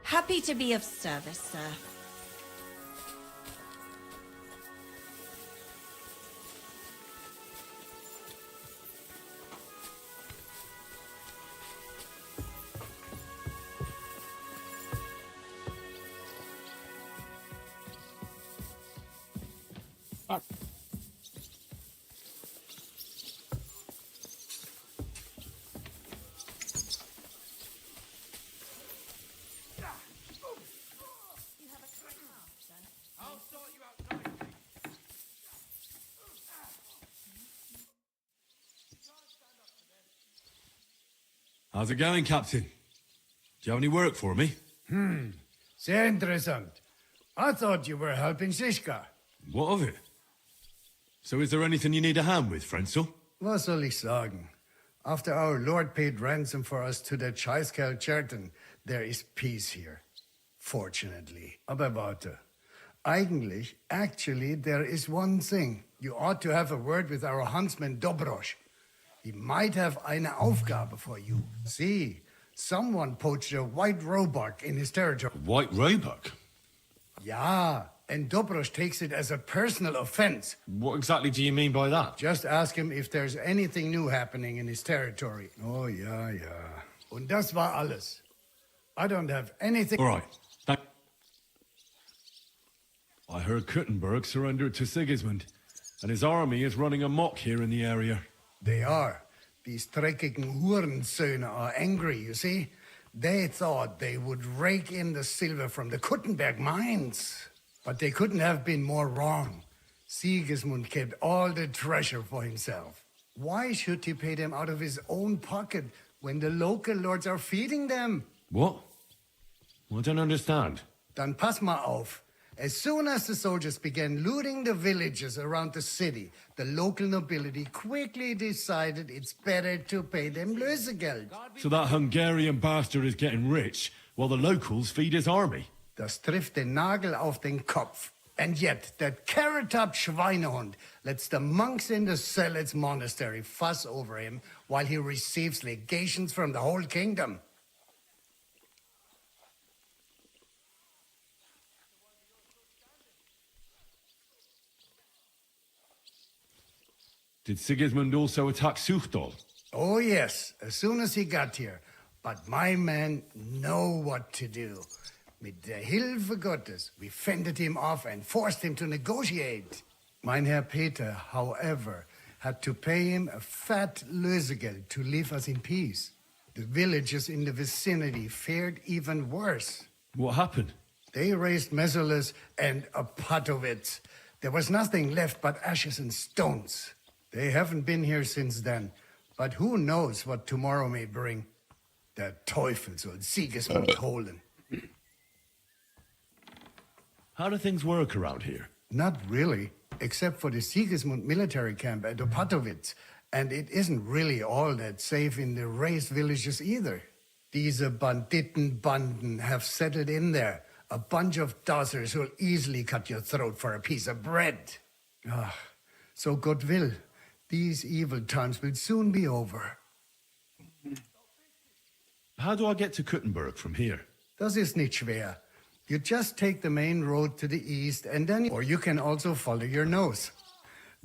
Happy to be of service, sir. How's it going, Captain? Do you have any work for me? Sehr interessant. I thought you were helping Siska. What of it? So is there anything you need a hand with, Frenzel? Was soll ich sagen? After our Lord paid ransom for us to the Scheißkerl Cherton, there is peace here. Fortunately. Aber warte. Actually, there is one thing. You ought to have a word with our huntsman Dobrosch. He might have eine Aufgabe for you. See, someone poached a white roebuck in his territory. White roebuck? Yeah, and Dobrosch takes it as a personal offense. What exactly do you mean by that? Just ask him if there's anything new happening in his territory. Oh, ja. Und das war alles. I don't have anything... All right. I heard Kuttenberg surrendered to Sigismund, and his army is running amok here in the area. They are. These dreckigen Hurensöhne are angry, you see? They thought they would rake in the silver from the Kuttenberg mines. But they couldn't have been more wrong. Sigismund kept all the treasure for himself. Why should he pay them out of his own pocket when the local lords are feeding them? What? I don't understand. Dann pass mal auf. As soon as the soldiers began looting the villages around the city, the local nobility quickly decided it's better to pay them Lösegeld. So that Hungarian bastard is getting rich, while the locals feed his army? Das trifft den Nagel auf den Kopf. And yet, that carrot-top Schweinehund lets the monks in the Zealots monastery fuss over him while he receives legations from the whole kingdom. Did Sigismund also attack Suchdol? Oh yes, as soon as he got here. But my men know what to do. Mit der Hilfe Gottes, we fended him off and forced him to negotiate. Mein Herr Peter, however, had to pay him a fat Lösegeld to leave us in peace. The villagers in the vicinity fared even worse. What happened? They raised Mesolis and Opatowitz. There was nothing left but ashes and stones. They haven't been here since then, but who knows what tomorrow may bring. Der Teufel soll Sigismund holen. How do things work around here? Not really, except for the Sigismund military camp at Opatowitz. And it isn't really all that safe in the raised villages either. These Banditenbanden have settled in there. A bunch of dossers who'll easily cut your throat for a piece of bread. Ah, so God will. These evil times will soon be over. How do I get to Kuttenberg from here? Das ist nicht schwer. You just take the main road to the east and then... Or you can also follow your nose.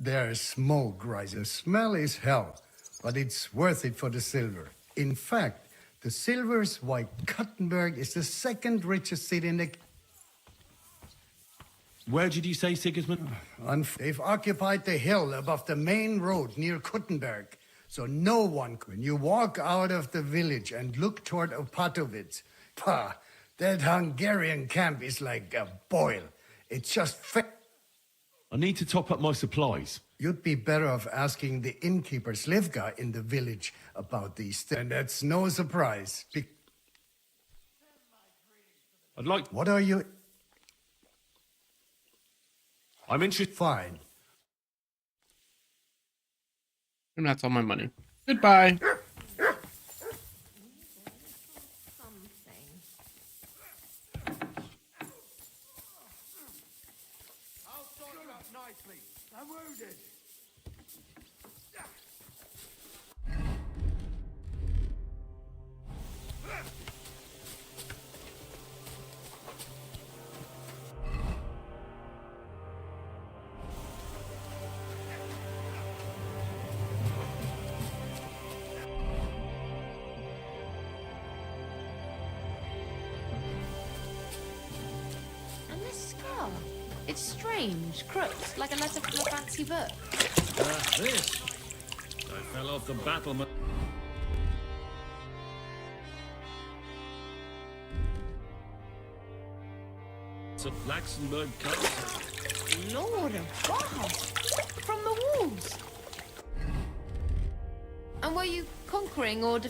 There's smoke rising. The smell is hell, but it's worth it for the silver. In fact, the silver's why Kuttenberg is the second richest city in the... Where did you say, Sigismund? They've occupied the hill above the main road near Kuttenberg. So no one, when you walk out of the village and look toward Opatowitz, that Hungarian camp is like a boil. It's just I need to top up my supplies. You'd be better off asking the innkeeper Slivka in the village about these things. And that's no surprise. I'd like... What are you... I'm interested... Fine. And that's all my money. Goodbye. I'm wounded. And this scar? It's strange, crooked, like a letter from a fancy book. This. I fell off the battlement. It's a Laxenberg castle. Lord of God! From the walls! And were you conquering or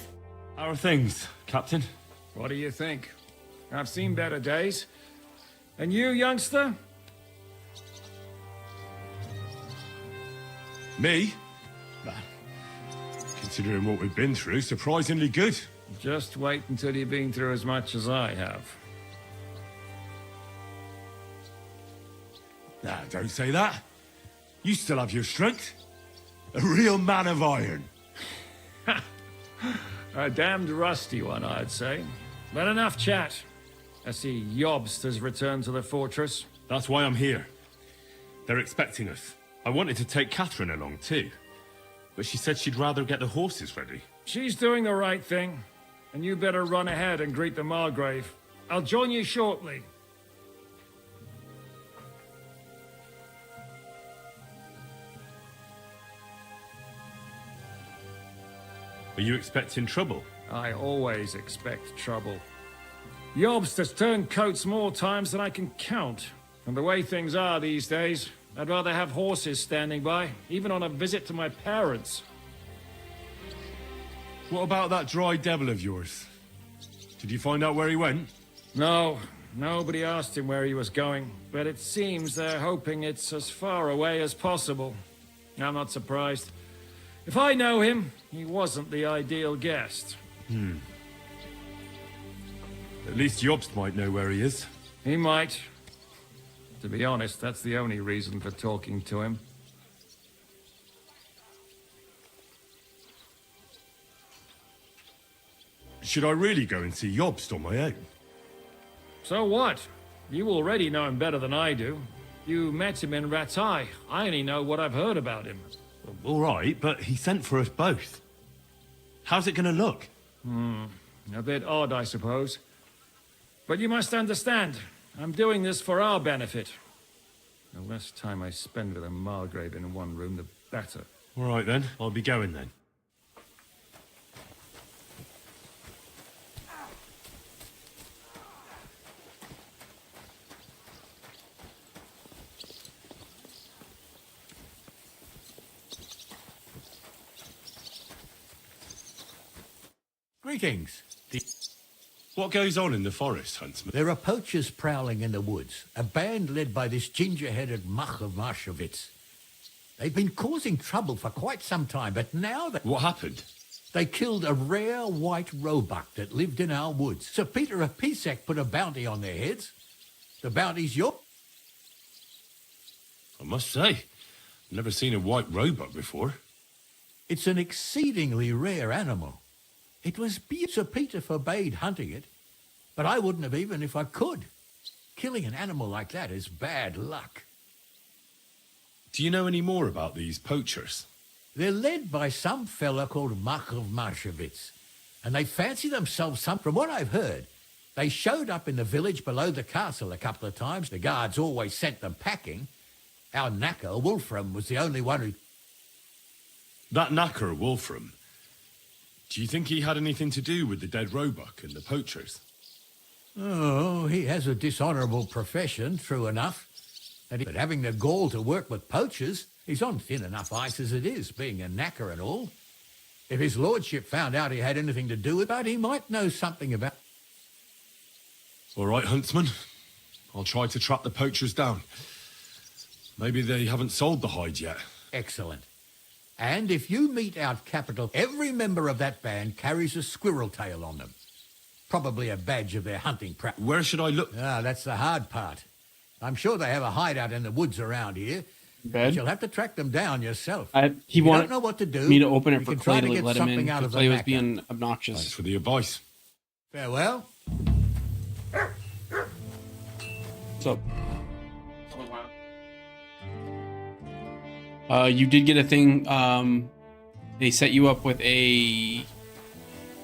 How are things, Captain? What do you think? I've seen better days. And you, youngster? Me? Considering what we've been through, surprisingly good. Just wait until you've been through as much as I have. Nah, don't say that. You still have your strength. A real man of iron. A damned rusty one, I'd say. But enough chat. I see Jobst has returned to the fortress. That's why I'm here. They're expecting us. I wanted to take Catherine along too, but she said she'd rather get the horses ready. She's doing the right thing, and you better run ahead and greet the Margrave. I'll join you shortly. Are you expecting trouble? I always expect trouble. Jobst has turned coats more times than I can count. And the way things are these days, I'd rather have horses standing by, even on a visit to my parents. What about that dry devil of yours? Did you find out where he went? No, nobody asked him where he was going, but it seems they're hoping it's as far away as possible. I'm not surprised. If I know him, he wasn't the ideal guest. At least Jobst might know where he is. He might. To be honest, that's the only reason for talking to him. Should I really go and see Jobst on my own? So what? You already know him better than I do. You met him in Ratai. I only know what I've heard about him. All right, but he sent for us both. How's it gonna look? A bit odd, I suppose. But you must understand, I'm doing this for our benefit. The less time I spend with a Margrave in one room, the better. All right then, I'll be going then. Greetings. What goes on in the forest, Huntsman? There are poachers prowling in the woods, a band led by this ginger-headed Mach of Marshowitz. They've been causing trouble for quite some time, but now they... What happened? They killed a rare white roebuck that lived in our woods. Sir Peter of Pisek put a bounty on their heads. The bounty's yours. I must say, I've never seen a white roebuck before. It's an exceedingly rare animal. It was Sir Peter forbade hunting it, but I wouldn't have even if I could. Killing an animal like that is bad luck. Do you know any more about these poachers? They're led by some fella called Mach of Marshowitz, and they fancy themselves some... From what I've heard, they showed up in the village below the castle a couple of times. The guards always sent them packing. Our knacker, Wolfram, was the only one who... That knacker, Wolfram, do you think he had anything to do with the dead roebuck and the poachers? Oh, he has a dishonourable profession, true enough. But having the gall to work with poachers, He's on thin enough ice as it is, being a knacker and all. If his lordship found out he had anything to do with it, he might know something about... All right, huntsman. I'll try to track the poachers down. Maybe they haven't sold the hide yet. Excellent. And if you mete out capital, every member of that band carries a squirrel tail on them. Probably a badge of their hunting practice. Where should I look? Ah, that's the hard part. I'm sure they have a hideout in the woods around here. Bed? But you'll have to track them down yourself. He wanted don't know what to do. me to open it we for can try Clay to to get let him in. something out But of Clay the was macker. being obnoxious. Thanks for the advice. Farewell. What's up? You did get a thing. They set you up with a.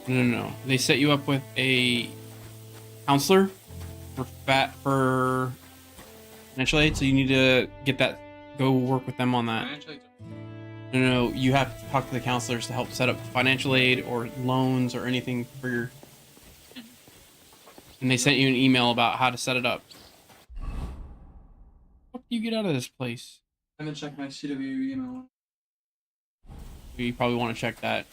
No. They set you up with a counselor for financial aid. So you need to get that. Go work with them on that. No. You have to talk to the counselors to help set up financial aid or loans or anything for your. And they sent you an email about how to set it up. What do you get out of this place? I'm gonna check my CW email. You probably want to check that.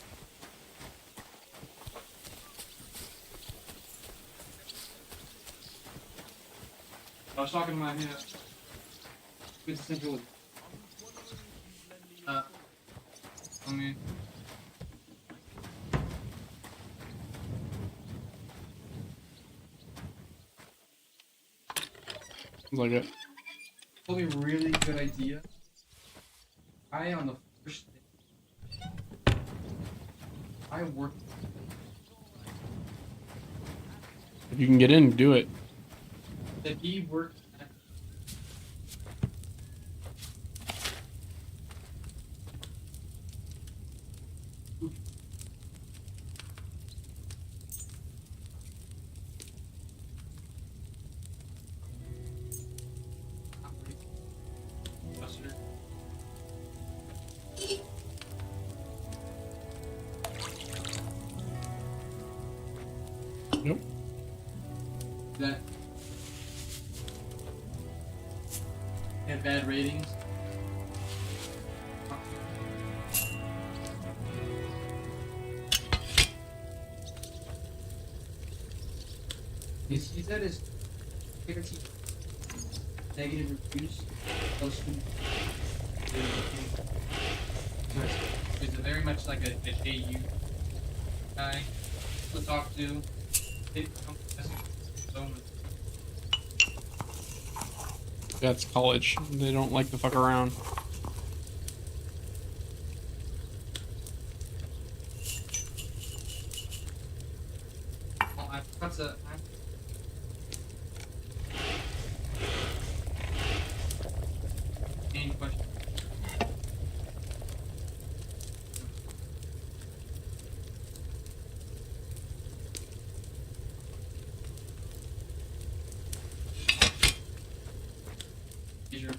I was talking to my good central. I mean. Like it. Probably a really good idea. I on the first day. I worked. If you can get in, do it. That he worked at. Nope. That have bad ratings. He said his favorite team negative reviews. Those students. He's very much like a AU guy to talk to. That's college. They don't like to fuck around. What's a any question? Sure.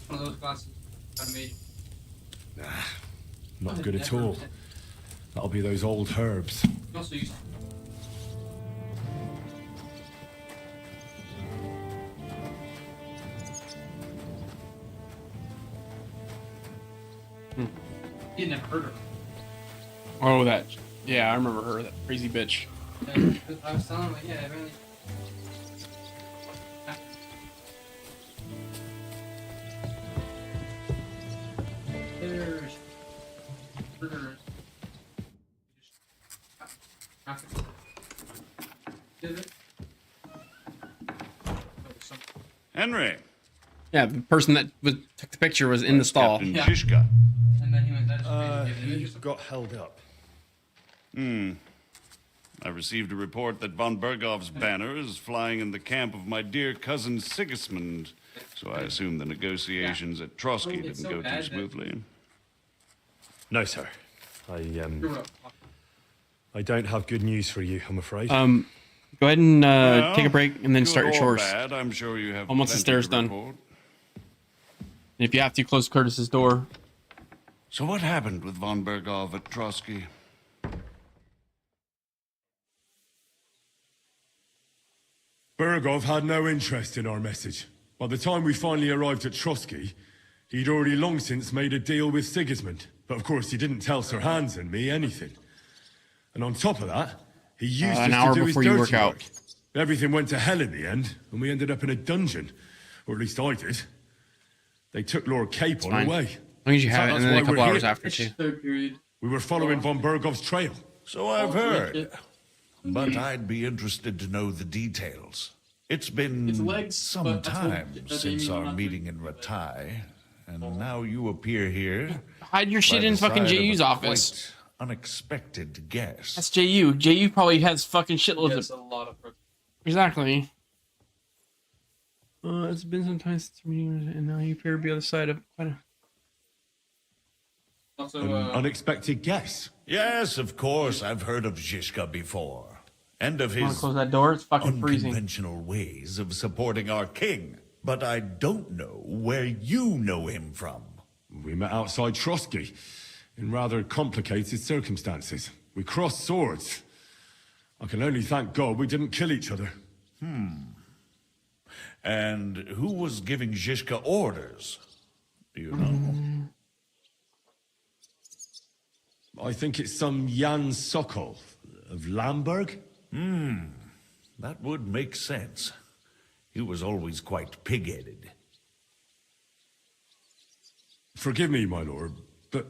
One of those glasses I made. Nah, not good at all. That'll be those old herbs. You also use. You never heard of her. Oh, that. Yeah, I remember her. That crazy bitch. Yeah, I was telling him, like, yeah, really. There's. Burger. Henry. Yeah, the person that took the picture was in the stall. Captain Yeah. Zizka. And then he went, that is He got held up. I received a report that von Bergov's banner is flying in the camp of my dear cousin Sigismund, so I assume the negotiations at Trotsky It's didn't so go bad too that- smoothly. No, sir. I don't have good news for you, I'm afraid. Go ahead and Well, take a break and then good start your or chores. bad, I'm sure you have Once the plenty stairs to done. report. And if you have to, close Curtis's door. So what happened with von Bergov at Trotsky? Bergov had no interest in our message. By the time we finally arrived at Trotsky, he'd already long since made a deal with Sigismund. But of course, he didn't tell Sir Hans and me anything. And on top of that, he used an us hour to do his before you dirty work out. work. Everything went to hell in the end, and we ended up in a dungeon. Or at least I did. They took Lord Capon fine. away. As long as you have it, and then a couple hours after, too. Third period. We were following von Bergov's trail. So I've heard. But I'd be interested to know the details. It's been some time since our meeting in Ratai, and now you appear here. Hide your shit by in the fucking side of JU's a office. quite unexpected guest. That's JU. JU probably has fucking shitloads Yes, of... a lot of... Exactly. It's been some time since meeting, and now you appear to be on the side of quite a... Also, An unexpected guess. Yes, of course, I've heard of Zhishka before. And of Wanna his close that door? It's fucking freezing. unconventional ways of supporting our king. But I don't know where you know him from. We met outside Trotsky, in rather complicated circumstances. We crossed swords. I can only thank God we didn't kill each other. And who was giving Zhishka orders? Do you know? I think it's some Jan Sokol of Lamberg. That would make sense. He was always quite pig-headed. Forgive me, my lord, but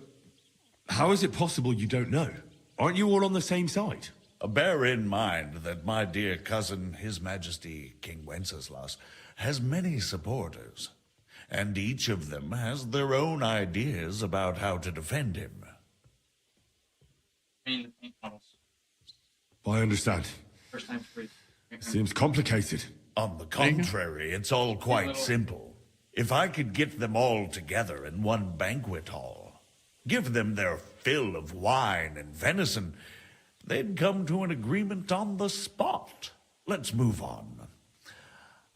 how is it possible you don't know? Aren't you all on the same side? Bear in mind that my dear cousin, His Majesty King Wenceslas, has many supporters, and each of them has their own ideas about how to defend him. the paint models. I understand. First time free. Seems complicated. On the contrary, it's all quite simple. If I could get them all together in one banquet hall, give them their fill of wine and venison, they'd come to an agreement on the spot. Let's move on.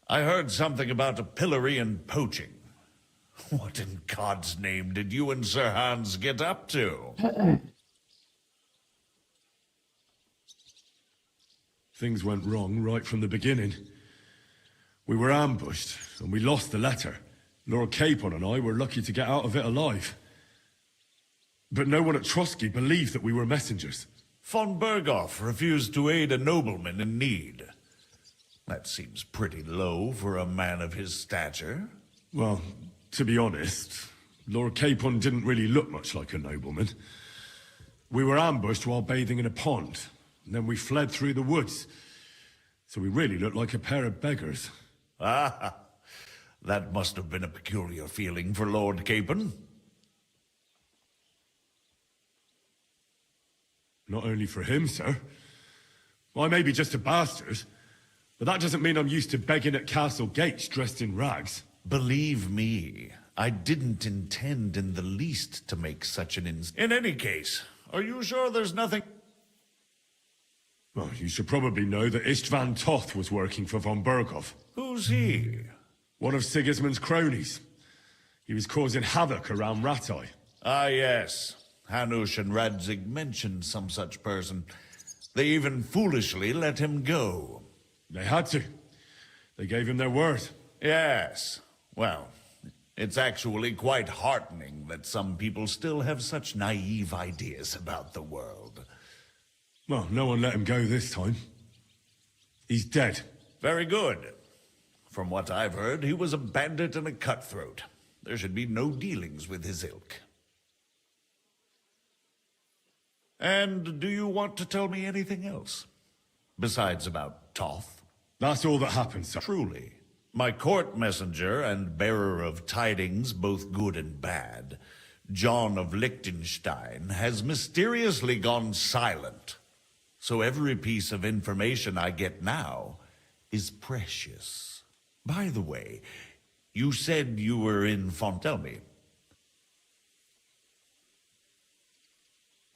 I heard something about a pillory and poaching. What in God's name did you and Sir Hans get up to? Things went wrong right from the beginning. We were ambushed, and we lost the letter. Lord Capon and I were lucky to get out of it alive. But no one at Trotsky believed that we were messengers. Von Berghoff refused to aid a nobleman in need. That seems pretty low for a man of his stature. Well, to be honest, Lord Capon didn't really look much like a nobleman. We were ambushed while bathing in a pond, and then we fled through the woods. So we really looked like a pair of beggars. Ah, that must have been a peculiar feeling for Lord Capon. Not only for him, sir. I may be just a bastard, but that doesn't mean I'm used to begging at castle gates dressed in rags. Believe me, I didn't intend in the least to make such an In any case, are you sure there's nothing... Well, you should probably know that Istvan Toth was working for von Berghoff. Who's he? One of Sigismund's cronies. He was causing havoc around Ratai. Ah, yes. Hanush and Radzig mentioned some such person. They even foolishly let him go. They had to. They gave him their word. Yes. Well, it's actually quite heartening that some people still have such naive ideas about the world. Well, no one let him go this time. He's dead. Very good. From what I've heard, he was a bandit and a cutthroat. There should be no dealings with his ilk. And do you want to tell me anything else? Besides about Toth? That's all that happened, sir. Truly. My court messenger and bearer of tidings, both good and bad, John of Liechtenstein, has mysteriously gone silent. So every piece of information I get now is precious. By the way, you said you were in Fontelme.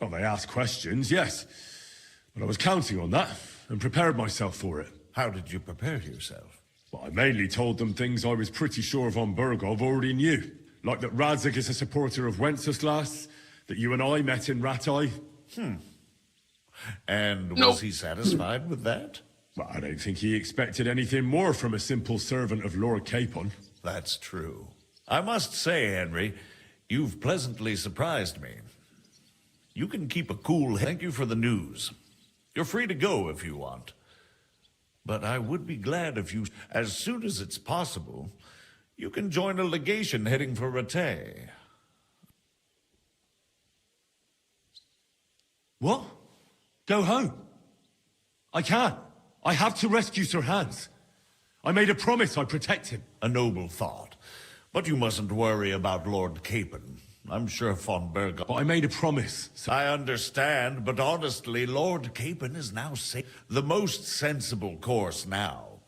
Well, they asked questions, yes. But I was counting on that, and prepared myself for it. How did you prepare yourself? Well, I mainly told them things I was pretty sure von Berghoff already knew. Like that Radzig is a supporter of Wenceslas, that you and I met in Ratai. And was he satisfied with that? But I don't think he expected anything more from a simple servant of Lord Capon. That's true. I must say, Henry, you've pleasantly surprised me. You can keep a cool head. Thank you for the news. You're free to go if you want. But I would be glad if you, as soon as it's possible, you can join a legation heading for Rattay. What? Go home? I can't. I have to rescue Sir Hans. I made a promise I'd protect him. A noble thought. But you mustn't worry about Lord Capon. I'm sure von Berg... But I made a promise. I understand, but honestly, Lord Capon is now safe. The most sensible course now.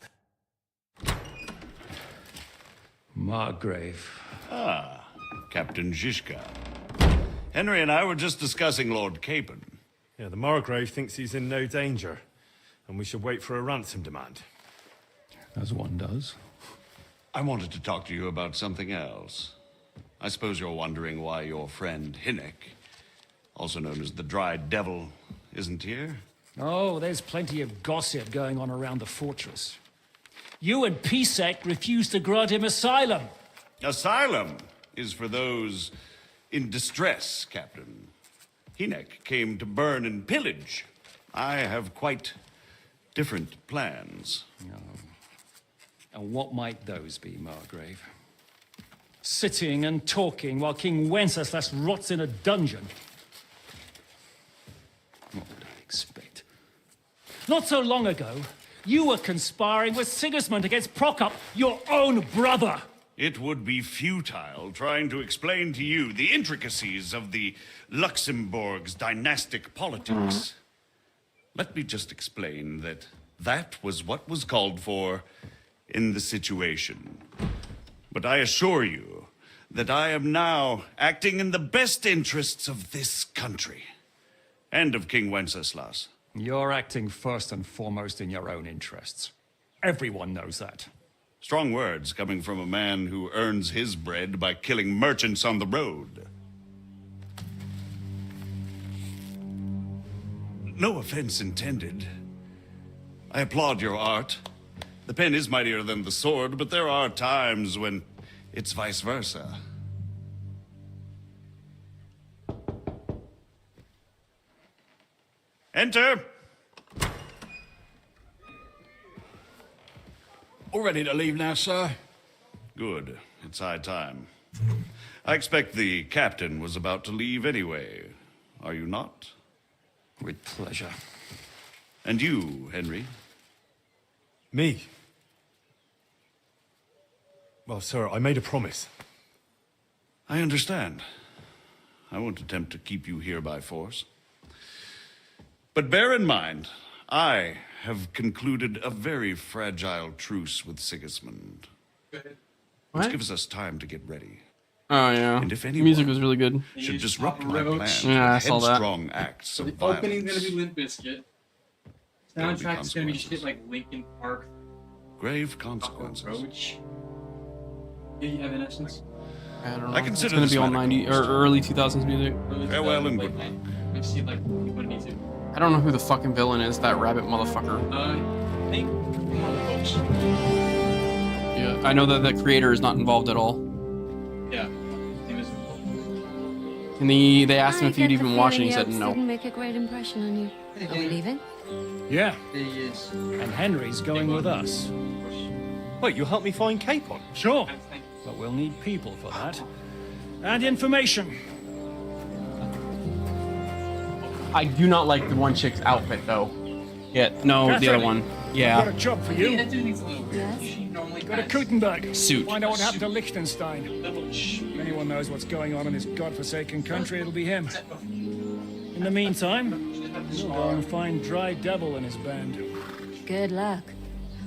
Margrave. Ah, Captain Zizka. Henry and I were just discussing Lord Capon. Yeah, the Margrave thinks he's in no danger, and we should wait for a ransom demand. As one does. I wanted to talk to you about something else. I suppose you're wondering why your friend Hinnek, also known as the Dried Devil, isn't here? Oh, there's plenty of gossip going on around the fortress. You and Pisek refused to grant him asylum. Asylum is for those in distress, Captain. Hinnek came to burn and pillage. I have quite different plans. And what might those be, Margrave? Sitting and talking while King Wenceslas rots in a dungeon. What would I expect? Not so long ago, you were conspiring with Sigismund against Prokop, your own brother. It would be futile trying to explain to you the intricacies of the Luxembourg's dynastic politics. Let me just explain that that was what was called for in the situation. But I assure you that I am now acting in the best interests of this country and of King Wenceslas. You're acting first and foremost in your own interests. Everyone knows that. Strong words coming from a man who earns his bread by killing merchants on the road. No offense intended. I applaud your art. The pen is mightier than the sword, but there are times when it's vice versa. Enter! All ready to leave now, sir? Good. It's high time. I expect the captain was about to leave anyway. Are you not? With pleasure. And you, Henry? Me? Well, sir, I made a promise. I understand. I won't attempt to keep you here by force. But bear in mind, I have concluded a very fragile truce with Sigismund. Which gives us time to get ready. Oh yeah. And if The anyone music was really good. should disrupt my plans Yeah, I with saw that. headstrong acts of The opening's violence, gonna be Limp Bizkit. There'll be Soundtrack's gonna be consequences. shit like Linkin Park, grave consequences. Roach. Evanescence. I don't know. I It's consider gonna this be all matter 90 or early 2000s music. Farewell and good luck. I've seen like what needs to. I don't know who the fucking villain is. That rabbit motherfucker. I think one of the folks. Yeah, I know that the creator is not involved at all. Yeah. He was. And they asked him I if he'd get the even watch it, and he feeling said the no. Elves didn't make a great impression on you. Are we leaving? Yeah. He is. And Henry's going with us. Wait, you'll help me find Capon? Sure. But we'll need people for that. And information. I do not like the one chick's outfit though. Yeah, no, the Catherine, other one. I've Yeah. got a job for Yeah, you. that dude needs a little weird. She normally Go to has- Kutenberg. Suit. Find out what happened to Liechtenstein. If anyone knows what's going on in this godforsaken country, it'll be him. In the meantime, we'll go and find Dry Devil and his band. Good luck.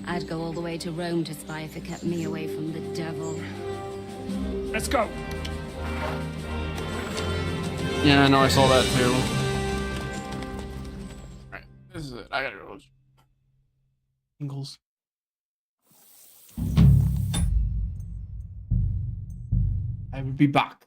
I'd go all the way to Rome to spy if it kept me away from the devil. Let's go. Yeah, I know. I saw that too. Alright, this is it. I gotta go. Ingles. I will be back.